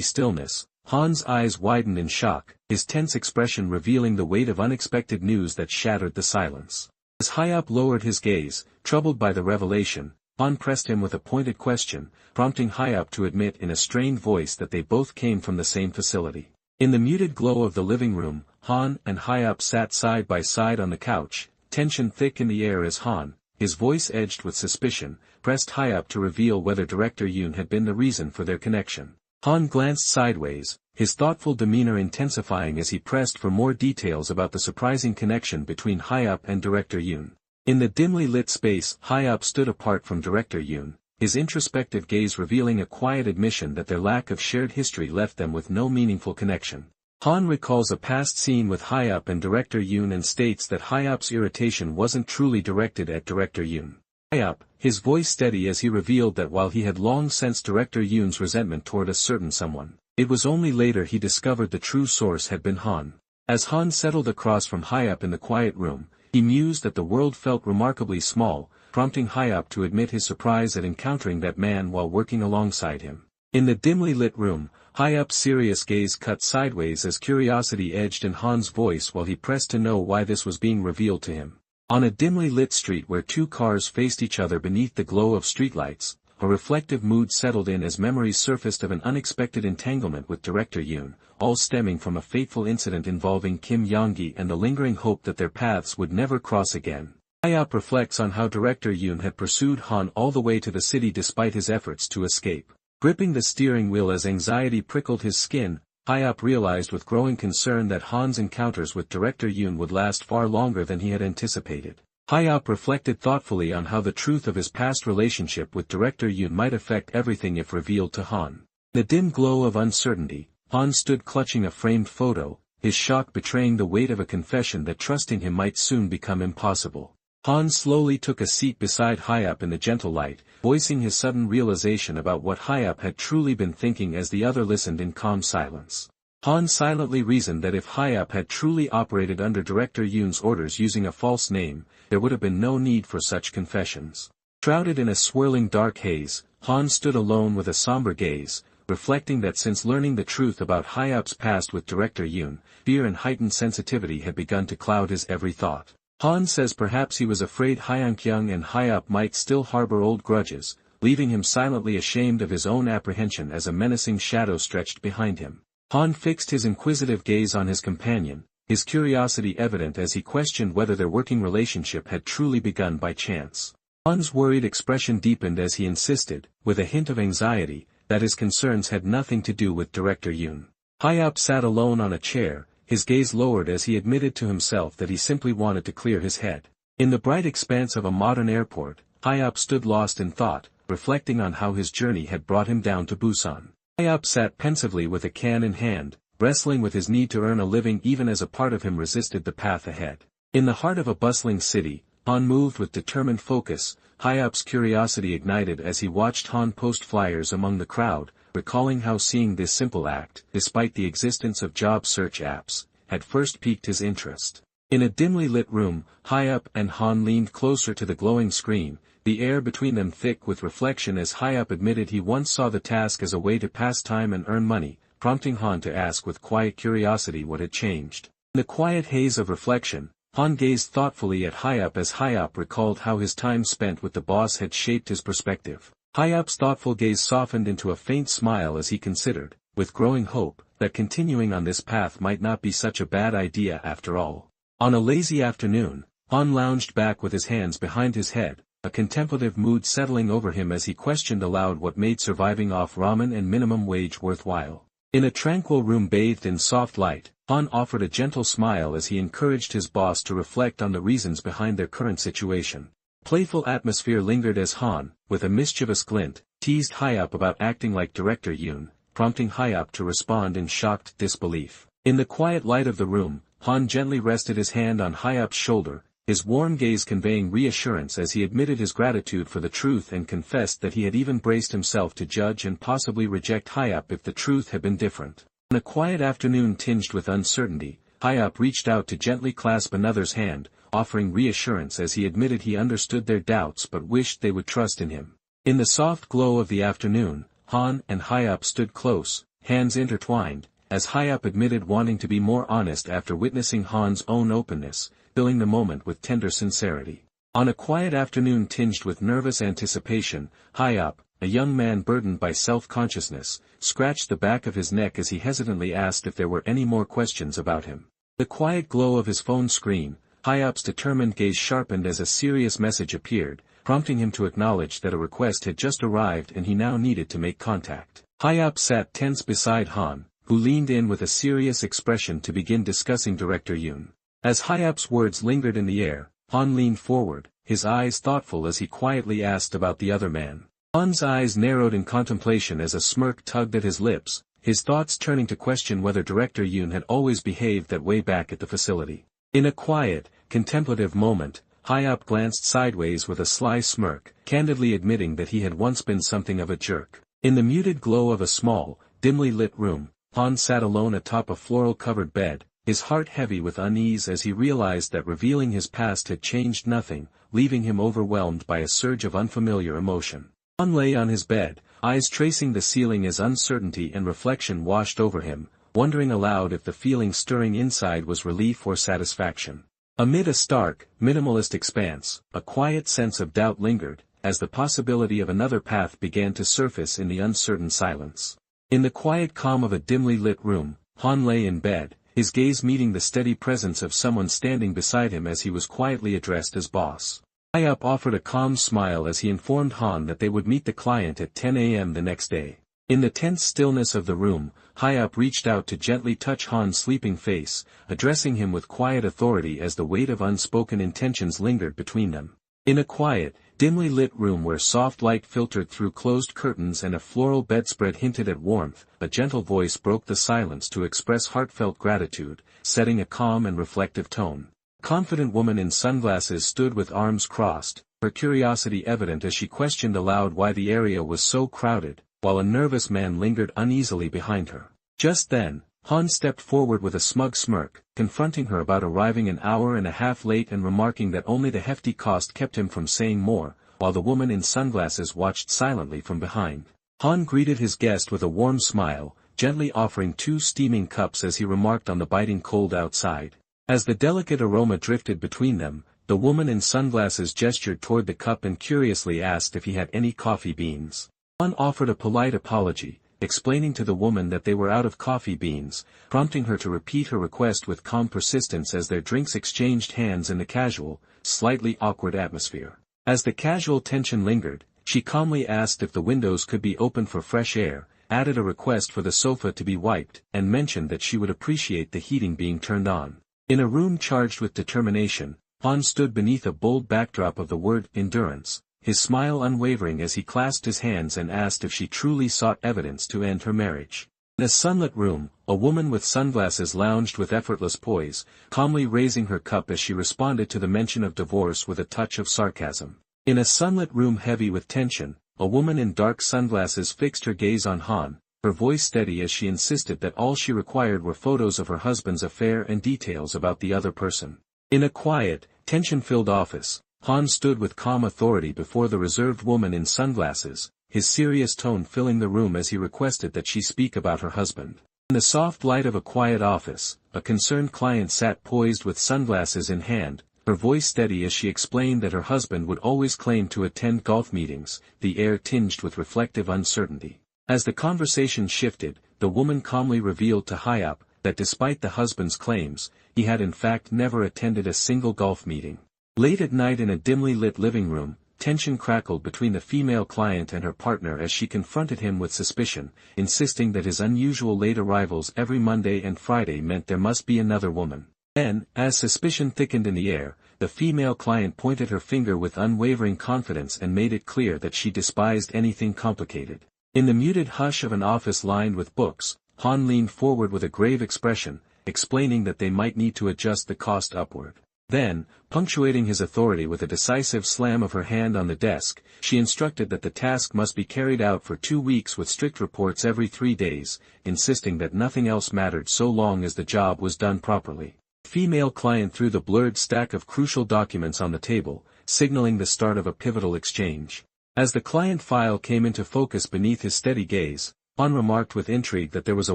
stillness, Han's eyes widened in shock, his tense expression revealing the weight of unexpected news that shattered the silence. As Hyup lowered his gaze, troubled by the revelation, Han pressed him with a pointed question, prompting Hyup to admit in a strained voice that they both came from the same facility. In the muted glow of the living room, Han and Hyup sat side by side on the couch, tension thick in the air as Han, his voice edged with suspicion, pressed Hyup to reveal whether Director Yoon had been the reason for their connection. Han glanced sideways, his thoughtful demeanor intensifying as he pressed for more details about the surprising connection between Hyup and Director Yoon. In the dimly lit space, Hyup stood apart from Director Yoon, his introspective gaze revealing a quiet admission that their lack of shared history left them with no meaningful connection. Han recalls a past scene with Hyup and Director Yoon and states that Hyup's irritation wasn't truly directed at Director Yoon. Hyup, his voice steady as he revealed that while he had long sensed Director Yoon's resentment toward a certain someone, it was only later he discovered the true source had been Han. As Han settled across from Hyup in the quiet room, he mused that the world felt remarkably small, prompting Hyup to admit his surprise at encountering that man while working alongside him. In the dimly lit room, Hyup's serious gaze cut sideways as curiosity edged in Han's voice while he pressed to know why this was being revealed to him. On a dimly lit street where two cars faced each other beneath the glow of streetlights, a reflective mood settled in as memories surfaced of an unexpected entanglement with Director Yoon, all stemming from a fateful incident involving Kim Yonggi and the lingering hope that their paths would never cross again. Hyup reflects on how Director Yoon had pursued Han all the way to the city despite his efforts to escape. Gripping the steering wheel as anxiety prickled his skin, Hyup realized with growing concern that Han's encounters with Director Yoon would last far longer than he had anticipated. Hyup reflected thoughtfully on how the truth of his past relationship with Director Yoon might affect everything if revealed to Han. In the dim glow of uncertainty, Han stood clutching a framed photo, his shock betraying the weight of a confession that trusting him might soon become impossible. Han slowly took a seat beside Hyup in the gentle light, voicing his sudden realization about what Hyup had truly been thinking as the other listened in calm silence. Han silently reasoned that if Hyup had truly operated under Director Yoon's orders using a false name, there would have been no need for such confessions. Shrouded in a swirling dark haze, Han stood alone with a somber gaze, reflecting that since learning the truth about Hyup's past with Director Yoon, fear and heightened sensitivity had begun to cloud his every thought. Han says perhaps he was afraid Hyunkyung and Hyup might still harbor old grudges, leaving him silently ashamed of his own apprehension as a menacing shadow stretched behind him. Han fixed his inquisitive gaze on his companion, his curiosity evident as he questioned whether their working relationship had truly begun by chance. Han's worried expression deepened as he insisted, with a hint of anxiety, that his concerns had nothing to do with Director Yoon. Hyup sat alone on a chair, his gaze lowered as he admitted to himself that he simply wanted to clear his head. In the bright expanse of a modern airport, Hyup stood lost in thought, reflecting on how his journey had brought him down to Busan. Hyup sat pensively with a can in hand, wrestling with his need to earn a living even as a part of him resisted the path ahead. In the heart of a bustling city, Han moved with determined focus, Hyup's curiosity ignited as he watched Han post flyers among the crowd, recalling how seeing this simple act, despite the existence of job search apps, had first piqued his interest. In a dimly lit room, Hyup and Han leaned closer to the glowing screen, the air between them thick with reflection as Hyup admitted he once saw the task as a way to pass time and earn money, prompting Han to ask with quiet curiosity what had changed. In the quiet haze of reflection, Han gazed thoughtfully at Hyup as Hyup recalled how his time spent with the boss had shaped his perspective. Hyup's thoughtful gaze softened into a faint smile as he considered, with growing hope, that continuing on this path might not be such a bad idea after all. On a lazy afternoon, Han lounged back with his hands behind his head, a contemplative mood settling over him as he questioned aloud what made surviving off ramen and minimum wage worthwhile. In a tranquil room bathed in soft light, Han offered a gentle smile as he encouraged his boss to reflect on the reasons behind their current situation. Playful atmosphere lingered as Han, with a mischievous glint, teased Hyup about acting like Director Yoon, prompting Hyup to respond in shocked disbelief. In the quiet light of the room, Han gently rested his hand on Hyup's shoulder, his warm gaze conveying reassurance as he admitted his gratitude for the truth and confessed that he had even braced himself to judge and possibly reject Hyup if the truth had been different. On a quiet afternoon tinged with uncertainty, Hyup reached out to gently clasp another's hand, offering reassurance as he admitted he understood their doubts but wished they would trust in him. In the soft glow of the afternoon, Han and Hyup stood close, hands intertwined, as Hyup admitted wanting to be more honest after witnessing Han's own openness, filling the moment with tender sincerity. On a quiet afternoon tinged with nervous anticipation, Hyup, a young man burdened by self-consciousness, scratched the back of his neck as he hesitantly asked if there were any more questions about him. The quiet glow of his phone screen, Hyup's determined gaze sharpened as a serious message appeared, prompting him to acknowledge that a request had just arrived and he now needed to make contact. Hyup sat tense beside Han, who leaned in with a serious expression to begin discussing Director Yoon. As Hyup's words lingered in the air, Han leaned forward, his eyes thoughtful as he quietly asked about the other man. Han's eyes narrowed in contemplation as a smirk tugged at his lips, his thoughts turning to question whether Director Yoon had always behaved that way back at the facility. In a quiet, contemplative moment, Hyup glanced sideways with a sly smirk, candidly admitting that he had once been something of a jerk. In the muted glow of a small, dimly lit room, Han sat alone atop a floral-covered bed, his heart heavy with unease as he realized that revealing his past had changed nothing, leaving him overwhelmed by a surge of unfamiliar emotion. Han lay on his bed, eyes tracing the ceiling as uncertainty and reflection washed over him, wondering aloud if the feeling stirring inside was relief or satisfaction. Amid a stark, minimalist expanse, a quiet sense of doubt lingered, as the possibility of another path began to surface in the uncertain silence. In the quiet calm of a dimly lit room, Han lay in bed, his gaze meeting the steady presence of someone standing beside him as he was quietly addressed as boss. Hyup offered a calm smile as he informed Han that they would meet the client at 10 a.m. the next day. In the tense stillness of the room, Hyup reached out to gently touch Han's sleeping face, addressing him with quiet authority as the weight of unspoken intentions lingered between them. In a quiet, dimly lit room where soft light filtered through closed curtains and a floral bedspread hinted at warmth, a gentle voice broke the silence to express heartfelt gratitude, setting a calm and reflective tone. A confident woman in sunglasses stood with arms crossed, her curiosity evident as she questioned aloud why the area was so crowded, while a nervous man lingered uneasily behind her. Just then, Han stepped forward with a smug smirk, confronting her about arriving an hour and a half late and remarking that only the hefty cost kept him from saying more, while the woman in sunglasses watched silently from behind. Han greeted his guest with a warm smile, gently offering 2 steaming cups as he remarked on the biting cold outside. As the delicate aroma drifted between them, the woman in sunglasses gestured toward the cup and curiously asked if he had any coffee beans. Han offered a polite apology, explaining to the woman that they were out of coffee beans, prompting her to repeat her request with calm persistence as their drinks exchanged hands in the casual, slightly awkward atmosphere. As the casual tension lingered, she calmly asked if the windows could be opened for fresh air, added a request for the sofa to be wiped, and mentioned that she would appreciate the heating being turned on. In a room charged with determination, Han stood beneath a bold backdrop of the word endurance, his smile unwavering as he clasped his hands and asked if she truly sought evidence to end her marriage. In a sunlit room, a woman with sunglasses lounged with effortless poise, calmly raising her cup as she responded to the mention of divorce with a touch of sarcasm. In a sunlit room heavy with tension, a woman in dark sunglasses fixed her gaze on Han, her voice steady as she insisted that all she required were photos of her husband's affair and details about the other person. In a quiet, tension-filled office, Han stood with calm authority before the reserved woman in sunglasses, his serious tone filling the room as he requested that she speak about her husband. In the soft light of a quiet office, a concerned client sat poised with sunglasses in hand, her voice steady as she explained that her husband would always claim to attend golf meetings, the air tinged with reflective uncertainty. As the conversation shifted, the woman calmly revealed to Hyop that despite the husband's claims, he had in fact never attended a single golf meeting. Late at night in a dimly lit living room, tension crackled between the female client and her partner as she confronted him with suspicion, insisting that his unusual late arrivals every Monday and Friday meant there must be another woman. Then, as suspicion thickened in the air, the female client pointed her finger with unwavering confidence and made it clear that she despised anything complicated. In the muted hush of an office lined with books, Han leaned forward with a grave expression, explaining that they might need to adjust the cost upward. Then, punctuating his authority with a decisive slam of her hand on the desk, she instructed that the task must be carried out for 2 weeks with strict reports every 3 days, insisting that nothing else mattered so long as the job was done properly. The female client threw the blurred stack of crucial documents on the table, signaling the start of a pivotal exchange. As the client file came into focus beneath his steady gaze, Han remarked with intrigue that there was a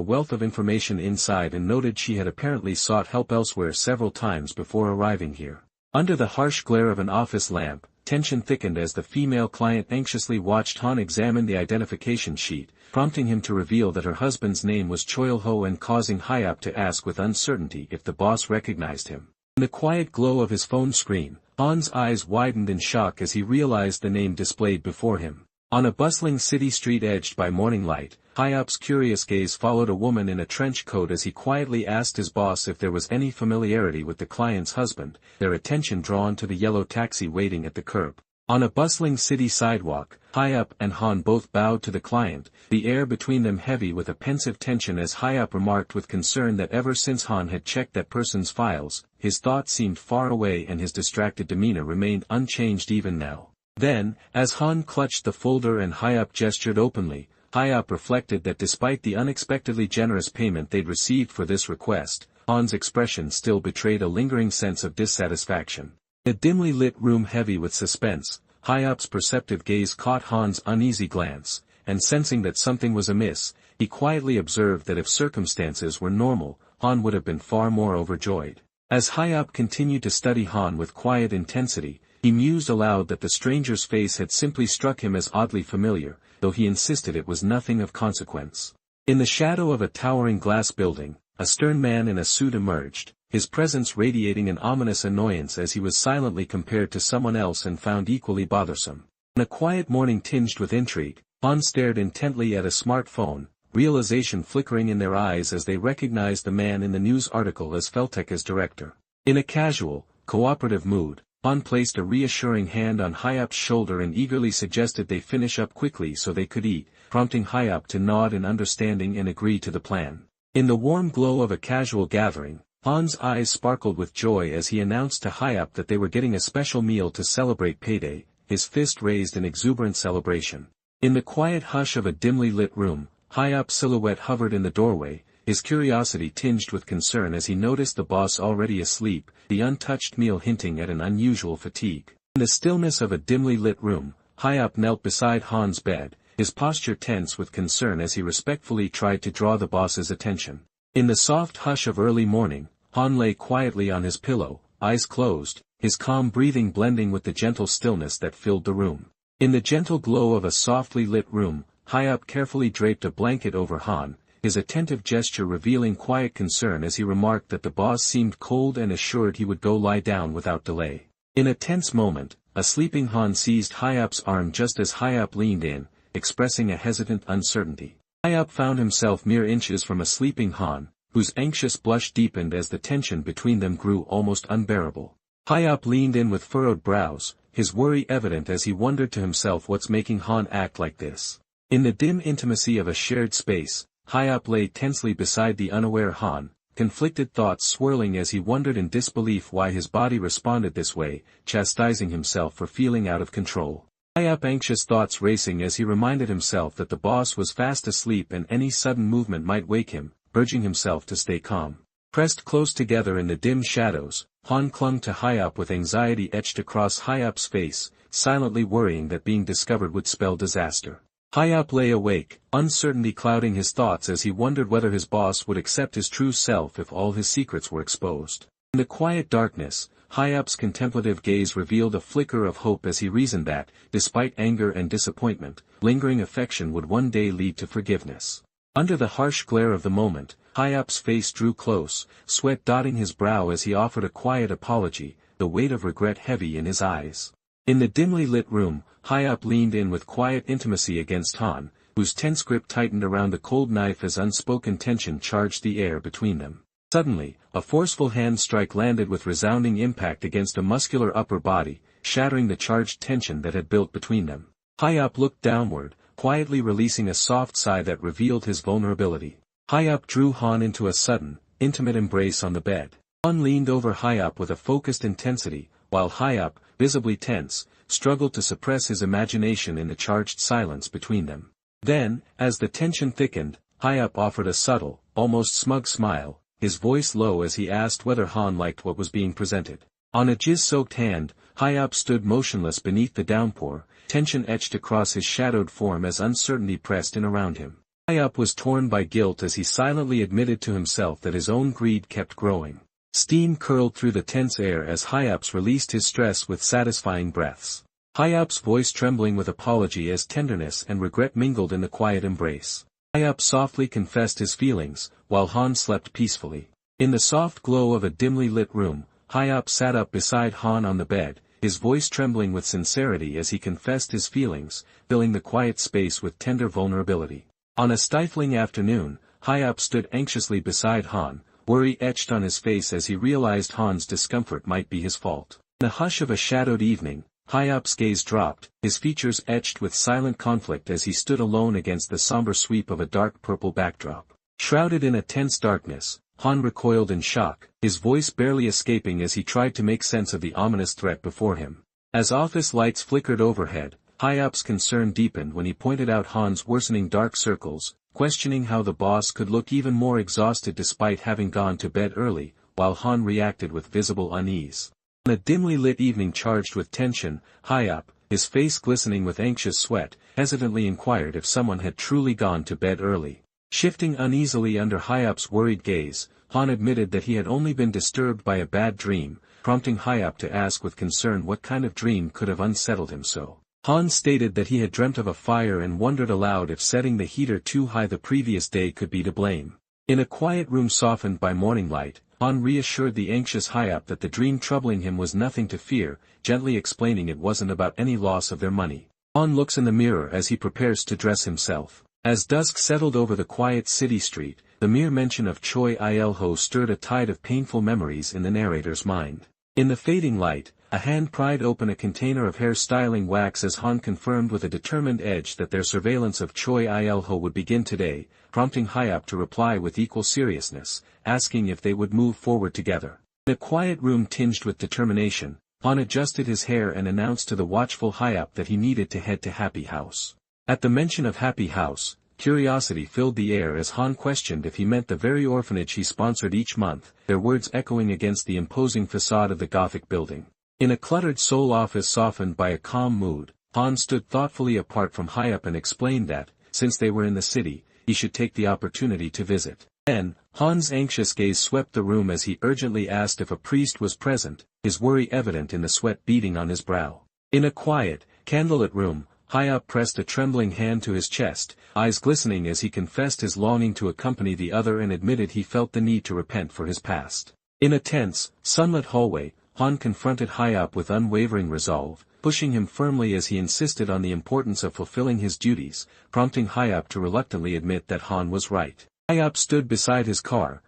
wealth of information inside and noted she had apparently sought help elsewhere several times before arriving here. Under the harsh glare of an office lamp, tension thickened as the female client anxiously watched Han examine the identification sheet, prompting him to reveal that her husband's name was Choil-ho and causing Hyop to ask with uncertainty if the boss recognized him. In the quiet glow of his phone screen, Han's eyes widened in shock as he realized the name displayed before him. On a bustling city street edged by morning light, Hyop's curious gaze followed a woman in a trench coat as he quietly asked his boss if there was any familiarity with the client's husband, their attention drawn to the yellow taxi waiting at the curb. On a bustling city sidewalk, Hyop and Han both bowed to the client, the air between them heavy with a pensive tension as Hyop remarked with concern that ever since Han had checked that person's files, his thoughts seemed far away and his distracted demeanor remained unchanged even now. Then, as Han clutched the folder and Hyop gestured openly, Hyop reflected that despite the unexpectedly generous payment they'd received for this request, Han's expression still betrayed a lingering sense of dissatisfaction. In a dimly lit room heavy with suspense, Hyop's perceptive gaze caught Han's uneasy glance, and sensing that something was amiss, he quietly observed that if circumstances were normal, Han would have been far more overjoyed. As Hyop continued to study Han with quiet intensity, he mused aloud that the stranger's face had simply struck him as oddly familiar, though he insisted it was nothing of consequence. In the shadow of a towering glass building, a stern man in a suit emerged, his presence radiating an ominous annoyance as he was silently compared to someone else and found equally bothersome. In a quiet morning tinged with intrigue, Han stared intently at a smartphone, realization flickering in their eyes as they recognized the man in the news article as Felteka's director. In a casual, cooperative mood, Han placed a reassuring hand on Hyop's shoulder and eagerly suggested they finish up quickly so they could eat, prompting Hyop to nod in understanding and agree to the plan. In the warm glow of a casual gathering, Han's eyes sparkled with joy as he announced to Hyop that they were getting a special meal to celebrate payday, his fist raised in exuberant celebration. In the quiet hush of a dimly lit room, Hyop's silhouette hovered in the doorway, his curiosity tinged with concern as he noticed the boss already asleep, the untouched meal hinting at an unusual fatigue. In the stillness of a dimly lit room, Hyop knelt beside Han's bed, his posture tense with concern as he respectfully tried to draw the boss's attention. In the soft hush of early morning, Han lay quietly on his pillow, eyes closed, his calm breathing blending with the gentle stillness that filled the room. In the gentle glow of a softly lit room, Hyop carefully draped a blanket over Han, his attentive gesture revealing quiet concern as he remarked that the boss seemed cold and assured he would go lie down without delay. In a tense moment, a sleeping Han seized Hyop's arm just as Hyop leaned in, expressing a hesitant uncertainty. Hyop found himself mere inches from a sleeping Han, whose anxious blush deepened as the tension between them grew almost unbearable. Hyop leaned in with furrowed brows, his worry evident as he wondered to himself what's making Han act like this. In the dim intimacy of a shared space, Hyop lay tensely beside the unaware Han, conflicted thoughts swirling as he wondered in disbelief why his body responded this way, chastising himself for feeling out of control. High up, anxious thoughts racing as he reminded himself that the boss was fast asleep and any sudden movement might wake him, urging himself to stay calm. Pressed close together in the dim shadows, Han clung to High Up with anxiety etched across High Up's face, silently worrying that being discovered would spell disaster. High Up lay awake, uncertainty clouding his thoughts as he wondered whether his boss would accept his true self if all his secrets were exposed. In the quiet darkness, High Up's contemplative gaze revealed a flicker of hope as he reasoned that, despite anger and disappointment, lingering affection would one day lead to forgiveness. Under the harsh glare of the moment, High Up's face drew close, sweat dotting his brow as he offered a quiet apology, the weight of regret heavy in his eyes. In the dimly lit room, High Up leaned in with quiet intimacy against Han, whose tense grip tightened around the cold knife as unspoken tension charged the air between them. Suddenly, a forceful hand strike landed with resounding impact against a muscular upper body, shattering the charged tension that had built between them. High Up looked downward, quietly releasing a soft sigh that revealed his vulnerability. High Up drew Han into a sudden, intimate embrace on the bed. Han leaned over High Up with a focused intensity, while High Up, visibly tense, struggled to suppress his imagination in the charged silence between them. Then, as the tension thickened, High Up offered a subtle, almost smug smile, his voice low as he asked whether Han liked what was being presented. On a jizz-soaked hand, High Up stood motionless beneath the downpour, tension etched across his shadowed form as uncertainty pressed in around him. High Up was torn by guilt as he silently admitted to himself that his own greed kept growing. Steam curled through the tense air as High Up's released his stress with satisfying breaths. High Up's voice trembling with apology as tenderness and regret mingled in the quiet embrace. High Up softly confessed his feelings, while Han slept peacefully. In the soft glow of a dimly lit room, High Up sat up beside Han on the bed, his voice trembling with sincerity as he confessed his feelings, filling the quiet space with tender vulnerability. On a stifling afternoon, High Up stood anxiously beside Han, worry etched on his face as he realized Han's discomfort might be his fault. In the hush of a shadowed evening, High Up's gaze dropped, his features etched with silent conflict as he stood alone against the somber sweep of a dark purple backdrop. Shrouded in a tense darkness, Han recoiled in shock, his voice barely escaping as he tried to make sense of the ominous threat before him. As office lights flickered overhead, High Up's concern deepened when he pointed out Han's worsening dark circles, questioning how the boss could look even more exhausted despite having gone to bed early, while Han reacted with visible unease. On a dimly lit evening charged with tension, High Up, his face glistening with anxious sweat, hesitantly inquired if someone had truly gone to bed early. Shifting uneasily under High Up's worried gaze, Han admitted that he had only been disturbed by a bad dream, prompting High Up to ask with concern what kind of dream could have unsettled him so. Han stated that he had dreamt of a fire and wondered aloud if setting the heater too high the previous day could be to blame. In a quiet room softened by morning light, Han reassured the anxious High Up that the dream troubling him was nothing to fear, gently explaining it wasn't about any loss of their money. Han looks in the mirror as he prepares to dress himself. As dusk settled over the quiet city street, the mere mention of Choi Il-ho stirred a tide of painful memories in the narrator's mind. In the fading light, a hand pried open a container of hair styling wax as Han confirmed with a determined edge that their surveillance of Choi Il-ho would begin today, prompting High Up to reply with equal seriousness, asking if they would move forward together. In a quiet room tinged with determination, Han adjusted his hair and announced to the watchful High Up that he needed to head to Happy House. At the mention of Happy House, curiosity filled the air as Han questioned if he meant the very orphanage he sponsored each month, their words echoing against the imposing facade of the Gothic building. In a cluttered Seoul office softened by a calm mood, Han stood thoughtfully apart from High Up and explained that, since they were in the city, he should take the opportunity to visit. Then, Han's anxious gaze swept the room as he urgently asked if a priest was present, his worry evident in the sweat beading on his brow. In a quiet, candlelit room, High Up pressed a trembling hand to his chest, eyes glistening as he confessed his longing to accompany the other and admitted he felt the need to repent for his past. In a tense, sunlit hallway, Han confronted High Up with unwavering resolve, pushing him firmly as he insisted on the importance of fulfilling his duties, prompting High Up to reluctantly admit that Han was right. High Up stood beside his car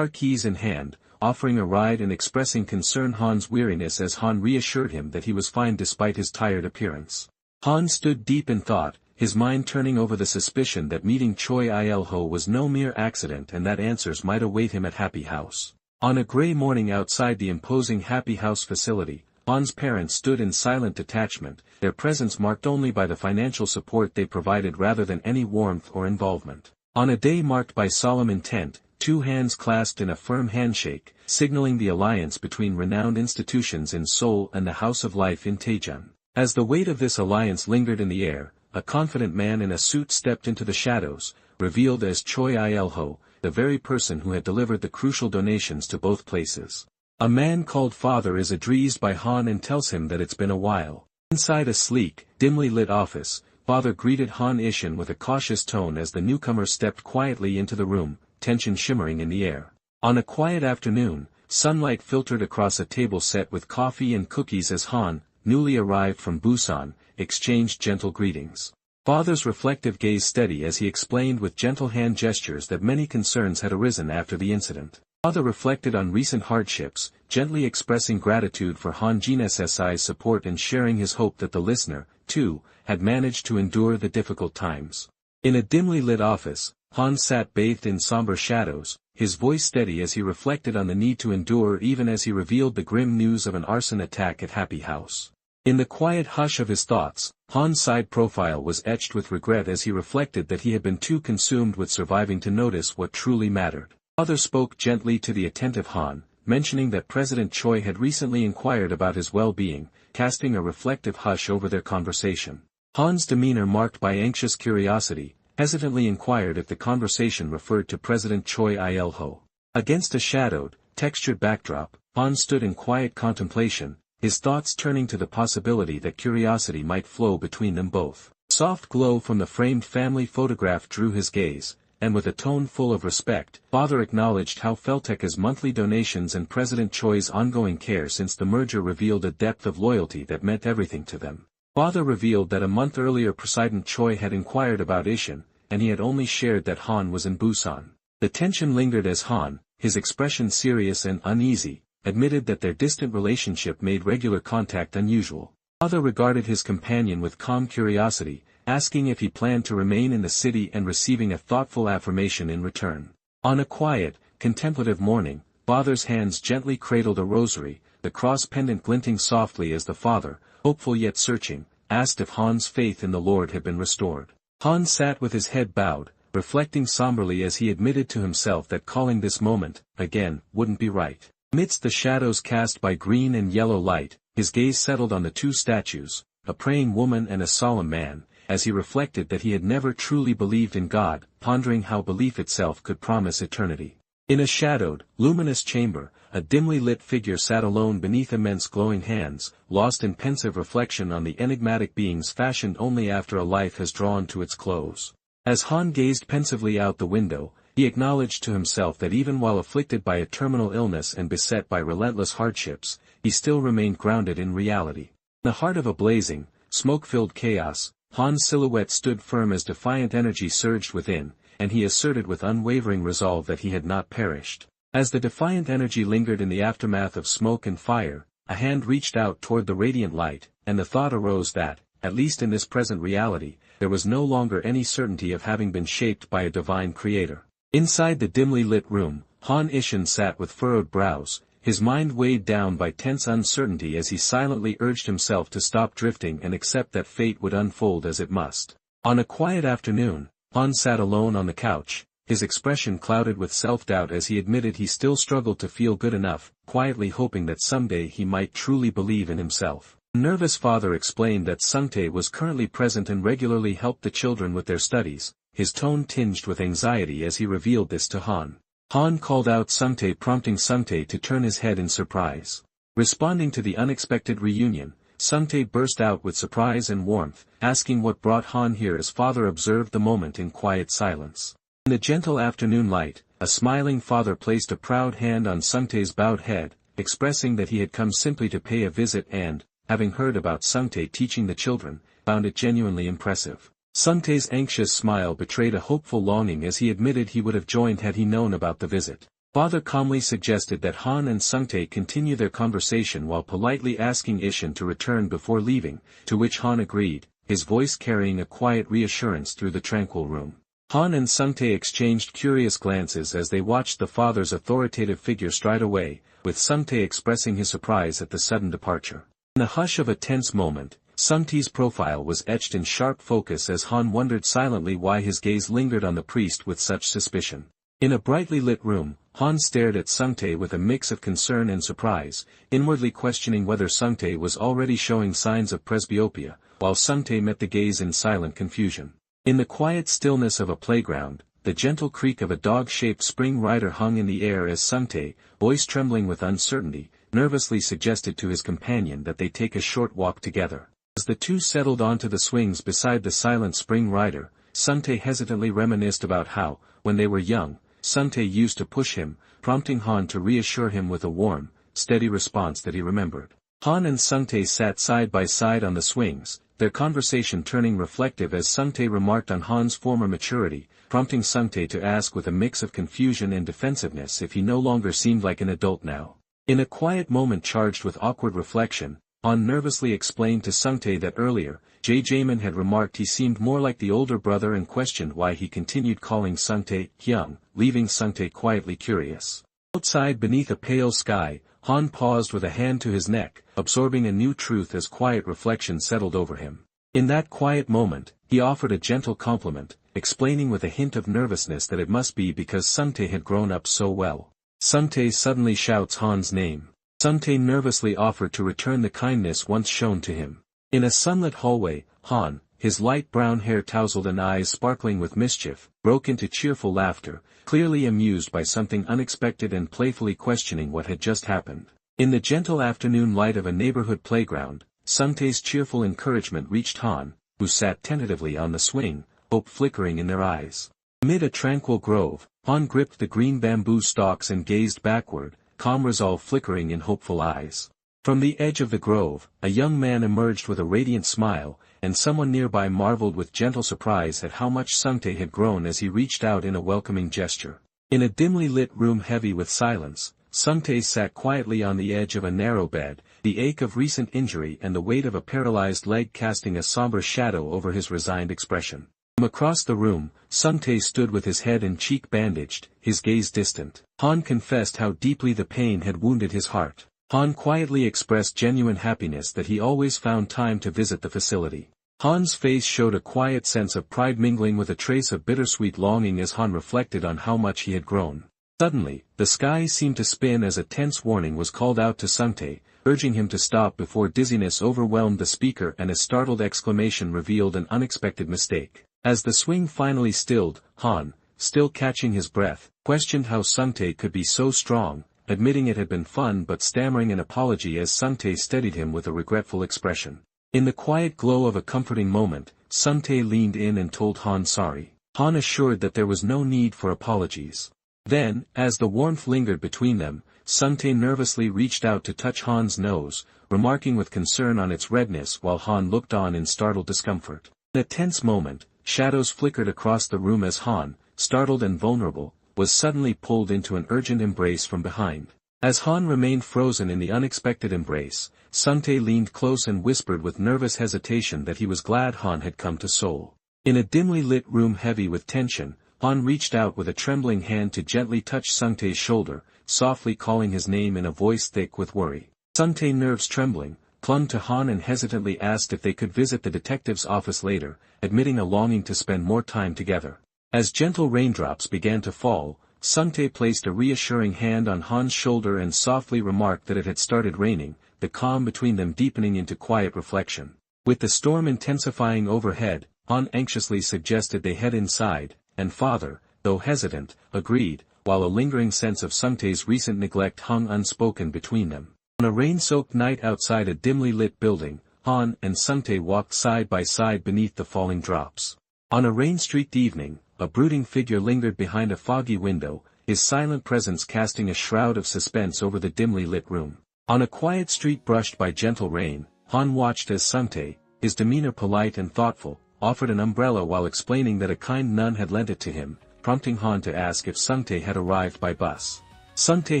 keys in hand, offering a ride and expressing concern Han's weariness as Han reassured him that he was fine despite his tired appearance. Han stood deep in thought, his mind turning over the suspicion that meeting Choi Il-ho was no mere accident and that answers might await him at Happy House. On a gray morning outside the imposing Happy House facility, Han's parents stood in silent detachment, their presence marked only by the financial support they provided rather than any warmth or involvement. On a day marked by solemn intent, two hands clasped in a firm handshake, signaling the alliance between renowned institutions in Seoul and the House of Life in Daejeon. As the weight of this alliance lingered in the air, a confident man in a suit stepped into the shadows, revealed as Choi Il-ho, the very person who had delivered the crucial donations to both places. A man called Father is addressed by Han and tells him that it's been a while. Inside a sleek, dimly lit office, Father greeted Han Ishin with a cautious tone as the newcomer stepped quietly into the room, tension shimmering in the air. On a quiet afternoon, sunlight filtered across a table set with coffee and cookies as Han, newly arrived from Busan, exchanged gentle greetings. Father's reflective gaze steady as he explained with gentle hand gestures that many concerns had arisen after the incident. Father reflected on recent hardships, gently expressing gratitude for Han Jin's support and sharing his hope that the listener, too, had managed to endure the difficult times. In a dimly lit office, Han sat bathed in somber shadows, his voice steady as he reflected on the need to endure even as he revealed the grim news of an arson attack at Happy House. In the quiet hush of his thoughts, Han's side profile was etched with regret as he reflected that he had been too consumed with surviving to notice what truly mattered. Father spoke gently to the attentive Han, mentioning that President Choi had recently inquired about his well-being, casting a reflective hush over their conversation. Han's demeanor marked by anxious curiosity, hesitantly inquired if the conversation referred to President Choi Il-ho. Against a shadowed, textured backdrop, Han stood in quiet contemplation, his thoughts turning to the possibility that curiosity might flow between them both. Soft glow from the framed family photograph drew his gaze, and with a tone full of respect, Father acknowledged how Felteka's monthly donations and President Choi's ongoing care since the merger revealed a depth of loyalty that meant everything to them. Father revealed that a month earlier President Choi had inquired about Ishin, and he had only shared that Han was in Busan. The tension lingered as Han, his expression serious and uneasy, admitted that their distant relationship made regular contact unusual. Father regarded his companion with calm curiosity, asking if he planned to remain in the city and receiving a thoughtful affirmation in return. On a quiet, contemplative morning, Father's hands gently cradled a rosary, the cross pendant glinting softly as the father, hopeful yet searching, asked if Han's faith in the Lord had been restored. Han sat with his head bowed, reflecting somberly as he admitted to himself that calling this moment, again, wouldn't be right. Amidst the shadows cast by green and yellow light, his gaze settled on the two statues, a praying woman and a solemn man, as he reflected that he had never truly believed in God, pondering how belief itself could promise eternity. In a shadowed, luminous chamber, a dimly lit figure sat alone beneath immense glowing hands, lost in pensive reflection on the enigmatic beings fashioned only after a life has drawn to its close. As Han gazed pensively out the window, he acknowledged to himself that even while afflicted by a terminal illness and beset by relentless hardships, he still remained grounded in reality. In the heart of a blazing, smoke-filled chaos, Han's silhouette stood firm as defiant energy surged within, and he asserted with unwavering resolve that he had not perished. As the defiant energy lingered in the aftermath of smoke and fire, a hand reached out toward the radiant light, and the thought arose that, at least in this present reality, there was no longer any certainty of having been shaped by a divine creator. Inside the dimly lit room, Han Ishin sat with furrowed brows, his mind weighed down by tense uncertainty as he silently urged himself to stop drifting and accept that fate would unfold as it must. On a quiet afternoon, Han sat alone on the couch, his expression clouded with self-doubt as he admitted he still struggled to feel good enough, quietly hoping that someday he might truly believe in himself. A nervous father explained that Sungtae was currently present and regularly helped the children with their studies, his tone tinged with anxiety as he revealed this to Han. Han called out Sungtae, prompting Sungtae to turn his head in surprise. Responding to the unexpected reunion, Sungtae burst out with surprise and warmth, asking what brought Han here as father observed the moment in quiet silence. In the gentle afternoon light, a smiling father placed a proud hand on Sungtae's bowed head, expressing that he had come simply to pay a visit and, having heard about Sungtae teaching the children, found it genuinely impressive. Sungtae's anxious smile betrayed a hopeful longing as he admitted he would have joined had he known about the visit. Father calmly suggested that Han and Sungtae continue their conversation while politely asking Ishin to return before leaving, to which Han agreed, his voice carrying a quiet reassurance through the tranquil room. Han and Sungtae exchanged curious glances as they watched the father's authoritative figure stride away, with Sungtae expressing his surprise at the sudden departure. In the hush of a tense moment, Sung-tae's profile was etched in sharp focus as Han wondered silently why his gaze lingered on the priest with such suspicion. In a brightly lit room, Han stared at Sung-tae with a mix of concern and surprise, inwardly questioning whether Sung-tae was already showing signs of presbyopia, while Sung-tae met the gaze in silent confusion. In the quiet stillness of a playground, the gentle creak of a dog-shaped spring rider hung in the air as Sung-tae, voice trembling with uncertainty, nervously suggested to his companion that they take a short walk together. As the two settled onto the swings beside the silent spring rider, Sung-tae hesitantly reminisced about how, when they were young, Sung-tae used to push him, prompting Han to reassure him with a warm, steady response that he remembered. Han and Sung-tae sat side by side on the swings, their conversation turning reflective as Sung-tae remarked on Han's former maturity, prompting Sung-tae to ask with a mix of confusion and defensiveness if he no longer seemed like an adult now. In a quiet moment charged with awkward reflection, Han nervously explained to Sung-tae that earlier, Jaemin had remarked he seemed more like the older brother and questioned why he continued calling Sung-tae Hyung, leaving Sung-tae quietly curious. Outside beneath a pale sky, Han paused with a hand to his neck, absorbing a new truth as quiet reflection settled over him. In that quiet moment, he offered a gentle compliment, explaining with a hint of nervousness that it must be because Sung-tae had grown up so well. Sung-tae suddenly shouts Han's name. Sung-tae nervously offered to return the kindness once shown to him. In a sunlit hallway, Han, his light brown hair tousled and eyes sparkling with mischief, broke into cheerful laughter, clearly amused by something unexpected and playfully questioning what had just happened. In the gentle afternoon light of a neighborhood playground, Sung-tae's cheerful encouragement reached Han, who sat tentatively on the swing, hope flickering in their eyes. Amid a tranquil grove, Han gripped the green bamboo stalks and gazed backward, calm resolve flickering in hopeful eyes. From the edge of the grove, a young man emerged with a radiant smile, and someone nearby marveled with gentle surprise at how much Sung-tae had grown as he reached out in a welcoming gesture. In a dimly lit room heavy with silence, Sung-tae sat quietly on the edge of a narrow bed, the ache of recent injury and the weight of a paralyzed leg casting a somber shadow over his resigned expression. From across the room, Sung-tae stood with his head and cheek bandaged, his gaze distant. Han confessed how deeply the pain had wounded his heart. Han quietly expressed genuine happiness that he always found time to visit the facility. Han's face showed a quiet sense of pride mingling with a trace of bittersweet longing as Han reflected on how much he had grown. Suddenly, the sky seemed to spin as a tense warning was called out to Sung-tae, urging him to stop before dizziness overwhelmed the speaker and a startled exclamation revealed an unexpected mistake. As the swing finally stilled, Han, still catching his breath, questioned how Sung-tae could be so strong, admitting it had been fun but stammering an apology as Sung-tae steadied him with a regretful expression. In the quiet glow of a comforting moment, Sung-tae leaned in and told Han sorry. Han assured that there was no need for apologies. Then, as the warmth lingered between them, Sung-tae nervously reached out to touch Han's nose, remarking with concern on its redness while Han looked on in startled discomfort. In a tense moment, shadows flickered across the room as Han, startled and vulnerable, was suddenly pulled into an urgent embrace from behind. As Han remained frozen in the unexpected embrace, Sung-tae leaned close and whispered with nervous hesitation that he was glad Han had come to Seoul. In a dimly lit room heavy with tension, Han reached out with a trembling hand to gently touch Sung-tae's shoulder, softly calling his name in a voice thick with worry. Sung-tae, nerves trembling, clung to Han and hesitantly asked if they could visit the detective's office later, admitting a longing to spend more time together. As gentle raindrops began to fall, Sung-tae placed a reassuring hand on Han's shoulder and softly remarked that it had started raining, the calm between them deepening into quiet reflection. With the storm intensifying overhead, Han anxiously suggested they head inside, and father, though hesitant, agreed, while a lingering sense of Sung-tae's recent neglect hung unspoken between them. On a rain-soaked night outside a dimly lit building, Han and Sung-tae walked side by side beneath the falling drops. On a rain-streaked evening, a brooding figure lingered behind a foggy window, his silent presence casting a shroud of suspense over the dimly lit room. On a quiet street brushed by gentle rain, Han watched as Sung-tae, his demeanor polite and thoughtful, offered an umbrella while explaining that a kind nun had lent it to him, prompting Han to ask if Sung-tae had arrived by bus. Sung-tae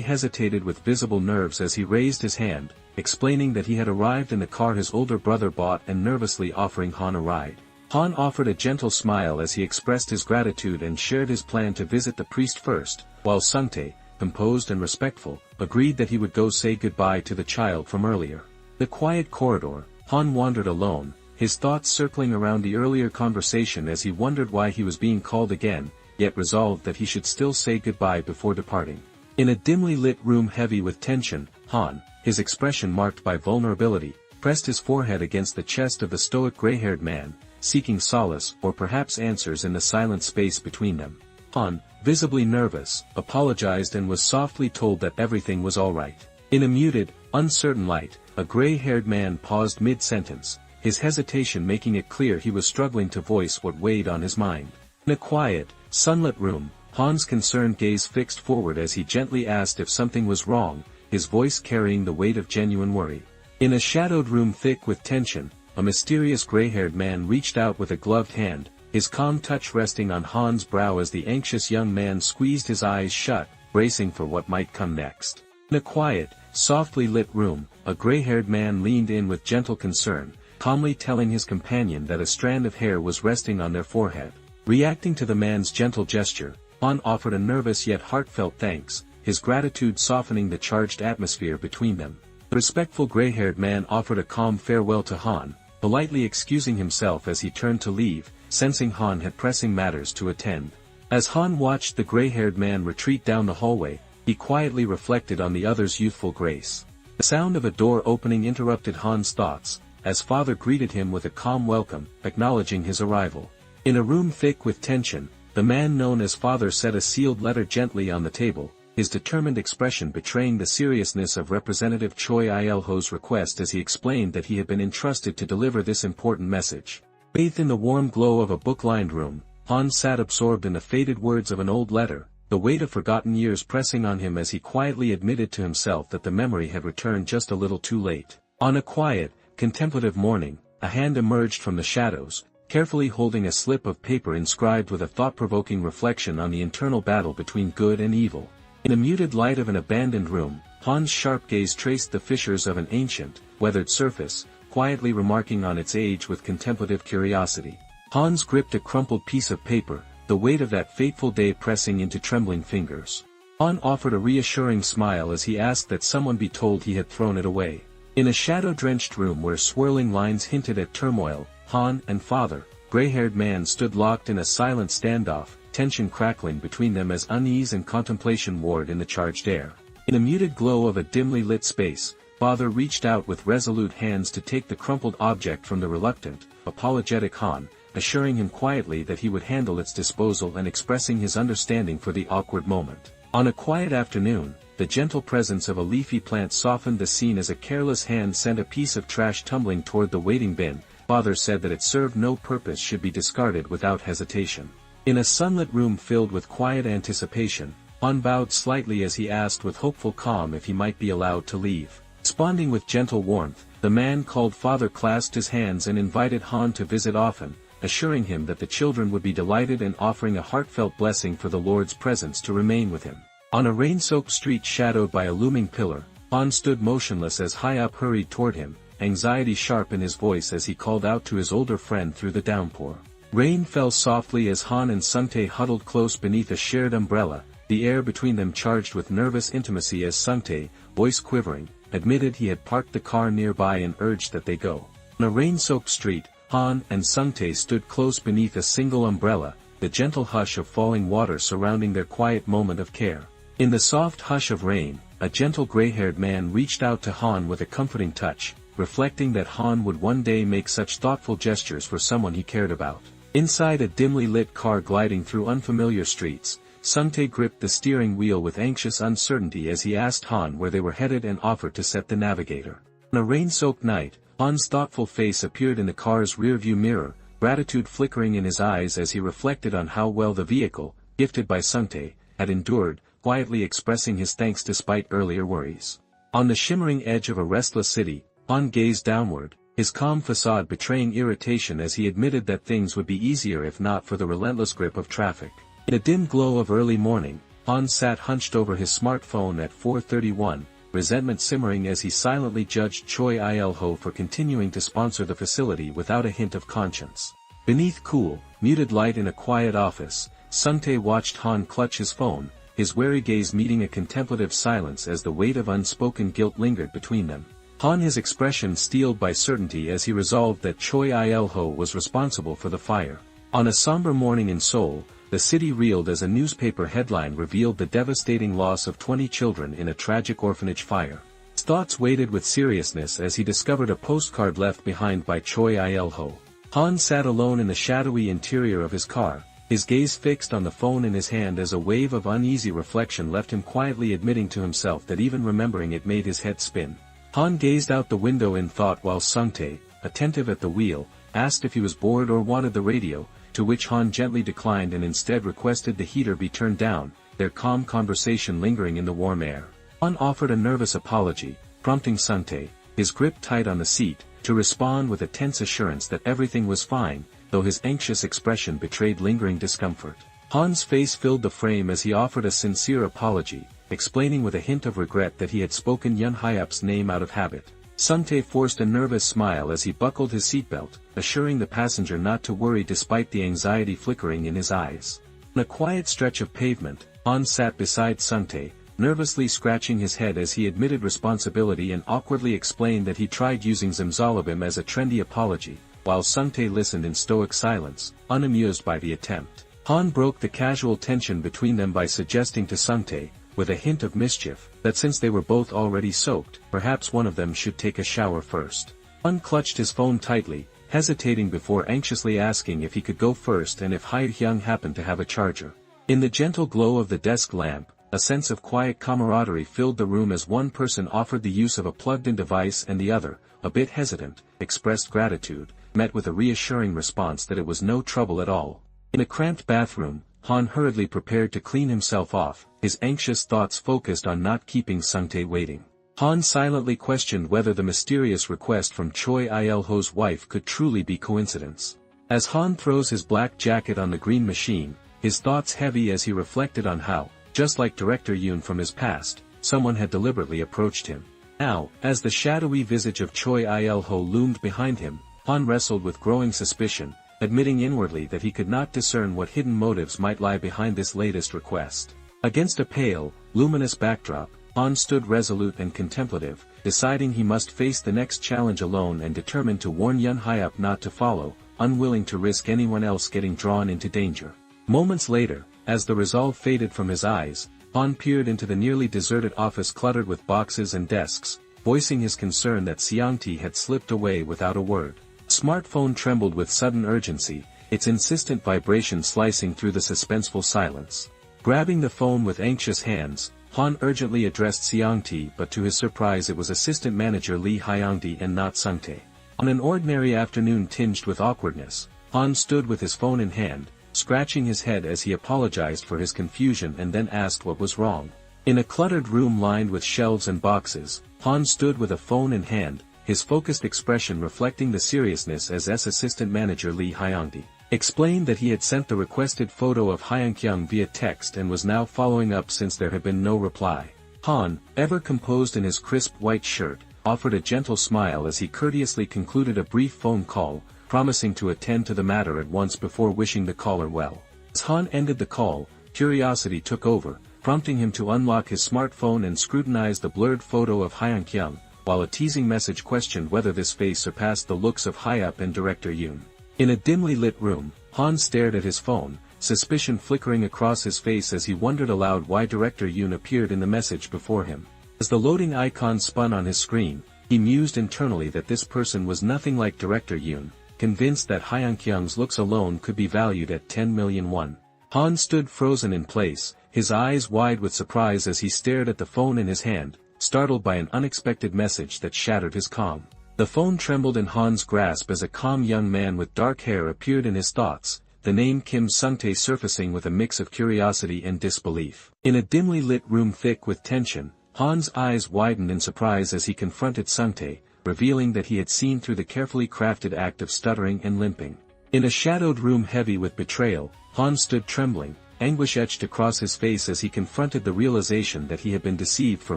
hesitated with visible nerves as he raised his hand, explaining that he had arrived in the car his older brother bought and nervously offering Han a ride. Han offered a gentle smile as he expressed his gratitude and shared his plan to visit the priest first, while Sung-tae, composed and respectful, agreed that he would go say goodbye to the child from earlier. The quiet corridor, Han wandered alone, his thoughts circling around the earlier conversation as he wondered why he was being called again, yet resolved that he should still say goodbye before departing. In a dimly lit room heavy with tension, Han, his expression marked by vulnerability, pressed his forehead against the chest of the stoic gray-haired man, seeking solace or perhaps answers in the silent space between them. Han, visibly nervous, apologized and was softly told that everything was all right. In a muted, uncertain light, a gray-haired man paused mid-sentence, his hesitation making it clear he was struggling to voice what weighed on his mind. In a quiet, sunlit room, Han's concerned gaze fixed forward as he gently asked if something was wrong, his voice carrying the weight of genuine worry. In a shadowed room thick with tension, a mysterious gray-haired man reached out with a gloved hand, his calm touch resting on Han's brow as the anxious young man squeezed his eyes shut, bracing for what might come next. In a quiet, softly lit room, a gray-haired man leaned in with gentle concern, calmly telling his companion that a strand of hair was resting on their forehead. Reacting to the man's gentle gesture, Han offered a nervous yet heartfelt thanks, his gratitude softening the charged atmosphere between them. The respectful gray-haired man offered a calm farewell to Han, politely excusing himself as he turned to leave, sensing Han had pressing matters to attend. As Han watched the gray-haired man retreat down the hallway, he quietly reflected on the other's youthful grace. The sound of a door opening interrupted Han's thoughts, as father greeted him with a calm welcome, acknowledging his arrival. In a room thick with tension, the man known as father set a sealed letter gently on the table, his determined expression betraying the seriousness of Representative Choi Il-ho's request as he explained that he had been entrusted to deliver this important message. Bathed in the warm glow of a book-lined room, Han sat absorbed in the faded words of an old letter, the weight of forgotten years pressing on him as he quietly admitted to himself that the memory had returned just a little too late. On a quiet, contemplative morning, a hand emerged from the shadows, carefully holding a slip of paper inscribed with a thought-provoking reflection on the internal battle between good and evil. In the muted light of an abandoned room, Han's sharp gaze traced the fissures of an ancient, weathered surface, quietly remarking on its age with contemplative curiosity. Hans gripped a crumpled piece of paper, the weight of that fateful day pressing into trembling fingers. Han offered a reassuring smile as he asked that someone be told he had thrown it away. In a shadow-drenched room where swirling lines hinted at turmoil, Han and father, gray-haired man stood locked in a silent standoff, tension crackling between them as unease and contemplation warred in the charged air. In a muted glow of a dimly lit space, father reached out with resolute hands to take the crumpled object from the reluctant, apologetic Han, assuring him quietly that he would handle its disposal and expressing his understanding for the awkward moment. On a quiet afternoon, the gentle presence of a leafy plant softened the scene as a careless hand sent a piece of trash tumbling toward the waiting bin. Father said that it served no purpose, should be discarded without hesitation. In a sunlit room filled with quiet anticipation, Han bowed slightly as he asked with hopeful calm if he might be allowed to leave. Responding with gentle warmth, the man called father clasped his hands and invited Han to visit often, assuring him that the children would be delighted and offering a heartfelt blessing for the Lord's presence to remain with him. On a rain-soaked street shadowed by a looming pillar, Han stood motionless as Hyop hurried toward him, anxiety sharp in his voice as he called out to his older friend through the downpour. Rain fell softly as Han and Sungtae huddled close beneath a shared umbrella, the air between them charged with nervous intimacy as Sungtae, voice quivering, admitted he had parked the car nearby and urged that they go. On a rain-soaked street, Han and Sungtae stood close beneath a single umbrella, the gentle hush of falling water surrounding their quiet moment of care. In the soft hush of rain, a gentle gray-haired man reached out to Han with a comforting touch, reflecting that Han would one day make such thoughtful gestures for someone he cared about. Inside a dimly lit car gliding through unfamiliar streets, Sungtae gripped the steering wheel with anxious uncertainty as he asked Han where they were headed and offered to set the navigator. On a rain-soaked night, Han's thoughtful face appeared in the car's rearview mirror, gratitude flickering in his eyes as he reflected on how well the vehicle, gifted by Sungtae, had endured, quietly expressing his thanks despite earlier worries. On the shimmering edge of a restless city, Han gazed downward, his calm facade betraying irritation as he admitted that things would be easier if not for the relentless grip of traffic. In a dim glow of early morning, Han sat hunched over his smartphone at 4:31, resentment simmering as he silently judged Choi Il-ho for continuing to sponsor the facility without a hint of conscience. Beneath cool, muted light in a quiet office, Sungtae watched Han clutch his phone, his wary gaze meeting a contemplative silence as the weight of unspoken guilt lingered between them. Han, his expression steeled by certainty as he resolved that Choi Il-ho was responsible for the fire. On a somber morning in Seoul, the city reeled as a newspaper headline revealed the devastating loss of 20 children in a tragic orphanage fire. His thoughts weighted with seriousness as he discovered a postcard left behind by Choi Il-ho. Han sat alone in the shadowy interior of his car, his gaze fixed on the phone in his hand as a wave of uneasy reflection left him quietly admitting to himself that even remembering it made his head spin. Han gazed out the window in thought while Sung-tae, attentive at the wheel, asked if he was bored or wanted the radio, to which Han gently declined and instead requested the heater be turned down, their calm conversation lingering in the warm air. Han offered a nervous apology, prompting Sung-tae, his grip tight on the seat, to respond with a tense assurance that everything was fine, though his anxious expression betrayed lingering discomfort. Han's face filled the frame as he offered a sincere apology, explaining with a hint of regret that he had spoken Yun Hyup's name out of habit. Sung-tae forced a nervous smile as he buckled his seatbelt, assuring the passenger not to worry despite the anxiety flickering in his eyes. On a quiet stretch of pavement, Han sat beside Sung-tae, nervously scratching his head as he admitted responsibility and awkwardly explained that he tried using Zimzalabim as a trendy apology, while Sung-tae listened in stoic silence, unamused by the attempt. Han broke the casual tension between them by suggesting to Sung-tae, with a hint of mischief, that since they were both already soaked, perhaps one of them should take a shower first. Han clutched his phone tightly, hesitating before anxiously asking if he could go first and if Hae-hyung happened to have a charger. In the gentle glow of the desk lamp, a sense of quiet camaraderie filled the room as one person offered the use of a plugged-in device and the other, a bit hesitant, expressed gratitude, met with a reassuring response that it was no trouble at all. In a cramped bathroom, Han hurriedly prepared to clean himself off, his anxious thoughts focused on not keeping Sung-tae waiting. Han silently questioned whether the mysterious request from Choi Il-ho's wife could truly be coincidence. As Han throws his black jacket on the green machine, his thoughts heavy as he reflected on how, just like Director Yoon from his past, someone had deliberately approached him. Now, as the shadowy visage of Choi Il-ho loomed behind him, Han wrestled with growing suspicion, admitting inwardly that he could not discern what hidden motives might lie behind this latest request. Against a pale, luminous backdrop, Han stood resolute and contemplative, deciding he must face the next challenge alone and determined to warn Yun Hyup not to follow, unwilling to risk anyone else getting drawn into danger. Moments later, as the resolve faded from his eyes, Han peered into the nearly deserted office cluttered with boxes and desks, voicing his concern that Seong-tae had slipped away without a word. The smartphone trembled with sudden urgency, its insistent vibration slicing through the suspenseful silence. Grabbing the phone with anxious hands, Han urgently addressed Seong-tae, but to his surprise it was assistant manager Lee Hyung-tae and not Sung-tae. On an ordinary afternoon tinged with awkwardness, Han stood with his phone in hand, scratching his head as he apologized for his confusion and then asked what was wrong. In a cluttered room lined with shelves and boxes, Han stood with a phone in hand, his focused expression reflecting the seriousness as assistant manager Lee Hyung-tae explained that he had sent the requested photo of Hae-kyung via text and was now following up since there had been no reply. Han, ever composed in his crisp white shirt, offered a gentle smile as he courteously concluded a brief phone call, promising to attend to the matter at once before wishing the caller well. As Han ended the call, curiosity took over, prompting him to unlock his smartphone and scrutinize the blurred photo of Hae-kyung, while a teasing message questioned whether this face surpassed the looks of Hyup and Director Yoon. In a dimly lit room, Han stared at his phone, suspicion flickering across his face as he wondered aloud why Director Yoon appeared in the message before him. As the loading icon spun on his screen, he mused internally that this person was nothing like Director Yoon, convinced that Hae-kyung's looks alone could be valued at 10 million won. Han stood frozen in place, his eyes wide with surprise as he stared at the phone in his hand, startled by an unexpected message that shattered his calm. The phone trembled in Han's grasp as a calm young man with dark hair appeared in his thoughts, the name Kim Sung-tae surfacing with a mix of curiosity and disbelief. In a dimly lit room thick with tension, Han's eyes widened in surprise as he confronted Sung-tae, revealing that he had seen through the carefully crafted act of stuttering and limping. In a shadowed room heavy with betrayal, Han stood trembling, anguish etched across his face as he confronted the realization that he had been deceived for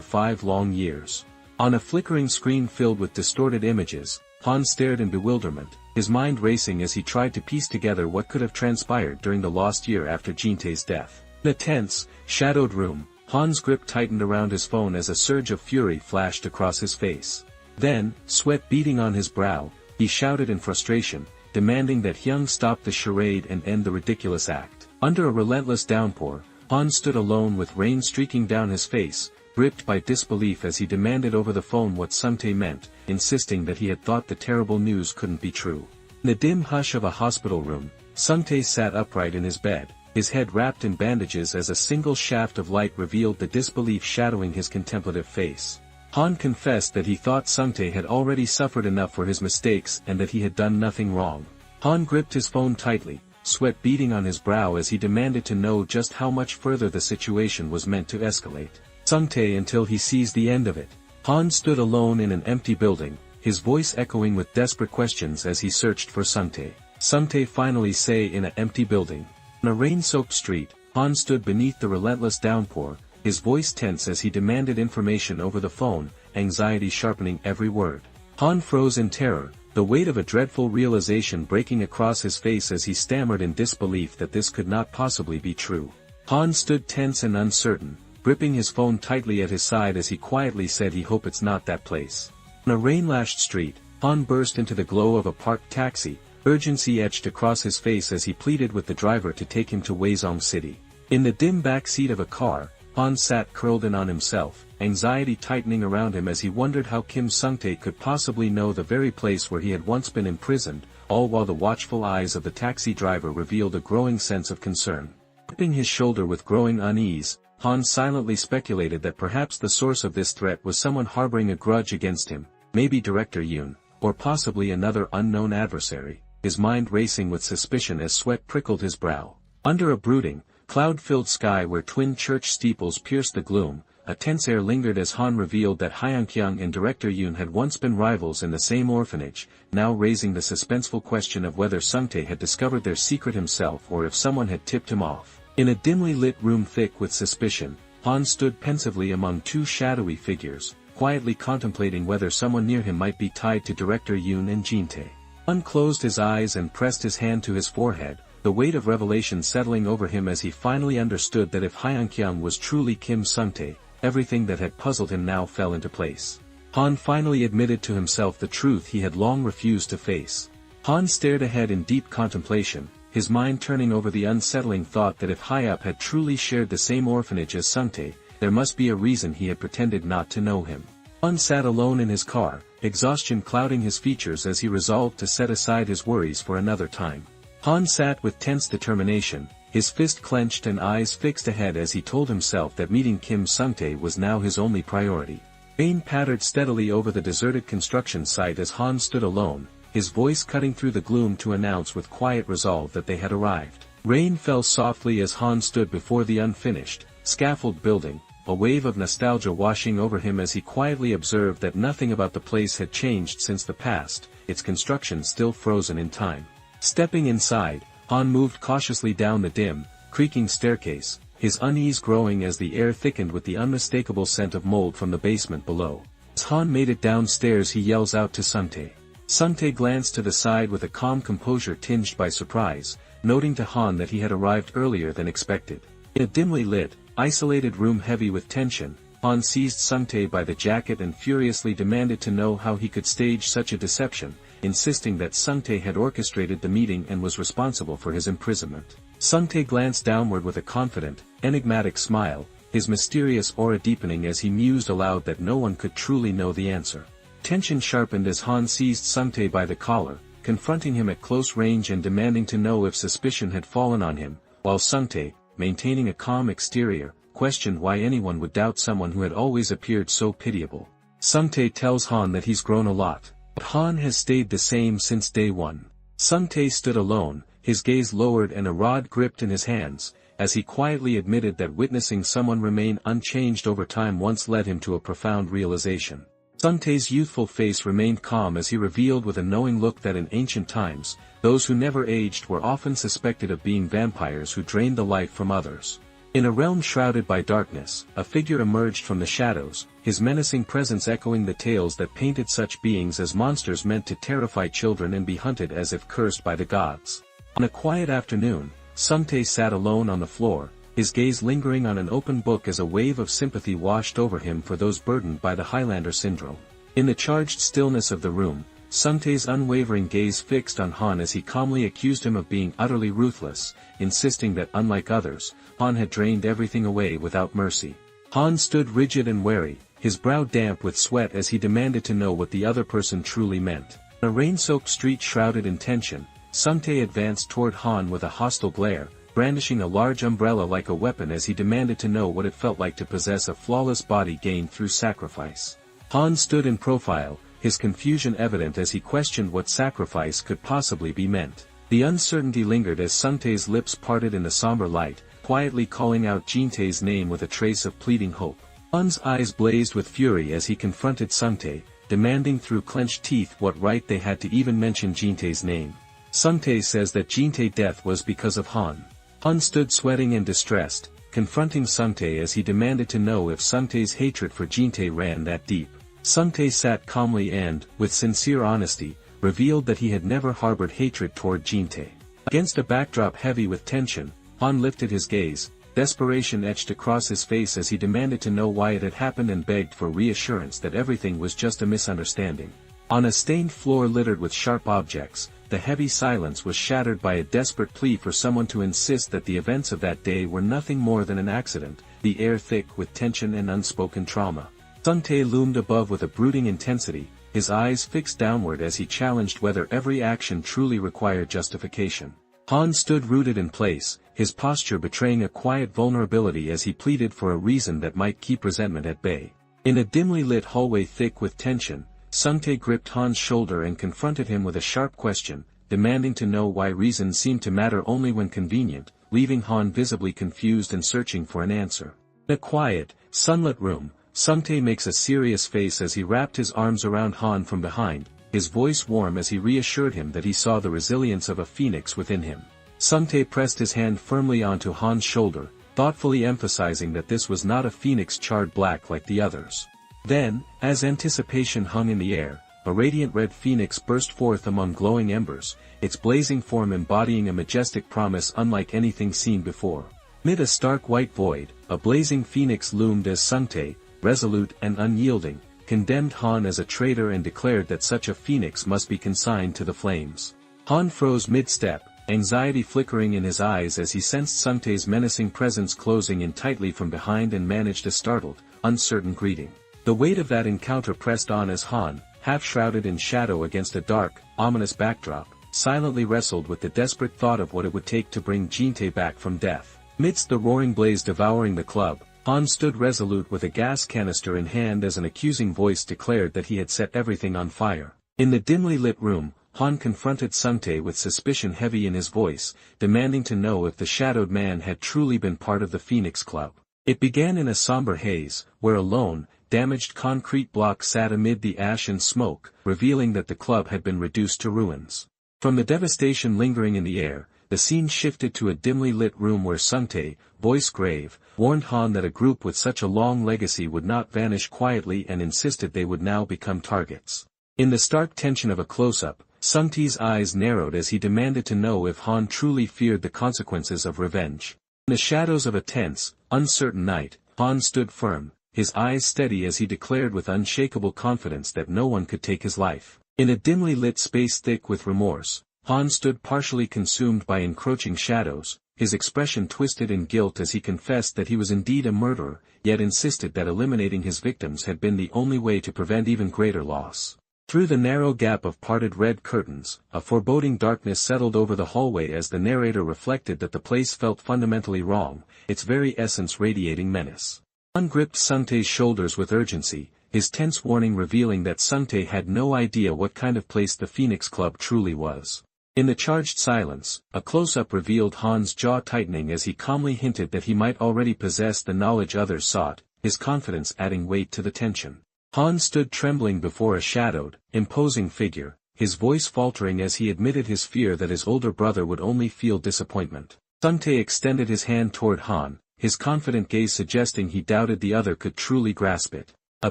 5 long years. On a flickering screen filled with distorted images, Han stared in bewilderment, his mind racing as he tried to piece together what could have transpired during the lost year after Jin-tae's death. In a tense, shadowed room, Han's grip tightened around his phone as a surge of fury flashed across his face. Then, sweat beading on his brow, he shouted in frustration, demanding that Hyung stop the charade and end the ridiculous act. Under a relentless downpour, Han stood alone with rain streaking down his face, gripped by disbelief as he demanded over the phone what Sungtae meant, insisting that he had thought the terrible news couldn't be true. In the dim hush of a hospital room, Sungtae sat upright in his bed, his head wrapped in bandages as a single shaft of light revealed the disbelief shadowing his contemplative face. Han confessed that he thought Sungtae had already suffered enough for his mistakes and that he had done nothing wrong. Han gripped his phone tightly, sweat beading on his brow as he demanded to know just how much further the situation was meant to escalate. Sungtae until he sees the end of it. Han stood alone in an empty building, his voice echoing with desperate questions as he searched for Sungtae. Sungtae finally say in an empty building. On a rain-soaked street, Han stood beneath the relentless downpour, his voice tense as he demanded information over the phone, anxiety sharpening every word. Han froze in terror, the weight of a dreadful realization breaking across his face as he stammered in disbelief that this could not possibly be true. Han stood tense and uncertain, gripping his phone tightly at his side as he quietly said he hoped it's not that place. On a rain-lashed street, Han burst into the glow of a parked taxi, urgency etched across his face as he pleaded with the driver to take him to Weizong City. In the dim back seat of a car, Han sat curled in on himself, anxiety tightening around him as he wondered how Kim Sungtae could possibly know the very place where he had once been imprisoned, all while the watchful eyes of the taxi driver revealed a growing sense of concern. Gripping his shoulder with growing unease, Han silently speculated that perhaps the source of this threat was someone harboring a grudge against him, maybe Director Yoon, or possibly another unknown adversary, his mind racing with suspicion as sweat prickled his brow. Under a brooding, cloud-filled sky where twin church steeples pierced the gloom, a tense air lingered as Han revealed that Hyunkyung and Director Yoon had once been rivals in the same orphanage, now raising the suspenseful question of whether Sungtae had discovered their secret himself or if someone had tipped him off. In a dimly lit room thick with suspicion, Han stood pensively among two shadowy figures, quietly contemplating whether someone near him might be tied to Director Yoon and Jin-tae. Han closed his eyes and pressed his hand to his forehead, the weight of revelation settling over him as he finally understood that if Hyunkyung was truly Kim Sungtae, everything that had puzzled him now fell into place. Han finally admitted to himself the truth he had long refused to face. Han stared ahead in deep contemplation, his mind turning over the unsettling thought that if Hyup had truly shared the same orphanage as Sungtae, there must be a reason he had pretended not to know him. Han sat alone in his car, exhaustion clouding his features as he resolved to set aside his worries for another time. Han sat with tense determination, his fist clenched and eyes fixed ahead as he told himself that meeting Kim Sungtae was now his only priority. Rain pattered steadily over the deserted construction site as Han stood alone, his voice cutting through the gloom to announce with quiet resolve that they had arrived. Rain fell softly as Han stood before the unfinished, scaffold building, a wave of nostalgia washing over him as he quietly observed that nothing about the place had changed since the past, its construction still frozen in time. Stepping inside, Han moved cautiously down the dim, creaking staircase, his unease growing as the air thickened with the unmistakable scent of mold from the basement below. As Han made it downstairs he yells out to Sungtae. Sungtae glanced to the side with a calm composure tinged by surprise, noting to Han that he had arrived earlier than expected. In a dimly lit, isolated room heavy with tension, Han seized Sungtae by the jacket and furiously demanded to know how he could stage such a deception, insisting that Sungtae had orchestrated the meeting and was responsible for his imprisonment. Sungtae glanced downward with a confident, enigmatic smile, his mysterious aura deepening as he mused aloud that no one could truly know the answer. Tension sharpened as Han seized Sungtae by the collar, confronting him at close range and demanding to know if suspicion had fallen on him, while Sungtae, maintaining a calm exterior, questioned why anyone would doubt someone who had always appeared so pitiable. Sungtae tells Han that he's grown a lot, but Han has stayed the same since day one. Sungtae stood alone, his gaze lowered and a rod gripped in his hands, as he quietly admitted that witnessing someone remain unchanged over time once led him to a profound realization. Sungtae's youthful face remained calm as he revealed with a knowing look that in ancient times, those who never aged were often suspected of being vampires who drained the life from others. In a realm shrouded by darkness, a figure emerged from the shadows, his menacing presence echoing the tales that painted such beings as monsters meant to terrify children and be hunted as if cursed by the gods. On a quiet afternoon, Sungtae sat alone on the floor, his gaze lingering on an open book as a wave of sympathy washed over him for those burdened by the Highlander syndrome. In the charged stillness of the room, Sungtae's unwavering gaze fixed on Han as he calmly accused him of being utterly ruthless, insisting that unlike others, Han had drained everything away without mercy. Han stood rigid and wary, his brow damp with sweat as he demanded to know what the other person truly meant. On a rain-soaked street shrouded in tension, Sungtae advanced toward Han with a hostile glare, brandishing a large umbrella like a weapon as he demanded to know what it felt like to possess a flawless body gained through sacrifice. Han stood in profile, his confusion evident as he questioned what sacrifice could possibly be meant. The uncertainty lingered as Sungtae's lips parted in the somber light, quietly calling out Jintae's name with a trace of pleading hope. Han's eyes blazed with fury as he confronted Sungtae, demanding through clenched teeth what right they had to even mention Jintae's name. Sungtae says that Jintae's death was because of Han. Han stood sweating and distressed, confronting Sungtae as he demanded to know if Sungtae's hatred for Jintae ran that deep. Sungtae sat calmly and, with sincere honesty, revealed that he had never harbored hatred toward Jintae. Against a backdrop heavy with tension, Han lifted his gaze, desperation etched across his face as he demanded to know why it had happened and begged for reassurance that everything was just a misunderstanding. On a stained floor littered with sharp objects, the heavy silence was shattered by a desperate plea for someone to insist that the events of that day were nothing more than an accident, the air thick with tension and unspoken trauma. Sungtae loomed above with a brooding intensity, his eyes fixed downward as he challenged whether every action truly required justification. Han stood rooted in place, his posture betraying a quiet vulnerability as he pleaded for a reason that might keep resentment at bay. In a dimly lit hallway thick with tension, Sungtae gripped Han's shoulder and confronted him with a sharp question, demanding to know why reason seemed to matter only when convenient, leaving Han visibly confused and searching for an answer. In a quiet, sunlit room, Sungtae makes a serious face as he wrapped his arms around Han from behind, his voice warm as he reassured him that he saw the resilience of a phoenix within him. Sungtae pressed his hand firmly onto Han's shoulder, thoughtfully emphasizing that this was not a phoenix charred black like the others. Then, as anticipation hung in the air, a radiant red phoenix burst forth among glowing embers, its blazing form embodying a majestic promise unlike anything seen before. Mid a stark white void, a blazing phoenix loomed as Sungtae, resolute and unyielding, condemned Han as a traitor and declared that such a phoenix must be consigned to the flames. Han froze mid-step, anxiety flickering in his eyes as he sensed Sungtae's menacing presence closing in tightly from behind and managed a startled, uncertain greeting. The weight of that encounter pressed on as Han, half shrouded in shadow against a dark, ominous backdrop, silently wrestled with the desperate thought of what it would take to bring Jintae back from death. Midst the roaring blaze devouring the club, Han stood resolute with a gas canister in hand as an accusing voice declared that he had set everything on fire. In the dimly lit room, Han confronted Sungtae with suspicion heavy in his voice, demanding to know if the shadowed man had truly been part of the Phoenix Club. It began in a somber haze, where a lone, damaged concrete block sat amid the ash and smoke, revealing that the club had been reduced to ruins. From the devastation lingering in the air, the scene shifted to a dimly lit room where Sungtae, voice grave, warned Han that a group with such a long legacy would not vanish quietly and insisted they would now become targets. In the stark tension of a close-up, Sungtae's eyes narrowed as he demanded to know if Han truly feared the consequences of revenge. In the shadows of a tense, uncertain night, Han stood firm, his eyes steady as he declared with unshakable confidence that no one could take his life. In a dimly lit space thick with remorse, Han stood partially consumed by encroaching shadows, his expression twisted in guilt as he confessed that he was indeed a murderer, yet insisted that eliminating his victims had been the only way to prevent even greater loss. Through the narrow gap of parted red curtains, a foreboding darkness settled over the hallway as the narrator reflected that the place felt fundamentally wrong, its very essence radiating menace. Han gripped Sungtae's shoulders with urgency, his tense warning revealing that Sungtae had no idea what kind of place the Phoenix Club truly was. In the charged silence, a close-up revealed Han's jaw tightening as he calmly hinted that he might already possess the knowledge others sought, his confidence adding weight to the tension. Han stood trembling before a shadowed, imposing figure, his voice faltering as he admitted his fear that his older brother would only feel disappointment. Sungtae extended his hand toward Han, his confident gaze suggesting he doubted the other could truly grasp it. A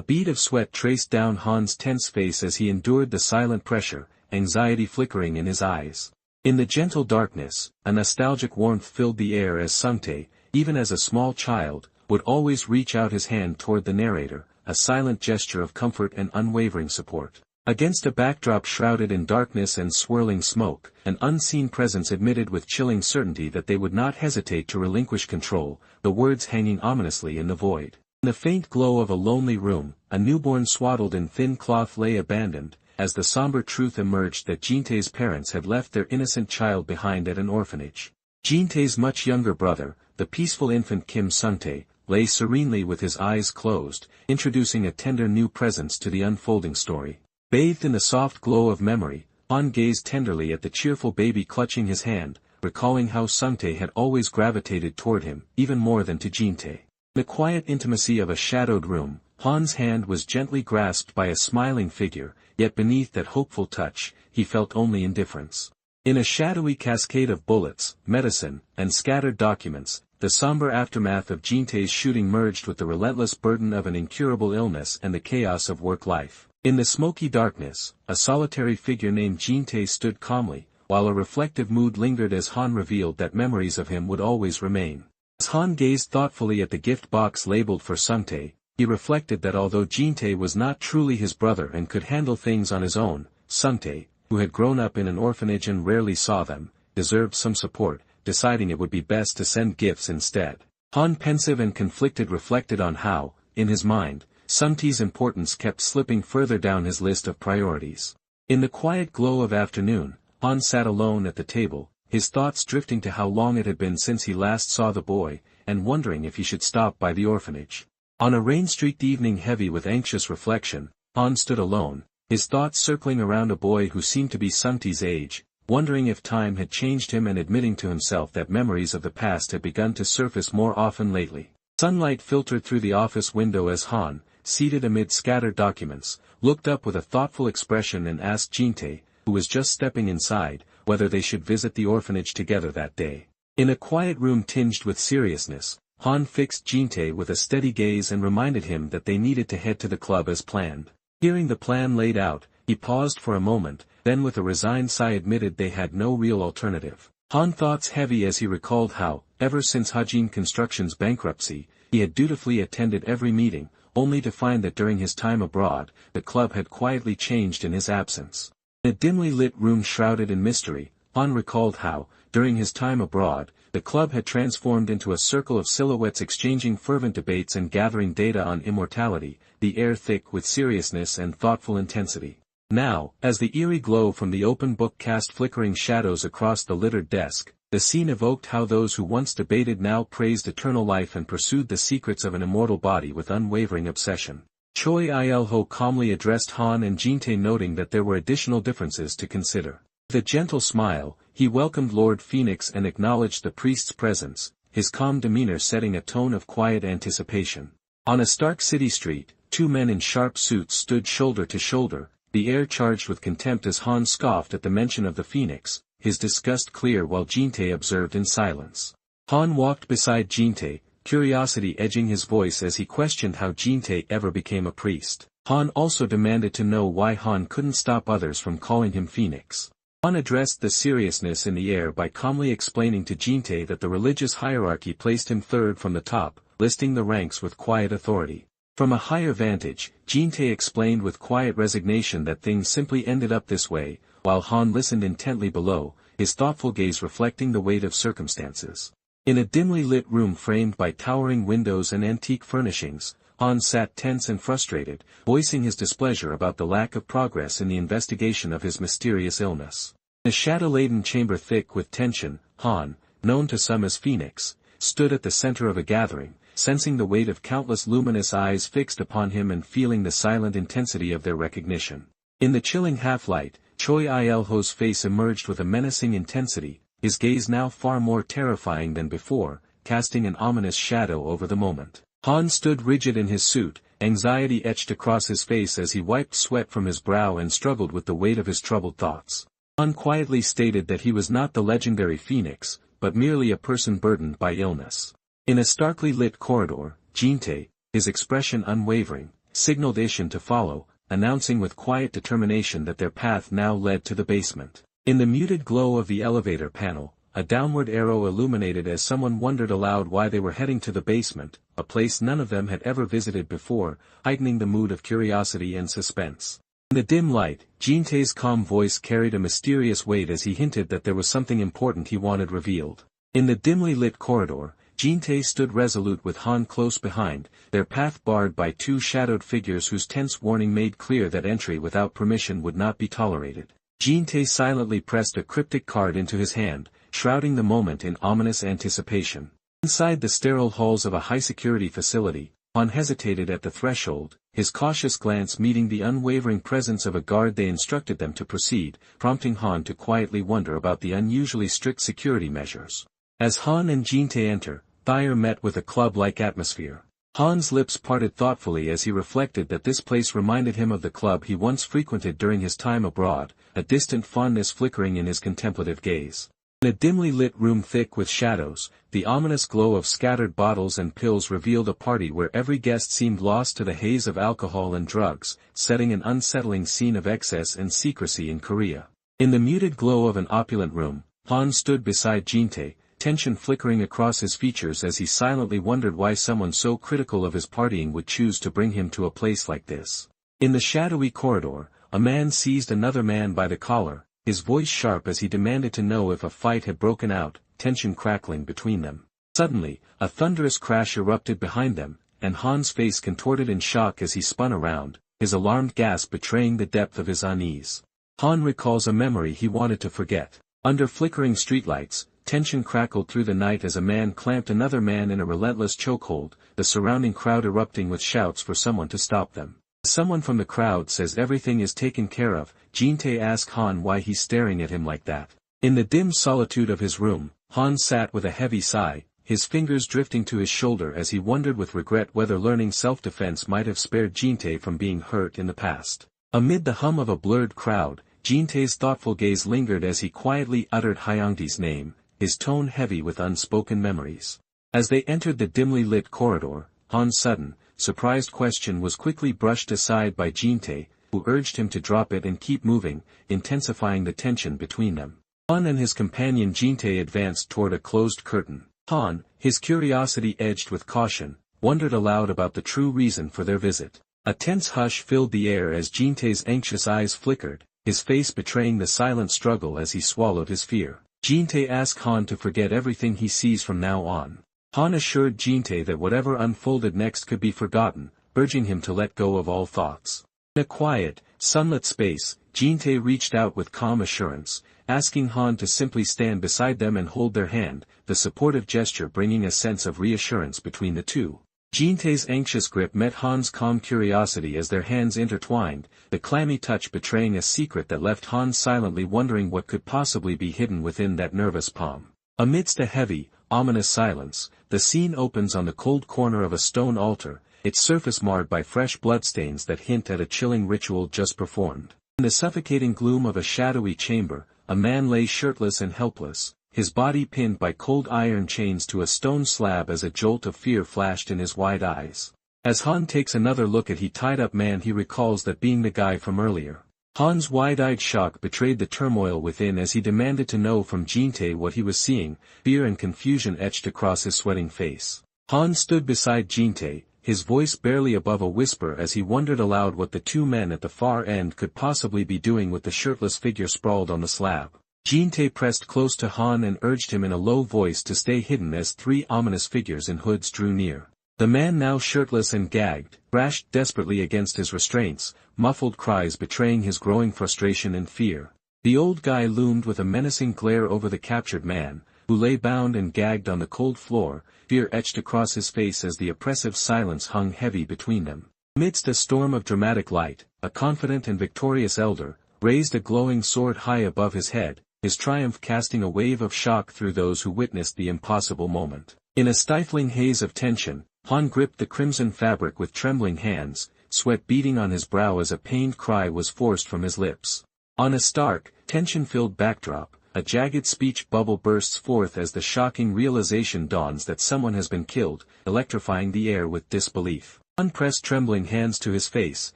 bead of sweat traced down Han's tense face as he endured the silent pressure, anxiety flickering in his eyes. In the gentle darkness, a nostalgic warmth filled the air as Sungtae, even as a small child, would always reach out his hand toward the narrator, a silent gesture of comfort and unwavering support. Against a backdrop shrouded in darkness and swirling smoke, an unseen presence admitted with chilling certainty that they would not hesitate to relinquish control, the words hanging ominously in the void. In the faint glow of a lonely room, a newborn swaddled in thin cloth lay abandoned, as the somber truth emerged that Jintae's parents had left their innocent child behind at an orphanage. Jintae's much younger brother, the peaceful infant Kim Sungtae, lay serenely with his eyes closed, introducing a tender new presence to the unfolding story. Bathed in the soft glow of memory, Han gazed tenderly at the cheerful baby clutching his hand, recalling how Sungtae had always gravitated toward him, even more than to Jintae. In the quiet intimacy of a shadowed room, Han's hand was gently grasped by a smiling figure, yet beneath that hopeful touch, he felt only indifference. In a shadowy cascade of bullets, medicine, and scattered documents, the somber aftermath of Jintae's shooting merged with the relentless burden of an incurable illness and the chaos of work life. In the smoky darkness, a solitary figure named Jintae stood calmly, while a reflective mood lingered as Han revealed that memories of him would always remain. As Han gazed thoughtfully at the gift box labeled for Sungtae, he reflected that although Jintae was not truly his brother and could handle things on his own, Sungtae, who had grown up in an orphanage and rarely saw them, deserved some support, deciding it would be best to send gifts instead. Han, pensive and conflicted, reflected on how, in his mind, Sungtae's importance kept slipping further down his list of priorities. In the quiet glow of afternoon, Han sat alone at the table, his thoughts drifting to how long it had been since he last saw the boy, and wondering if he should stop by the orphanage. On a rain-streaked evening heavy with anxious reflection, Han stood alone, his thoughts circling around a boy who seemed to be Sungtae's age, wondering if time had changed him and admitting to himself that memories of the past had begun to surface more often lately. Sunlight filtered through the office window as Han, seated amid scattered documents, looked up with a thoughtful expression and asked Jintae, who was just stepping inside, whether they should visit the orphanage together that day. In a quiet room tinged with seriousness, Han fixed Jintae with a steady gaze and reminded him that they needed to head to the club as planned. Hearing the plan laid out, he paused for a moment, then with a resigned sigh admitted they had no real alternative. Han, thoughts heavy as he recalled how, ever since Hajin Construction's bankruptcy, he had dutifully attended every meeting, only to find that during his time abroad, the club had quietly changed in his absence. In a dimly lit room shrouded in mystery, Han recalled how, during his time abroad, the club had transformed into a circle of silhouettes exchanging fervent debates and gathering data on immortality, the air thick with seriousness and thoughtful intensity. Now, as the eerie glow from the open book cast flickering shadows across the littered desk, the scene evoked how those who once debated now praised eternal life and pursued the secrets of an immortal body with unwavering obsession. Choi Il-ho calmly addressed Han and Jintae, noting that there were additional differences to consider. With a gentle smile, he welcomed Lord Phoenix and acknowledged the priest's presence, his calm demeanor setting a tone of quiet anticipation. On a stark city street, two men in sharp suits stood shoulder to shoulder, the air charged with contempt as Han scoffed at the mention of the Phoenix, his disgust clear while Jintae observed in silence. Han walked beside Jintae, curiosity edging his voice as he questioned how Jintae ever became a priest. Han also demanded to know why Han couldn't stop others from calling him Phoenix. Han addressed the seriousness in the air by calmly explaining to Jintae that the religious hierarchy placed him third from the top, listing the ranks with quiet authority. From a higher vantage, Jintae explained with quiet resignation that things simply ended up this way, while Han listened intently below, his thoughtful gaze reflecting the weight of circumstances. In a dimly lit room framed by towering windows and antique furnishings, Han sat tense and frustrated, voicing his displeasure about the lack of progress in the investigation of his mysterious illness. In a shadow-laden chamber thick with tension, Han, known to some as Phoenix, stood at the center of a gathering, sensing the weight of countless luminous eyes fixed upon him and feeling the silent intensity of their recognition. In the chilling half-light, Choi Il-ho's face emerged with a menacing intensity, his gaze now far more terrifying than before, casting an ominous shadow over the moment. Han stood rigid in his suit, anxiety etched across his face as he wiped sweat from his brow and struggled with the weight of his troubled thoughts. Han quietly stated that he was not the legendary Phoenix, but merely a person burdened by illness. In a starkly lit corridor, Jintae, his expression unwavering, signaled Ishin to follow, announcing with quiet determination that their path now led to the basement. In the muted glow of the elevator panel, a downward arrow illuminated as someone wondered aloud why they were heading to the basement, a place none of them had ever visited before, heightening the mood of curiosity and suspense. In the dim light, Jintae's calm voice carried a mysterious weight as he hinted that there was something important he wanted revealed. In the dimly lit corridor, Jintae stood resolute with Han close behind, their path barred by two shadowed figures whose tense warning made clear that entry without permission would not be tolerated. Jintae silently pressed a cryptic card into his hand, shrouding the moment in ominous anticipation. Inside the sterile halls of a high-security facility, Han hesitated at the threshold, his cautious glance meeting the unwavering presence of a guard. They instructed them to proceed, prompting Han to quietly wonder about the unusually strict security measures. As Han and Jintae enter, Thayer met with a club-like atmosphere. Han's lips parted thoughtfully as he reflected that this place reminded him of the club he once frequented during his time abroad, a distant fondness flickering in his contemplative gaze. In a dimly lit room thick with shadows, the ominous glow of scattered bottles and pills revealed a party where every guest seemed lost to the haze of alcohol and drugs, setting an unsettling scene of excess and secrecy in Korea. In the muted glow of an opulent room, Han stood beside Jintae, tension flickering across his features as he silently wondered why someone so critical of his partying would choose to bring him to a place like this. In the shadowy corridor, a man seized another man by the collar, his voice sharp as he demanded to know if a fight had broken out, tension crackling between them. Suddenly, a thunderous crash erupted behind them, and Han's face contorted in shock as he spun around, his alarmed gasp betraying the depth of his unease. Han recalls a memory he wanted to forget. Under flickering streetlights, tension crackled through the night as a man clamped another man in a relentless chokehold, the surrounding crowd erupting with shouts for someone to stop them. Someone from the crowd says everything is taken care of. Jintae asks Han why he's staring at him like that. In the dim solitude of his room, Han sat with a heavy sigh, his fingers drifting to his shoulder as he wondered with regret whether learning self-defense might have spared Jintae from being hurt in the past. Amid the hum of a blurred crowd, Jintae's thoughtful gaze lingered as he quietly uttered Hyangdi's name, his tone heavy with unspoken memories. As they entered the dimly lit corridor, Han's sudden, surprised question was quickly brushed aside by Jintae, who urged him to drop it and keep moving, intensifying the tension between them. Han and his companion Jintae advanced toward a closed curtain. Han, his curiosity edged with caution, wondered aloud about the true reason for their visit. A tense hush filled the air as Jintae's anxious eyes flickered, his face betraying the silent struggle as he swallowed his fear. Jintae asked Han to forget everything he sees from now on. Han assured Jintae that whatever unfolded next could be forgotten, urging him to let go of all thoughts. In a quiet, sunlit space, Jintae reached out with calm assurance, asking Han to simply stand beside them and hold their hand, the supportive gesture bringing a sense of reassurance between the two. Jintae's anxious grip met Han's calm curiosity as their hands intertwined, the clammy touch betraying a secret that left Han silently wondering what could possibly be hidden within that nervous palm. Amidst a heavy, ominous silence, the scene opens on the cold corner of a stone altar, its surface marred by fresh bloodstains that hint at a chilling ritual just performed. In the suffocating gloom of a shadowy chamber, a man lay shirtless and helpless, his body pinned by cold iron chains to a stone slab as a jolt of fear flashed in his wide eyes. As Han takes another look at the tied-up man, he recalls that being the guy from earlier. Han's wide-eyed shock betrayed the turmoil within as he demanded to know from Jintae what he was seeing, fear and confusion etched across his sweating face. Han stood beside Jintae, his voice barely above a whisper as he wondered aloud what the two men at the far end could possibly be doing with the shirtless figure sprawled on the slab. Jintae pressed close to Han and urged him in a low voice to stay hidden as three ominous figures in hoods drew near. The man now shirtless and gagged, thrashed desperately against his restraints, muffled cries betraying his growing frustration and fear. The old guy loomed with a menacing glare over the captured man, who lay bound and gagged on the cold floor, fear etched across his face as the oppressive silence hung heavy between them. Amidst a storm of dramatic light, a confident and victorious elder, raised a glowing sword high above his head, his triumph casting a wave of shock through those who witnessed the impossible moment. In a stifling haze of tension, Han gripped the crimson fabric with trembling hands, sweat beading on his brow as a pained cry was forced from his lips. On a stark, tension-filled backdrop, a jagged speech bubble bursts forth as the shocking realization dawns that someone has been killed, electrifying the air with disbelief. Han pressed trembling hands to his face,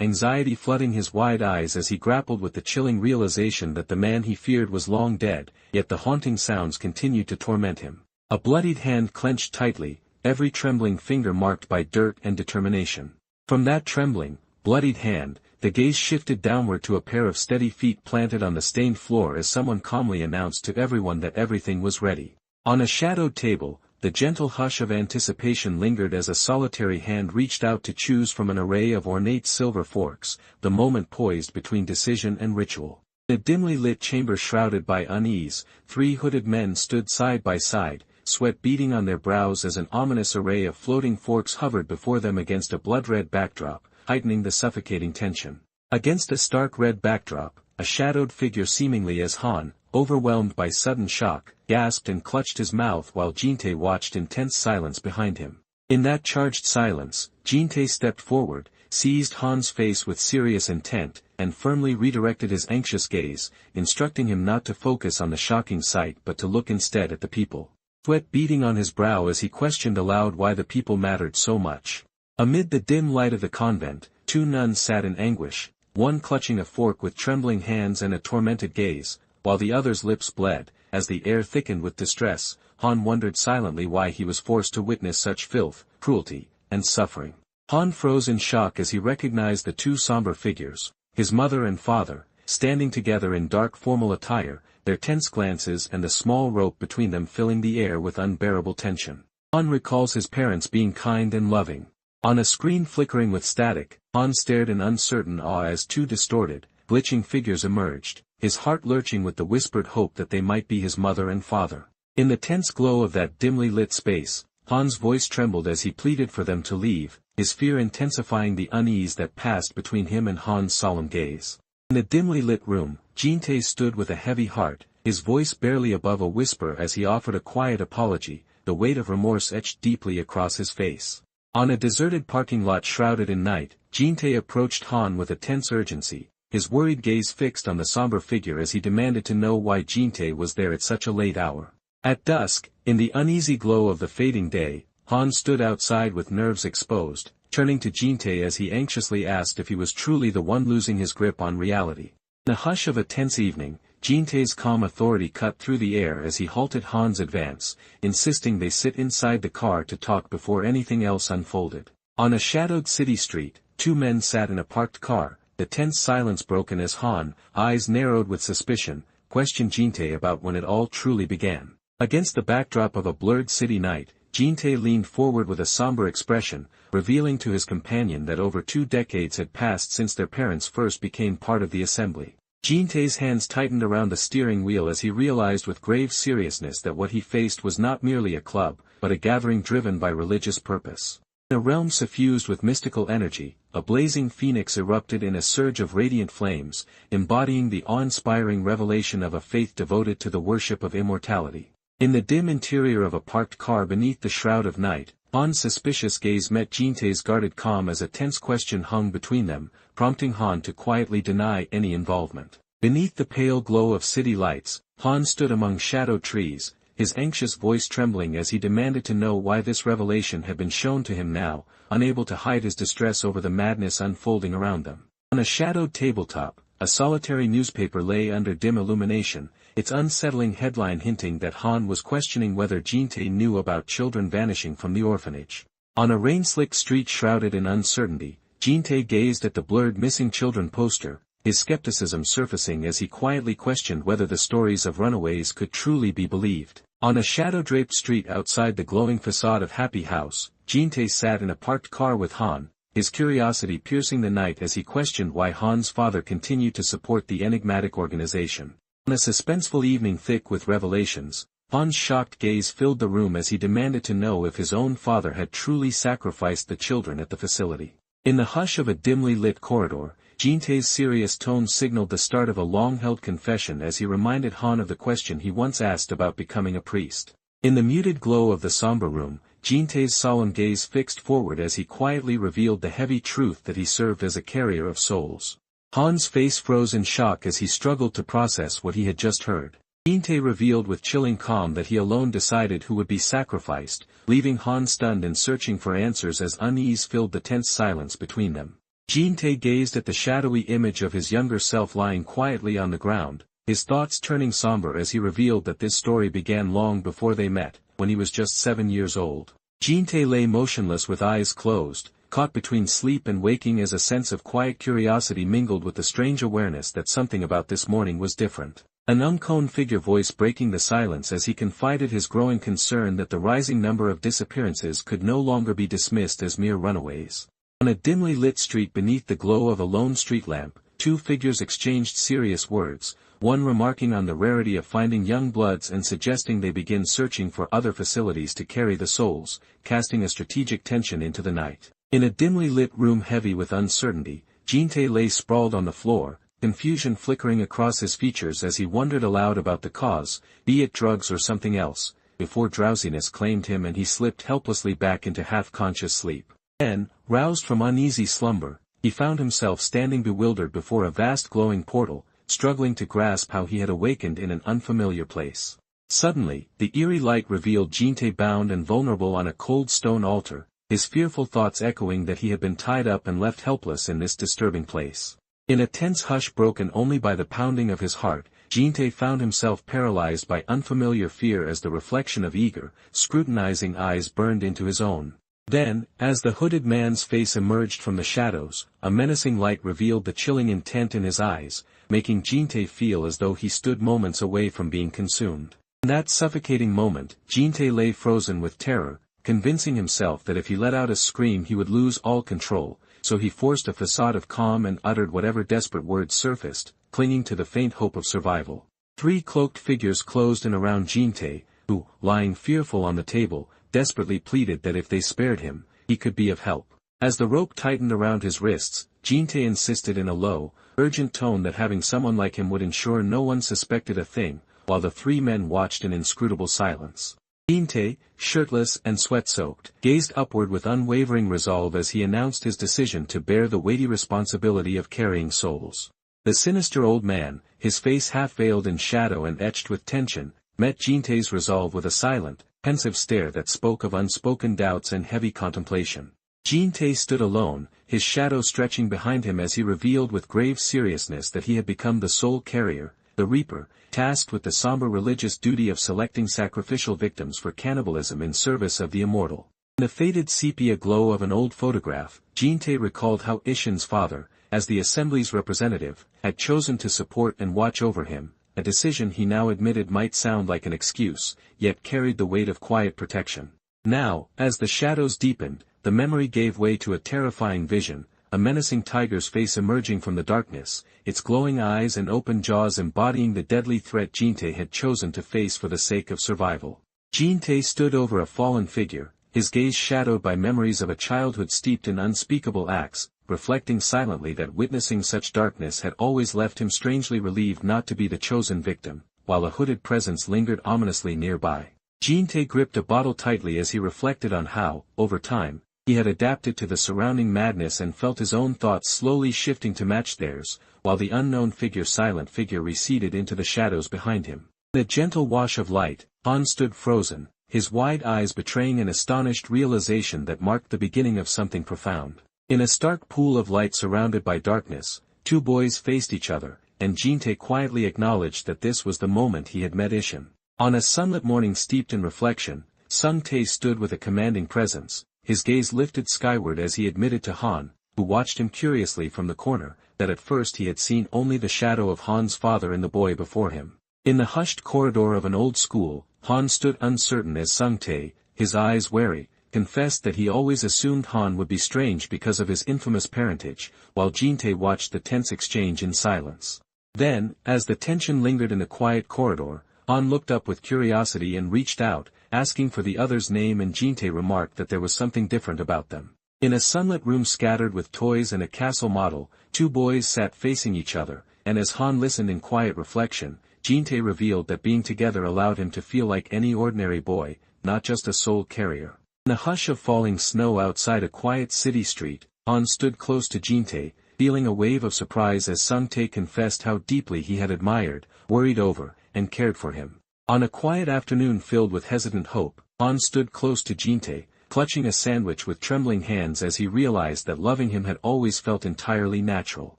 anxiety flooding his wide eyes as he grappled with the chilling realization that the man he feared was long dead, yet the haunting sounds continued to torment him. A bloodied hand clenched tightly, every trembling finger marked by dirt and determination. From that trembling, bloodied hand, the gaze shifted downward to a pair of steady feet planted on the stained floor as someone calmly announced to everyone that everything was ready. On a shadowed table, the gentle hush of anticipation lingered as a solitary hand reached out to choose from an array of ornate silver forks, the moment poised between decision and ritual. In a dimly lit chamber shrouded by unease, 3 hooded men stood side by side, sweat beading on their brows as an ominous array of floating forks hovered before them against a blood-red backdrop, heightening the suffocating tension. Against a stark red backdrop, a shadowed figure seemingly as Han, overwhelmed by sudden shock, gasped and clutched his mouth while Jin-tae watched in tense silence behind him. In that charged silence, Jin-tae stepped forward, seized Han's face with serious intent, and firmly redirected his anxious gaze, instructing him not to focus on the shocking sight but to look instead at the people. Sweat beading on his brow as he questioned aloud why the people mattered so much. Amid the dim light of the convent, 2 nuns sat in anguish, one clutching a fork with trembling hands and a tormented gaze, while the other's lips bled. As the air thickened with distress, Han wondered silently why he was forced to witness such filth, cruelty, and suffering. Han froze in shock as he recognized the 2 somber figures, his mother and father, standing together in dark formal attire, their tense glances and the small rope between them filling the air with unbearable tension. Han recalls his parents being kind and loving. On a screen flickering with static, Han stared in uncertain awe as 2 distorted, glitching figures emerged, his heart lurching with the whispered hope that they might be his mother and father. In the tense glow of that dimly lit space, Han's voice trembled as he pleaded for them to leave, his fear intensifying the unease that passed between him and Han's solemn gaze. In the dimly lit room, Jin-tae stood with a heavy heart, his voice barely above a whisper as he offered a quiet apology, the weight of remorse etched deeply across his face. On a deserted parking lot shrouded in night, Jin-tae approached Han with a tense urgency, his worried gaze fixed on the somber figure as he demanded to know why Jin-tae was there at such a late hour. At dusk, in the uneasy glow of the fading day, Han stood outside with nerves exposed, turning to Jin-tae as he anxiously asked if he was truly the one losing his grip on reality. In the hush of a tense evening, Jin-tae's calm authority cut through the air as he halted Han's advance, insisting they sit inside the car to talk before anything else unfolded. On a shadowed city street, 2 men sat in a parked car, the tense silence broken as Han, eyes narrowed with suspicion, questioned Jin-tae about when it all truly began. Against the backdrop of a blurred city night, Jin-tae leaned forward with a somber expression, revealing to his companion that over 2 decades had passed since their parents first became part of the assembly. Jin-tae's hands tightened around the steering wheel as he realized with grave seriousness that what he faced was not merely a club, but a gathering driven by religious purpose. In a realm suffused with mystical energy, a blazing phoenix erupted in a surge of radiant flames, embodying the awe-inspiring revelation of a faith devoted to the worship of immortality. In the dim interior of a parked car beneath the shroud of night, Han's suspicious gaze met Jin-tae's guarded calm as a tense question hung between them, prompting Han to quietly deny any involvement. Beneath the pale glow of city lights, Han stood among shadowed trees, his anxious voice trembling as he demanded to know why this revelation had been shown to him now, unable to hide his distress over the madness unfolding around them. On a shadowed tabletop, a solitary newspaper lay under dim illumination, its unsettling headline hinting that Han was questioning whether Jin-tae knew about children vanishing from the orphanage. On a rain-slicked street shrouded in uncertainty, Jin-tae gazed at the blurred missing children poster, his skepticism surfacing as he quietly questioned whether the stories of runaways could truly be believed. On a shadow-draped street outside the glowing facade of Happy House, Jin-tae sat in a parked car with Han, his curiosity piercing the night as he questioned why Han's father continued to support the enigmatic organization. On a suspenseful evening thick with revelations, Han's shocked gaze filled the room as he demanded to know if his own father had truly sacrificed the children at the facility. In the hush of a dimly lit corridor, Jin-tae's serious tone signaled the start of a long-held confession as he reminded Han of the question he once asked about becoming a priest. In the muted glow of the somber room, Jin-tae's solemn gaze fixed forward as he quietly revealed the heavy truth that he served as a carrier of souls. Han's face froze in shock as he struggled to process what he had just heard. Jin-tae revealed with chilling calm that he alone decided who would be sacrificed, leaving Han stunned and searching for answers as unease filled the tense silence between them. Jin-tae gazed at the shadowy image of his younger self lying quietly on the ground, his thoughts turning somber as he revealed that this story began long before they met, when he was just 7 years old. Jin-tae lay motionless with eyes closed, caught between sleep and waking as a sense of quiet curiosity mingled with the strange awareness that something about this morning was different. An unknown figure voice breaking the silence as he confided his growing concern that the rising number of disappearances could no longer be dismissed as mere runaways. On a dimly lit street beneath the glow of a lone street lamp, two figures exchanged serious words, one remarking on the rarity of finding young bloods and suggesting they begin searching for other facilities to carry the souls, casting a strategic tension into the night. In a dimly lit room heavy with uncertainty, Jin-tae lay sprawled on the floor, confusion flickering across his features as he wondered aloud about the cause, be it drugs or something else, before drowsiness claimed him and he slipped helplessly back into half-conscious sleep. Then, roused from uneasy slumber, he found himself standing bewildered before a vast glowing portal, struggling to grasp how he had awakened in an unfamiliar place. Suddenly, the eerie light revealed Jin-tae bound and vulnerable on a cold stone altar, his fearful thoughts echoing that he had been tied up and left helpless in this disturbing place. In a tense hush broken only by the pounding of his heart, Jin-tae found himself paralyzed by unfamiliar fear as the reflection of eager, scrutinizing eyes burned into his own. Then, as the hooded man's face emerged from the shadows, a menacing light revealed the chilling intent in his eyes, making Jin-tae feel as though he stood moments away from being consumed. In that suffocating moment, Jin-tae lay frozen with terror, convincing himself that if he let out a scream he would lose all control, so he forced a facade of calm and uttered whatever desperate words surfaced, clinging to the faint hope of survival. 3 cloaked figures closed in around Jin-tae, who, lying fearful on the table, desperately pleaded that if they spared him, he could be of help. As the rope tightened around his wrists, Jin-tae insisted in a low, urgent tone that having someone like him would ensure no one suspected a thing, while the 3 men watched in inscrutable silence. Jin-tae, shirtless and sweat-soaked, gazed upward with unwavering resolve as he announced his decision to bear the weighty responsibility of carrying souls. The sinister old man, his face half-veiled in shadow and etched with tension, met Jin-tae's resolve with a silent, pensive stare that spoke of unspoken doubts and heavy contemplation. Jin-tae stood alone, his shadow stretching behind him as he revealed with grave seriousness that he had become the soul carrier, the reaper, tasked with the somber religious duty of selecting sacrificial victims for cannibalism in service of the immortal. In the faded sepia glow of an old photograph, Jin-tae recalled how Ishin's father, as the assembly's representative, had chosen to support and watch over him, a decision he now admitted might sound like an excuse, yet carried the weight of quiet protection. Now, as the shadows deepened, the memory gave way to a terrifying vision, a menacing tiger's face emerging from the darkness, its glowing eyes and open jaws embodying the deadly threat Jin-tae had chosen to face for the sake of survival. Jin-tae stood over a fallen figure, his gaze shadowed by memories of a childhood steeped in unspeakable acts, reflecting silently that witnessing such darkness had always left him strangely relieved not to be the chosen victim, while a hooded presence lingered ominously nearby. Jin-tae gripped a bottle tightly as he reflected on how, over time, he had adapted to the surrounding madness and felt his own thoughts slowly shifting to match theirs, while the unknown silent figure receded into the shadows behind him. In a gentle wash of light, Han stood frozen, his wide eyes betraying an astonished realization that marked the beginning of something profound. In a stark pool of light surrounded by darkness, 2 boys faced each other, and Jin-tae quietly acknowledged that this was the moment he had met Ishin. On a sunlit morning steeped in reflection, Sung-tae stood with a commanding presence, his gaze lifted skyward as he admitted to Han, who watched him curiously from the corner, that at first he had seen only the shadow of Han's father and the boy before him. In the hushed corridor of an old school, Han stood uncertain as Sung-tae, his eyes wary, confessed that he always assumed Han would be strange because of his infamous parentage, while Jin-tae watched the tense exchange in silence. Then, as the tension lingered in the quiet corridor, Han looked up with curiosity and reached out, asking for the other's name, and Jin-tae remarked that there was something different about them. In a sunlit room scattered with toys and a castle model, 2 boys sat facing each other, and as Han listened in quiet reflection, Jin-tae revealed that being together allowed him to feel like any ordinary boy, not just a soul carrier. In the hush of falling snow outside a quiet city street, Han stood close to Jin-tae, feeling a wave of surprise as Sung-tae confessed how deeply he had admired, worried over, and cared for him. On a quiet afternoon filled with hesitant hope, Han stood close to Jin-tae, clutching a sandwich with trembling hands as he realized that loving him had always felt entirely natural.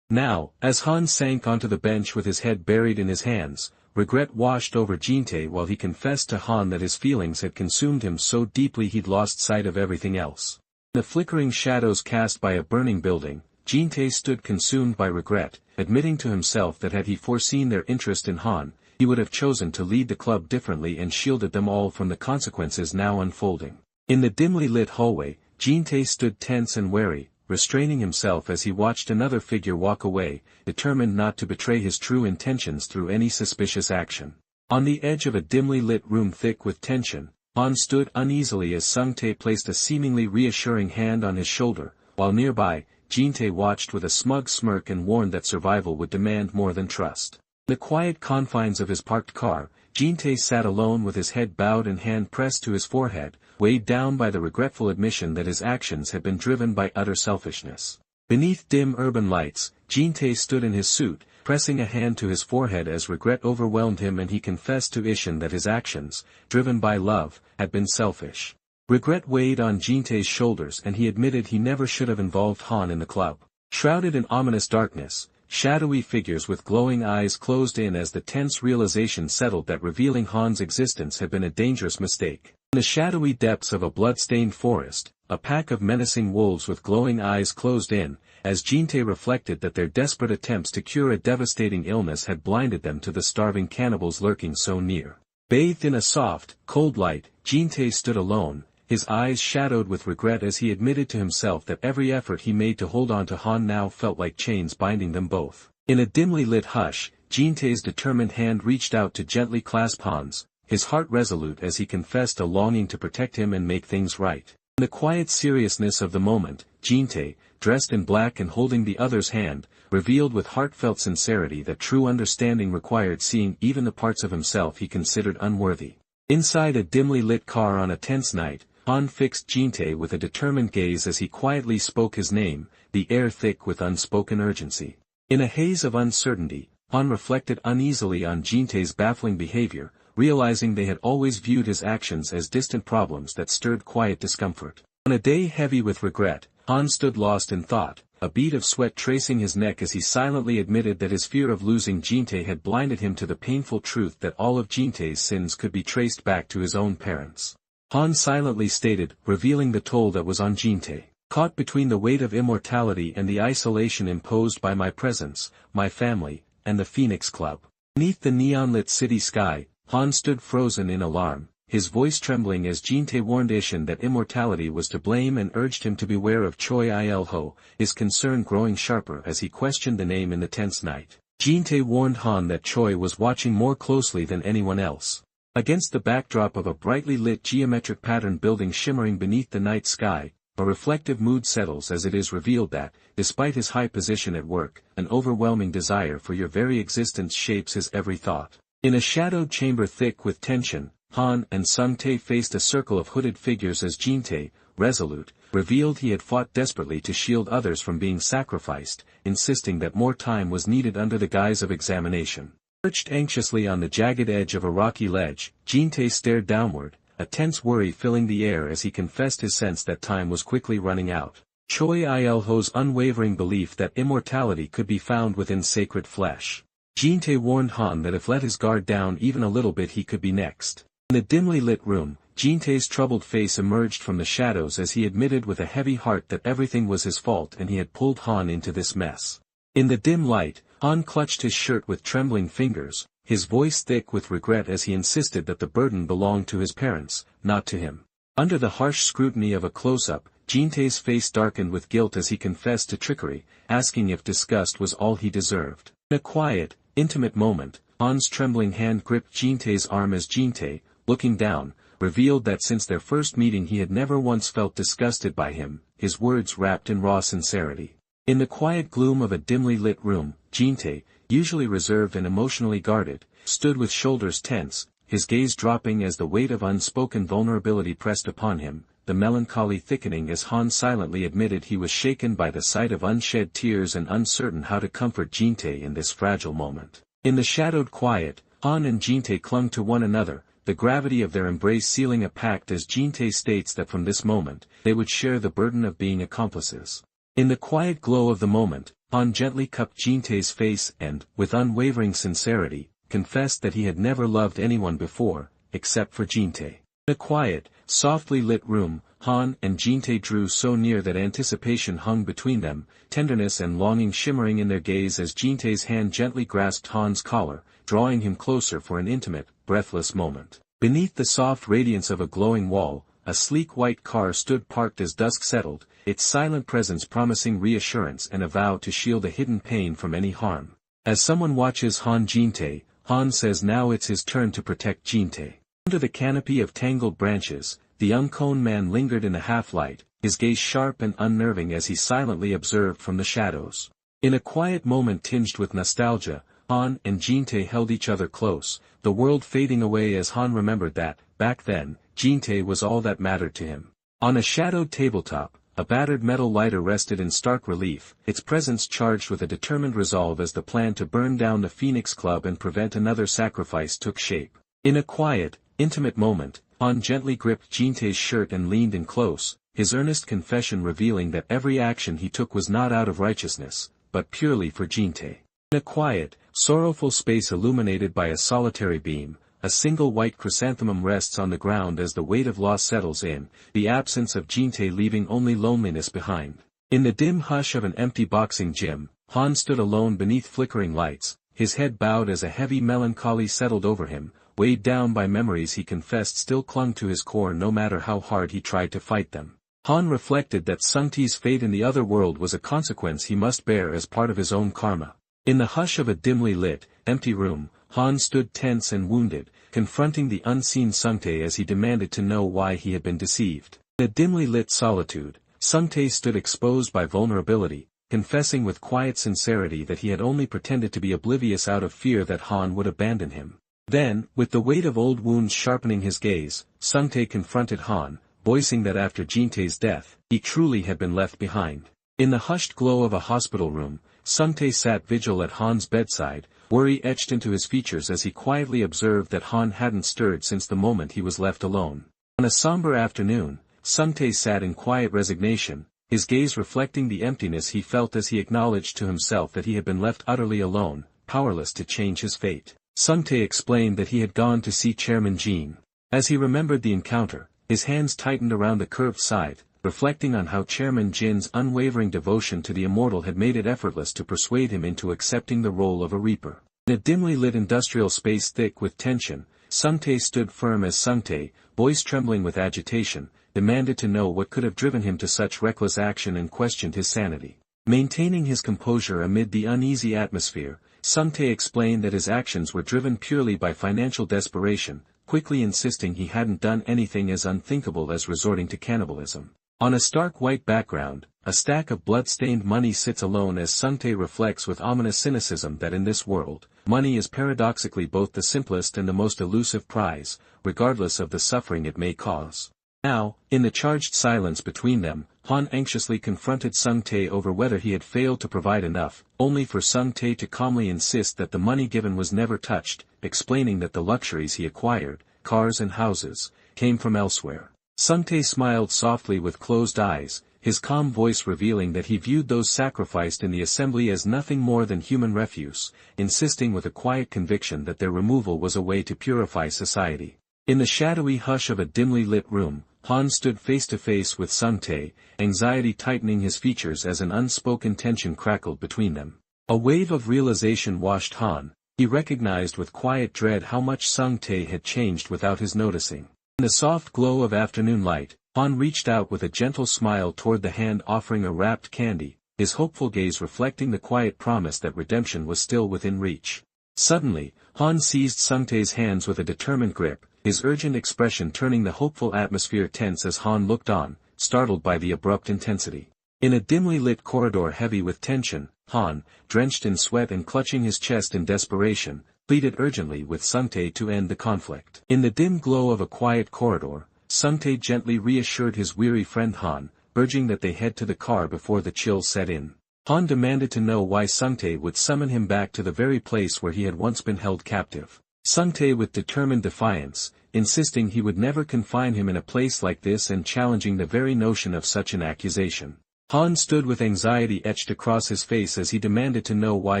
Now, as Han sank onto the bench with his head buried in his hands, regret washed over Jin-tae while he confessed to Han that his feelings had consumed him so deeply he'd lost sight of everything else. In the flickering shadows cast by a burning building, Jin-tae stood consumed by regret, admitting to himself that had he foreseen their interest in Han, he would have chosen to lead the club differently and shielded them all from the consequences now unfolding. In the dimly lit hallway, Jin-tae stood tense and wary, restraining himself as he watched another figure walk away, determined not to betray his true intentions through any suspicious action. On the edge of a dimly lit room thick with tension, Han stood uneasily as Sung-tae placed a seemingly reassuring hand on his shoulder, while nearby, Jin-tae watched with a smug smirk and warned that survival would demand more than trust. In the quiet confines of his parked car, Jin-tae sat alone with his head bowed and hand pressed to his forehead, weighed down by the regretful admission that his actions had been driven by utter selfishness. Beneath dim urban lights, Jin-tae stood in his suit, pressing a hand to his forehead as regret overwhelmed him, and he confessed to Ishin that his actions, driven by love, had been selfish. Regret weighed on Jin-tae's shoulders and he admitted he never should have involved Han in the club. Shrouded in ominous darkness, shadowy figures with glowing eyes closed in as the tense realization settled that revealing Han's existence had been a dangerous mistake. In the shadowy depths of a blood-stained forest, a pack of menacing wolves with glowing eyes closed in, as Jin-tae reflected that their desperate attempts to cure a devastating illness had blinded them to the starving cannibals lurking so near. Bathed in a soft, cold light, Jin-tae stood alone, his eyes shadowed with regret as he admitted to himself that every effort he made to hold on to Han now felt like chains binding them both. In a dimly lit hush, Jin-tae's determined hand reached out to gently clasp Han's, his heart resolute as he confessed a longing to protect him and make things right. In the quiet seriousness of the moment, Jin-tae, dressed in black and holding the other's hand, revealed with heartfelt sincerity that true understanding required seeing even the parts of himself he considered unworthy. Inside a dimly lit car on a tense night, Han fixed Jin-tae with a determined gaze as he quietly spoke his name, the air thick with unspoken urgency. In a haze of uncertainty, Han reflected uneasily on Jin-tae's baffling behavior, realizing they had always viewed his actions as distant problems that stirred quiet discomfort. On a day heavy with regret, Han stood lost in thought, a bead of sweat tracing his neck as he silently admitted that his fear of losing Jin-tae had blinded him to the painful truth that all of Jin-tae's sins could be traced back to his own parents. Han silently stated, revealing the toll that was on Jin-tae. Caught between the weight of immortality and the isolation imposed by my presence, my family, and the Phoenix Club. Beneath the neon-lit city sky, Han stood frozen in alarm, his voice trembling as Jin-tae warned Ishin that immortality was to blame and urged him to beware of Choi Il-ho, his concern growing sharper as he questioned the name in the tense night. Jin-tae warned Han that Choi was watching more closely than anyone else. Against the backdrop of a brightly lit geometric pattern building shimmering beneath the night sky, a reflective mood settles as it is revealed that, despite his high position at work, an overwhelming desire for your very existence shapes his every thought. In a shadowed chamber thick with tension, Han and Sung-tae faced a circle of hooded figures as Jin-tae, resolute, revealed he had fought desperately to shield others from being sacrificed, insisting that more time was needed under the guise of examination. Perched anxiously on the jagged edge of a rocky ledge, Jin-tae stared downward, a tense worry filling the air as he confessed his sense that time was quickly running out. Choi Il-ho's unwavering belief that immortality could be found within sacred flesh. Jin-tae warned Han that if let his guard down even a little bit he could be next. In the dimly lit room, Jin-tae's troubled face emerged from the shadows as he admitted with a heavy heart that everything was his fault and he had pulled Han into this mess. In the dim light, Han clutched his shirt with trembling fingers, his voice thick with regret as he insisted that the burden belonged to his parents, not to him. Under the harsh scrutiny of a close-up, Jin-tae's face darkened with guilt as he confessed to trickery, asking if disgust was all he deserved. In a quiet, intimate moment, Han's trembling hand gripped Jin-tae's arm as Jin-tae, looking down, revealed that since their first meeting he had never once felt disgusted by him, his words wrapped in raw sincerity. In the quiet gloom of a dimly lit room, Jin-tae, usually reserved and emotionally guarded, stood with shoulders tense, his gaze dropping as the weight of unspoken vulnerability pressed upon him, the melancholy thickening as Han silently admitted he was shaken by the sight of unshed tears and uncertain how to comfort Jin-tae in this fragile moment. In the shadowed quiet, Han and Jin-tae clung to one another, the gravity of their embrace sealing a pact as Jin-tae states that from this moment, they would share the burden of being accomplices. In the quiet glow of the moment, Han gently cupped Jin-tae's face and, with unwavering sincerity, confessed that he had never loved anyone before, except for Jin-tae. In a quiet, softly lit room, Han and Jin-tae drew so near that anticipation hung between them, tenderness and longing shimmering in their gaze as Jin-tae's hand gently grasped Han's collar, drawing him closer for an intimate, breathless moment. Beneath the soft radiance of a glowing wall, a sleek white car stood parked as dusk settled, its silent presence promising reassurance and a vow to shield a hidden pain from any harm. As someone watches Jin-tae, Han says now it's his turn to protect Jin-tae. Under the canopy of tangled branches, the young Cone man lingered in the half-light, his gaze sharp and unnerving as he silently observed from the shadows. In a quiet moment tinged with nostalgia, Han and Jin-tae held each other close, the world fading away as Han remembered that, back then, Jin-tae was all that mattered to him. On a shadowed tabletop, a battered metal lighter rested in stark relief, its presence charged with a determined resolve as the plan to burn down the Phoenix Club and prevent another sacrifice took shape. In a quiet, intimate moment, Han gently gripped Jin-tae's shirt and leaned in close, his earnest confession revealing that every action he took was not out of righteousness, but purely for Jin-tae. In a quiet, sorrowful space illuminated by a solitary beam, a single white chrysanthemum rests on the ground as the weight of loss settles in, the absence of Jin-tae leaving only loneliness behind. In the dim hush of an empty boxing gym, Han stood alone beneath flickering lights, his head bowed as a heavy melancholy settled over him, weighed down by memories he confessed still clung to his core no matter how hard he tried to fight them. Han reflected that Sung-tae's fate in the other world was a consequence he must bear as part of his own karma. In the hush of a dimly lit, empty room, Han stood tense and wounded, confronting the unseen Sung-tae as he demanded to know why he had been deceived. In a dimly lit solitude, Sung-tae stood exposed by vulnerability, confessing with quiet sincerity that he had only pretended to be oblivious out of fear that Han would abandon him. Then, with the weight of old wounds sharpening his gaze, Sung-tae confronted Han, voicing that after Jin-tae's death, he truly had been left behind. In the hushed glow of a hospital room, Sung-tae sat vigil at Han's bedside, worry etched into his features as he quietly observed that Han hadn't stirred since the moment he was left alone. On a somber afternoon, Sung-tae sat in quiet resignation, his gaze reflecting the emptiness he felt as he acknowledged to himself that he had been left utterly alone, powerless to change his fate. Sung-tae explained that he had gone to see Chairman Jin. As he remembered the encounter, his hands tightened around the curved scythe, reflecting on how Chairman Jin's unwavering devotion to the immortal had made it effortless to persuade him into accepting the role of a reaper. In a dimly lit industrial space thick with tension, Sung-tae stood firm as Sung-tae, voice trembling with agitation, demanded to know what could have driven him to such reckless action and questioned his sanity. Maintaining his composure amid the uneasy atmosphere, Sung-tae explained that his actions were driven purely by financial desperation, quickly insisting he hadn't done anything as unthinkable as resorting to cannibalism. On a stark white background, a stack of blood-stained money sits alone as Sung-tae reflects with ominous cynicism that in this world, money is paradoxically both the simplest and the most elusive prize, regardless of the suffering it may cause. Now, in the charged silence between them, Han anxiously confronted Sung-tae over whether he had failed to provide enough, only for Sung-tae to calmly insist that the money given was never touched, explaining that the luxuries he acquired, cars and houses, came from elsewhere. Sung-tae smiled softly with closed eyes, his calm voice revealing that he viewed those sacrificed in the assembly as nothing more than human refuse, insisting with a quiet conviction that their removal was a way to purify society. In the shadowy hush of a dimly lit room, Han stood face to face with Sung-tae, anxiety tightening his features as an unspoken tension crackled between them. A wave of realization washed Han. He recognized with quiet dread how much Sung-tae had changed without his noticing. In the soft glow of afternoon light, Han reached out with a gentle smile toward the hand offering a wrapped candy, his hopeful gaze reflecting the quiet promise that redemption was still within reach. Suddenly, Han seized Sung-tae's hands with a determined grip, his urgent expression turning the hopeful atmosphere tense as Han looked on, startled by the abrupt intensity. In a dimly lit corridor heavy with tension, Han, drenched in sweat and clutching his chest in desperation, pleaded urgently with Sung-tae to end the conflict. In the dim glow of a quiet corridor, Sung-tae gently reassured his weary friend Han, urging that they head to the car before the chills set in. Han demanded to know why Sung-tae would summon him back to the very place where he had once been held captive. Sung-tae with determined defiance, insisting he would never confine him in a place like this and challenging the very notion of such an accusation. Han stood with anxiety etched across his face as he demanded to know why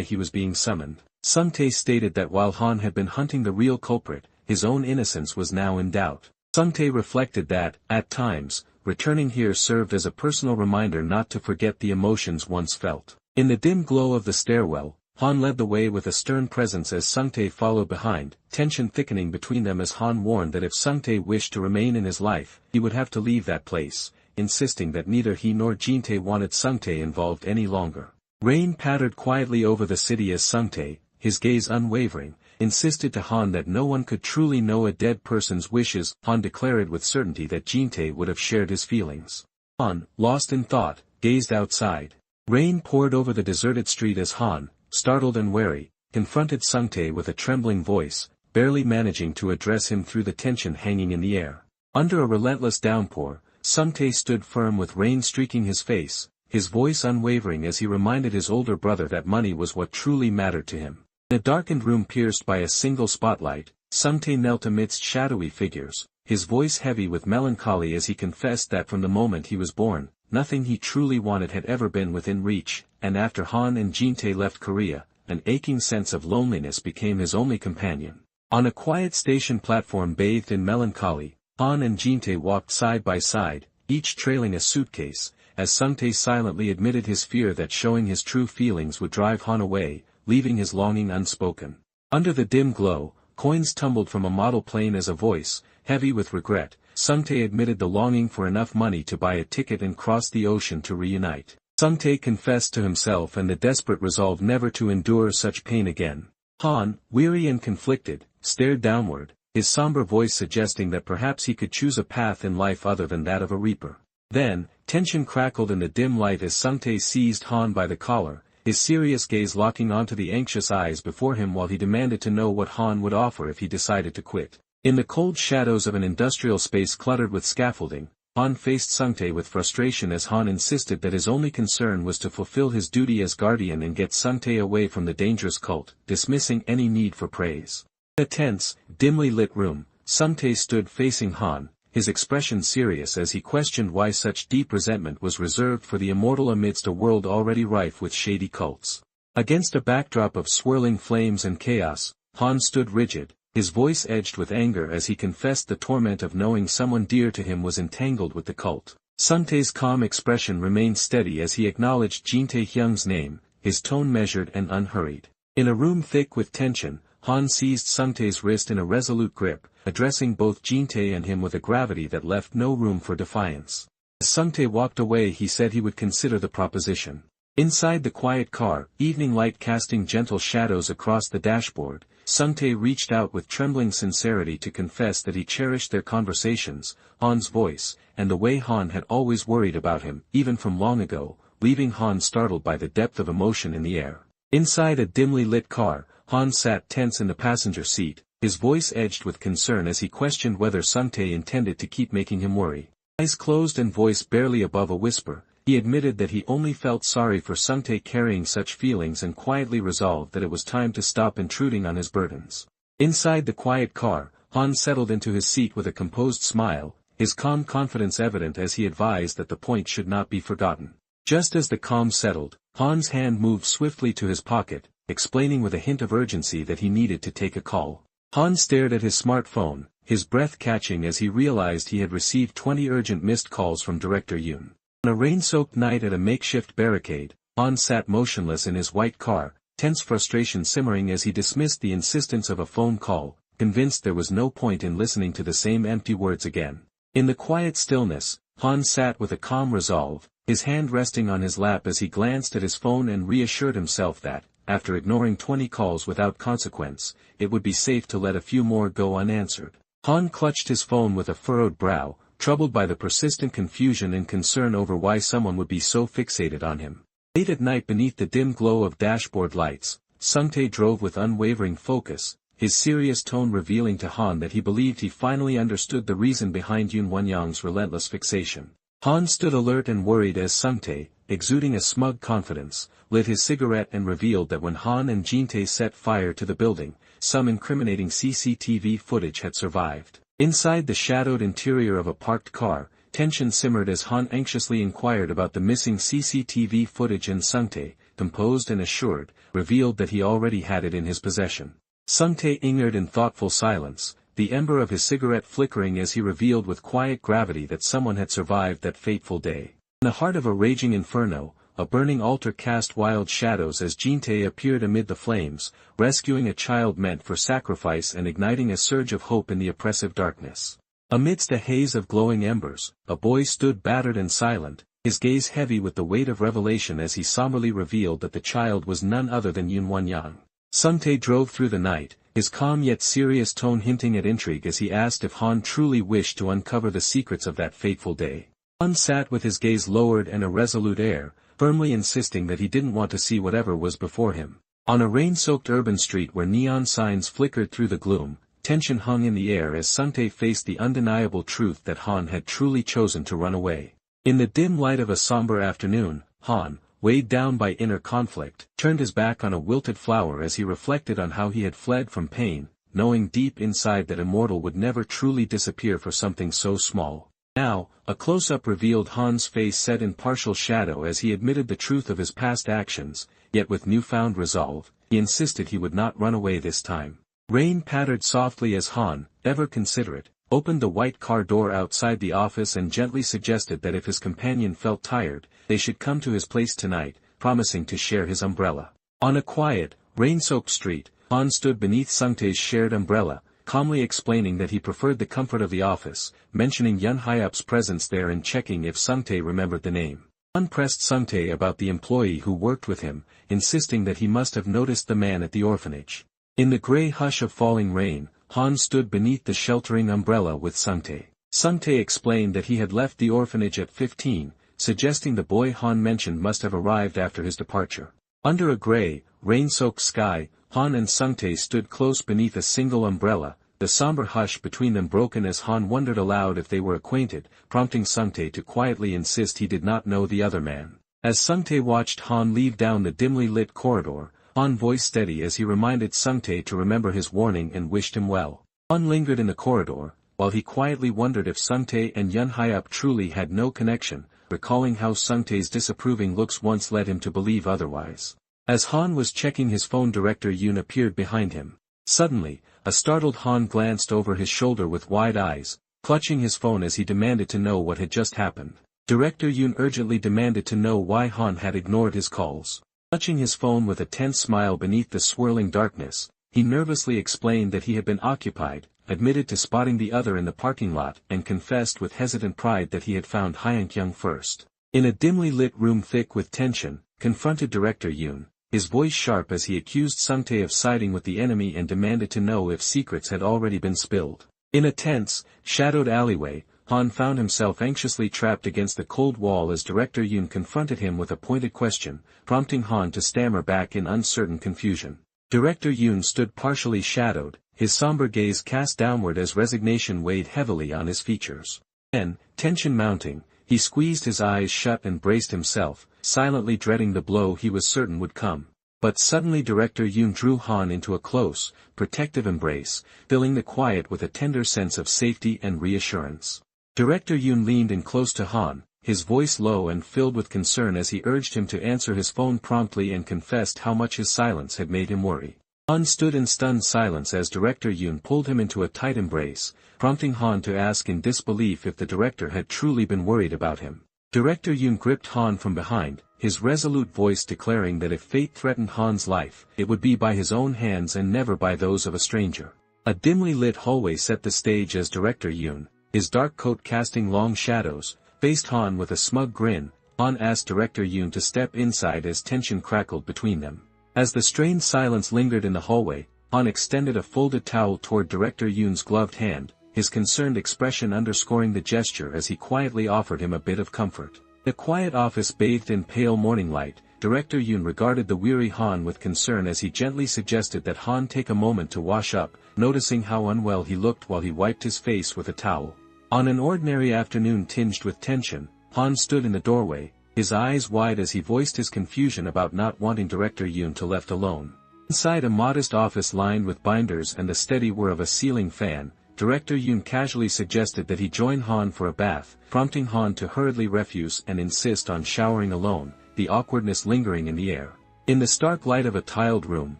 he was being summoned. Sung-tae stated that while Han had been hunting the real culprit, his own innocence was now in doubt. Sung-tae reflected that, at times, returning here served as a personal reminder not to forget the emotions once felt. In the dim glow of the stairwell, Han led the way with a stern presence as Sung-tae followed behind, tension thickening between them as Han warned that if Sung-tae wished to remain in his life, he would have to leave that place, insisting that neither he nor Jin-tae wanted Sung-tae involved any longer. Rain pattered quietly over the city as Sung-tae, his gaze unwavering, insisted to Han that no one could truly know a dead person's wishes. Han declared with certainty that Jin-tae would have shared his feelings. Han, lost in thought, gazed outside. Rain poured over the deserted street as Han, startled and wary, confronted Sung-tae with a trembling voice, barely managing to address him through the tension hanging in the air. Under a relentless downpour, Sung-tae stood firm with rain streaking his face, his voice unwavering as he reminded his older brother that money was what truly mattered to him. In a darkened room pierced by a single spotlight, Sung-tae knelt amidst shadowy figures, his voice heavy with melancholy as he confessed that from the moment he was born, nothing he truly wanted had ever been within reach, and after Han and Jin-tae left Korea, an aching sense of loneliness became his only companion. On a quiet station platform bathed in melancholy, Han and Jin-tae walked side by side, each trailing a suitcase, as Sung-tae silently admitted his fear that showing his true feelings would drive Han away, leaving his longing unspoken. Under the dim glow, coins tumbled from a model plane as a voice, heavy with regret, Sung-tae admitted the longing for enough money to buy a ticket and cross the ocean to reunite. Sung-tae confessed to himself and the desperate resolve never to endure such pain again. Han, weary and conflicted, stared downward, his somber voice suggesting that perhaps he could choose a path in life other than that of a reaper. Then, tension crackled in the dim light as Sung-tae seized Han by the collar, his serious gaze locking onto the anxious eyes before him while he demanded to know what Han would offer if he decided to quit. In the cold shadows of an industrial space cluttered with scaffolding, Han faced Sung-tae with frustration as Han insisted that his only concern was to fulfill his duty as guardian and get Sung-tae away from the dangerous cult, dismissing any need for praise. In a tense, dimly lit room, Sung-tae stood facing Han, his expression serious as he questioned why such deep resentment was reserved for the immortal amidst a world already rife with shady cults. Against a backdrop of swirling flames and chaos, Han stood rigid, his voice edged with anger as he confessed the torment of knowing someone dear to him was entangled with the cult. Sung-tae's calm expression remained steady as he acknowledged Jin-tae Hyung's name, his tone measured and unhurried. In a room thick with tension, Han seized Sung-tae's wrist in a resolute grip, addressing both Jin-tae and him with a gravity that left no room for defiance. As Sung-tae walked away he said he would consider the proposition. Inside the quiet car, evening light casting gentle shadows across the dashboard, Sung-tae reached out with trembling sincerity to confess that he cherished their conversations, Han's voice, and the way Han had always worried about him, even from long ago, leaving Han startled by the depth of emotion in the air. Inside a dimly lit car, Han sat tense in the passenger seat, his voice edged with concern as he questioned whether Sung-tae intended to keep making him worry. Eyes closed and voice barely above a whisper, he admitted that he only felt sorry for Sung-tae carrying such feelings and quietly resolved that it was time to stop intruding on his burdens. Inside the quiet car, Han settled into his seat with a composed smile, his calm confidence evident as he advised that the point should not be forgotten. Just as the calm settled, Han's hand moved swiftly to his pocket, explaining with a hint of urgency that he needed to take a call. Han stared at his smartphone, his breath catching as he realized he had received 20 urgent missed calls from Director Yoon. On a rain-soaked night at a makeshift barricade, Han sat motionless in his white car, tense frustration simmering as he dismissed the insistence of a phone call, convinced there was no point in listening to the same empty words again. In the quiet stillness, Han sat with a calm resolve, his hand resting on his lap as he glanced at his phone and reassured himself that, after ignoring 20 calls without consequence, it would be safe to let a few more go unanswered. Han clutched his phone with a furrowed brow, troubled by the persistent confusion and concern over why someone would be so fixated on him. Late at night beneath the dim glow of dashboard lights, Sung-tae drove with unwavering focus, his serious tone revealing to Han that he believed he finally understood the reason behind Yoon Won-young's relentless fixation. Han stood alert and worried as Sung-tae, exuding a smug confidence, lit his cigarette and revealed that when Han and Jin-tae set fire to the building, some incriminating CCTV footage had survived. Inside the shadowed interior of a parked car, tension simmered as Han anxiously inquired about the missing CCTV footage, and Sungtae, composed and assured, revealed that he already had it in his possession. Sungtae lingered in thoughtful silence, the ember of his cigarette flickering as he revealed with quiet gravity that someone had survived that fateful day. In the heart of a raging inferno, a burning altar cast wild shadows as Jintae appeared amid the flames, rescuing a child meant for sacrifice and igniting a surge of hope in the oppressive darkness. Amidst a haze of glowing embers, a boy stood battered and silent, his gaze heavy with the weight of revelation as he somberly revealed that the child was none other than Yoon Won-yang. Sungtae drove through the night, his calm yet serious tone hinting at intrigue as he asked if Han truly wished to uncover the secrets of that fateful day. Han sat with his gaze lowered and a resolute air, firmly insisting that he didn't want to see whatever was before him. On a rain-soaked urban street where neon signs flickered through the gloom, tension hung in the air as Sungtae faced the undeniable truth that Han had truly chosen to run away. In the dim light of a somber afternoon, Han, weighed down by inner conflict, turned his back on a wilted flower as he reflected on how he had fled from pain, knowing deep inside that a mortal would never truly disappear for something so small. Now, a close-up revealed Han's face set in partial shadow as he admitted the truth of his past actions, yet with newfound resolve, he insisted he would not run away this time. Rain pattered softly as Han, ever considerate, opened the white car door outside the office and gently suggested that if his companion felt tired, they should come to his place tonight, promising to share his umbrella. On a quiet, rain-soaked street, Han stood beneath Sungtae's shared umbrella, calmly explaining that he preferred the comfort of the office, mentioning Yun Hyup's presence there and checking if Sungtae remembered the name. Han pressed Sungtae about the employee who worked with him, insisting that he must have noticed the man at the orphanage. In the gray hush of falling rain, Han stood beneath the sheltering umbrella with Sungtae. Sungtae explained that he had left the orphanage at 15, suggesting the boy Han mentioned must have arrived after his departure. Under a gray, rain-soaked sky, Han and Sungtae stood close beneath a single umbrella, the somber hush between them broken as Han wondered aloud if they were acquainted, prompting Sungtae to quietly insist he did not know the other man. As Sungtae watched Han leave down the dimly lit corridor, Han voiced steady as he reminded Sungtae to remember his warning and wished him well. Han lingered in the corridor, while he quietly wondered if Sungtae and Yun Hyup truly had no connection, recalling how Sungtae's disapproving looks once led him to believe otherwise. As Han was checking his phone, Director Yoon appeared behind him. Suddenly, a startled Han glanced over his shoulder with wide eyes, clutching his phone as he demanded to know what had just happened. Director Yoon urgently demanded to know why Han had ignored his calls. Touching his phone with a tense smile beneath the swirling darkness, he nervously explained that he had been occupied, admitted to spotting the other in the parking lot and confessed with hesitant pride that he had found Hyun-kyung first. In a dimly lit room thick with tension, confronted Director Yoon, his voice sharp as he accused Sungtae of siding with the enemy and demanded to know if secrets had already been spilled. In a tense, shadowed alleyway, Han found himself anxiously trapped against the cold wall as Director Yoon confronted him with a pointed question, prompting Han to stammer back in uncertain confusion. Director Yoon stood partially shadowed, his somber gaze cast downward as resignation weighed heavily on his features. Then, tension mounting, he squeezed his eyes shut and braced himself, silently dreading the blow he was certain would come. But suddenly Director Yoon drew Han into a close, protective embrace, filling the quiet with a tender sense of safety and reassurance. Director Yoon leaned in close to Han, his voice low and filled with concern as he urged him to answer his phone promptly and confessed how much his silence had made him worry. Han stood in stunned silence as Director Yoon pulled him into a tight embrace, prompting Han to ask in disbelief if the director had truly been worried about him. Director Yoon gripped Han from behind, his resolute voice declaring that if fate threatened Han's life, it would be by his own hands and never by those of a stranger. A dimly lit hallway set the stage as Director Yoon, his dark coat casting long shadows, faced Han with a smug grin. Han asked Director Yoon to step inside as tension crackled between them. As the strained silence lingered in the hallway, Han extended a folded towel toward Director Yoon's gloved hand, his concerned expression underscoring the gesture as he quietly offered him a bit of comfort. The quiet office bathed in pale morning light, Director Yoon regarded the weary Han with concern as he gently suggested that Han take a moment to wash up, noticing how unwell he looked while he wiped his face with a towel. On an ordinary afternoon tinged with tension, Han stood in the doorway, his eyes wide as he voiced his confusion about not wanting Director Yoon to left alone. Inside a modest office lined with binders and the steady whir of a ceiling fan, Director Yoon casually suggested that he join Han for a bath, prompting Han to hurriedly refuse and insist on showering alone, the awkwardness lingering in the air. In the stark light of a tiled room,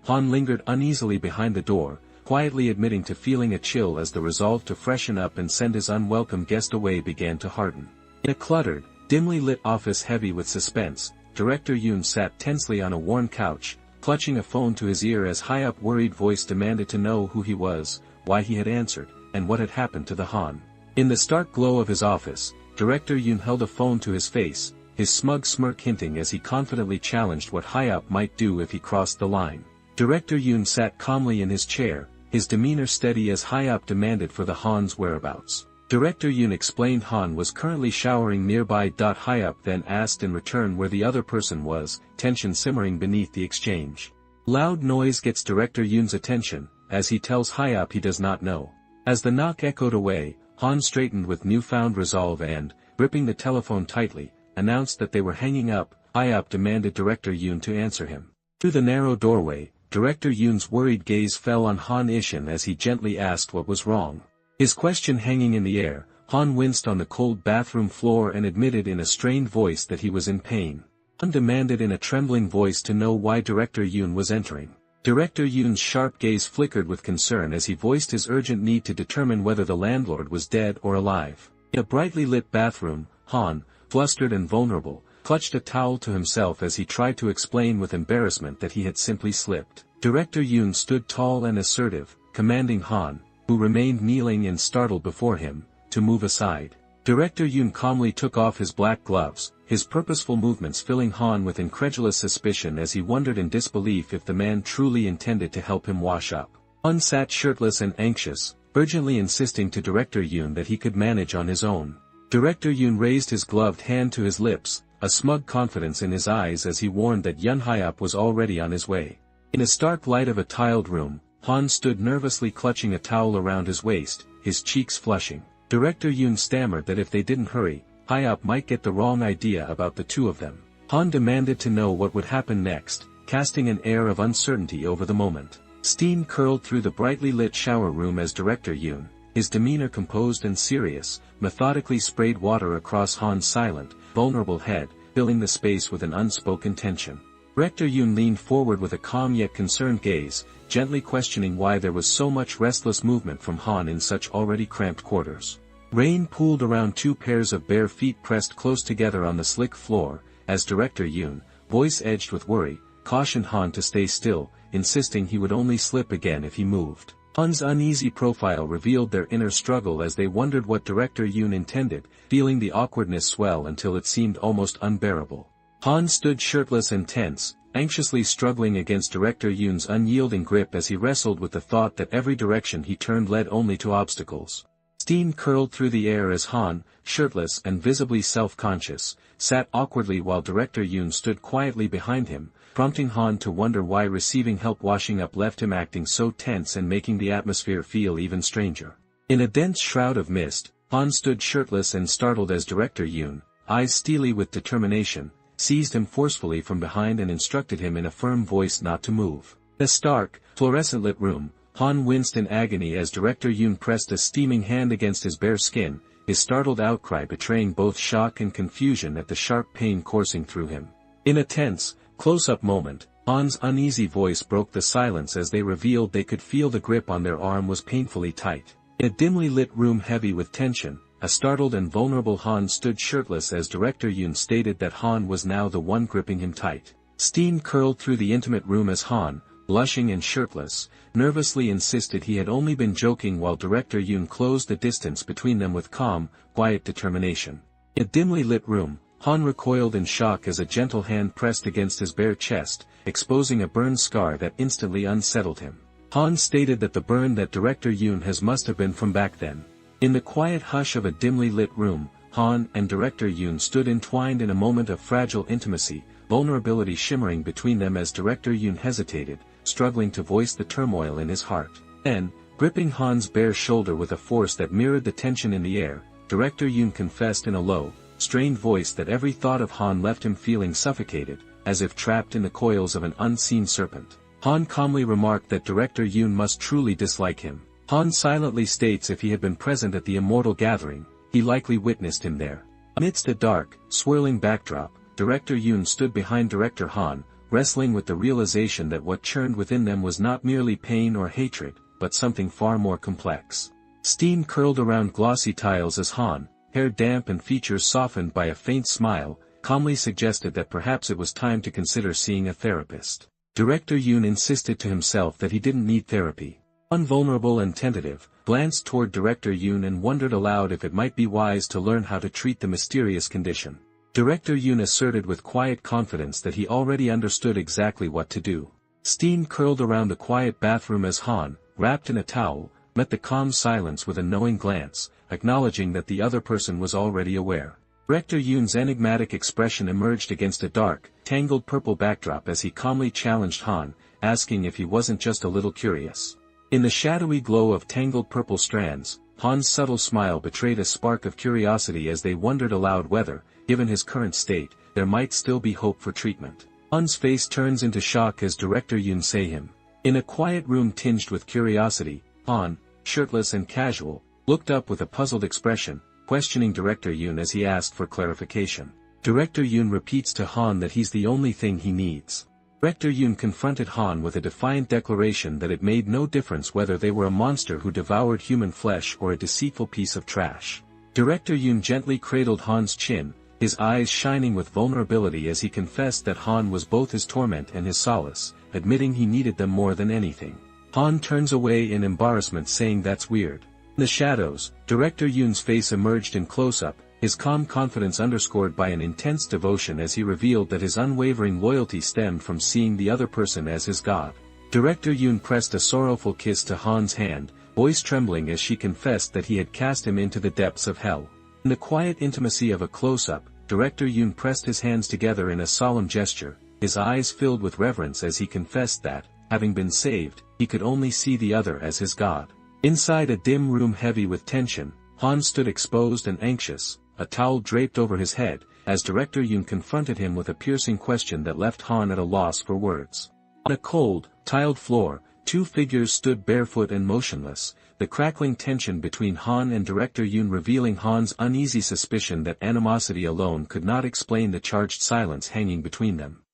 Han lingered uneasily behind the door, quietly admitting to feeling a chill as the resolve to freshen up and send his unwelcome guest away began to harden. In a cluttered, dimly lit office heavy with suspense, Director Yoon sat tensely on a worn couch, clutching a phone to his ear as high-up worried voice demanded to know who he was, why he had answered, and what had happened to the Han. In the stark glow of his office, Director Yoon held a phone to his face, his smug smirk hinting as he confidently challenged what high-up might do if he crossed the line. Director Yoon sat calmly in his chair, his demeanor steady as high-up demanded for the Han's whereabouts. Director Yoon explained Han was currently showering nearby. High-up then asked in return where the other person was, tension simmering beneath the exchange. Loud noise gets Director Yoon's attention, as he tells High-up he does not know. As the knock echoed away, Han straightened with newfound resolve and, gripping the telephone tightly, announced that they were hanging up. High-up demanded Director Yoon to answer him. Through the narrow doorway, Director Yoon's worried gaze fell on Han Ishin as he gently asked what was wrong. His question hanging in the air, Han winced on the cold bathroom floor and admitted in a strained voice that he was in pain. Han demanded in a trembling voice to know why Director Yoon was entering. Director Yoon's sharp gaze flickered with concern as he voiced his urgent need to determine whether the landlord was dead or alive. In a brightly lit bathroom, Han, flustered and vulnerable, clutched a towel to himself as he tried to explain with embarrassment that he had simply slipped. Director Yoon stood tall and assertive, commanding Han, who remained kneeling and startled before him, to move aside. Director Yoon calmly took off his black gloves, his purposeful movements filling Han with incredulous suspicion as he wondered in disbelief if the man truly intended to help him wash up. Han sat shirtless and anxious, urgently insisting to Director Yoon that he could manage on his own. Director Yoon raised his gloved hand to his lips, a smug confidence in his eyes as he warned that Yun Hyup was already on his way. In the stark light of a tiled room, Han stood nervously clutching a towel around his waist, his cheeks flushing. Director Yoon stammered that if they didn't hurry, Hyup might get the wrong idea about the two of them. Han demanded to know what would happen next, casting an air of uncertainty over the moment. Steam curled through the brightly lit shower room as Director Yoon, his demeanor composed and serious, methodically sprayed water across Han's silent, vulnerable head, filling the space with an unspoken tension. Director Yoon leaned forward with a calm yet concerned gaze, gently questioning why there was so much restless movement from Han in such already cramped quarters. Rain pooled around two pairs of bare feet pressed close together on the slick floor, as Director Yoon, voice edged with worry, cautioned Han to stay still, insisting he would only slip again if he moved. Han's uneasy profile revealed their inner struggle as they wondered what Director Yoon intended, feeling the awkwardness swell until it seemed almost unbearable. Han stood shirtless and tense, anxiously struggling against Director Yoon's unyielding grip as he wrestled with the thought that every direction he turned led only to obstacles. Steam curled through the air as Han, shirtless and visibly self-conscious, sat awkwardly while Director Yoon stood quietly behind him, prompting Han to wonder why receiving help washing up left him acting so tense and making the atmosphere feel even stranger. In a dense shroud of mist, Han stood shirtless and startled as Director Yoon, eyes steely with determination, seized him forcefully from behind and instructed him in a firm voice not to move. In a stark, fluorescent-lit room, Han winced in agony as Director Yoon pressed a steaming hand against his bare skin, his startled outcry betraying both shock and confusion at the sharp pain coursing through him. In a tense, close-up moment, Han's uneasy voice broke the silence as they revealed they could feel the grip on their arm was painfully tight. In a dimly lit room heavy with tension, a startled and vulnerable Han stood shirtless as Director Yoon stated that Han was now the one gripping him tight. Steam curled through the intimate room as Han, blushing and shirtless, nervously insisted he had only been joking while Director Yoon closed the distance between them with calm, quiet determination. In a dimly lit room, Han recoiled in shock as a gentle hand pressed against his bare chest, exposing a burn scar that instantly unsettled him. Han stated that the burn that Director Yoon has must have been from back then. In the quiet hush of a dimly lit room, Han and Director Yoon stood entwined in a moment of fragile intimacy, vulnerability shimmering between them as Director Yoon hesitated, struggling to voice the turmoil in his heart. Then, gripping Han's bare shoulder with a force that mirrored the tension in the air, Director Yoon confessed in a low, strained voice that every thought of Han left him feeling suffocated, as if trapped in the coils of an unseen serpent. Han calmly remarked that Director Yoon must truly dislike him. Han silently states if he had been present at the immortal gathering, he likely witnessed him there. Amidst a dark, swirling backdrop, Director Yoon stood behind Director Han, wrestling with the realization that what churned within them was not merely pain or hatred, but something far more complex. Steam curled around glossy tiles as Han, hair damp and features softened by a faint smile, calmly suggested that perhaps it was time to consider seeing a therapist. Director Yoon insisted to himself that he didn't need therapy. Han, vulnerable and tentative, glanced toward Director Yoon and wondered aloud if it might be wise to learn how to treat the mysterious condition. Director Yoon asserted with quiet confidence that he already understood exactly what to do. Steam curled around the quiet bathroom as Han, wrapped in a towel, met the calm silence with a knowing glance, acknowledging that the other person was already aware. Director Yoon's enigmatic expression emerged against a dark, tangled purple backdrop as he calmly challenged Han, asking if he wasn't just a little curious. In the shadowy glow of tangled purple strands, Han's subtle smile betrayed a spark of curiosity as they wondered aloud whether, given his current state, there might still be hope for treatment. Han's face turns into shock as Director Yoon say him. In a quiet room tinged with curiosity, Han, shirtless and casual, looked up with a puzzled expression, questioning Director Yoon as he asked for clarification. Director Yoon repeats to Han that he's the only thing he needs. Director Yoon confronted Han with a defiant declaration that it made no difference whether they were a monster who devoured human flesh or a deceitful piece of trash. Director Yoon gently cradled Han's chin, his eyes shining with vulnerability as he confessed that Han was both his torment and his solace, admitting he needed them more than anything. Han turns away in embarrassment saying that's weird. In the shadows, Director Yoon's face emerged in close-up, his calm confidence underscored by an intense devotion as he revealed that his unwavering loyalty stemmed from seeing the other person as his god. Director Yoon pressed a sorrowful kiss to Han's hand, voice trembling as she confessed that he had cast him into the depths of hell. In the quiet intimacy of a close-up, Director Yoon pressed his hands together in a solemn gesture, his eyes filled with reverence as he confessed that, having been saved, he could only see the other as his god. Inside a dim room heavy with tension, Han stood exposed and anxious, a towel draped over his head, as Director Yoon confronted him with a piercing question that left Han at a loss for words. On a cold, tiled floor, two figures stood barefoot and motionless, the crackling tension between Han and Director Yoon revealing Han's uneasy suspicion that animosity alone could not explain the charged silence hanging between them.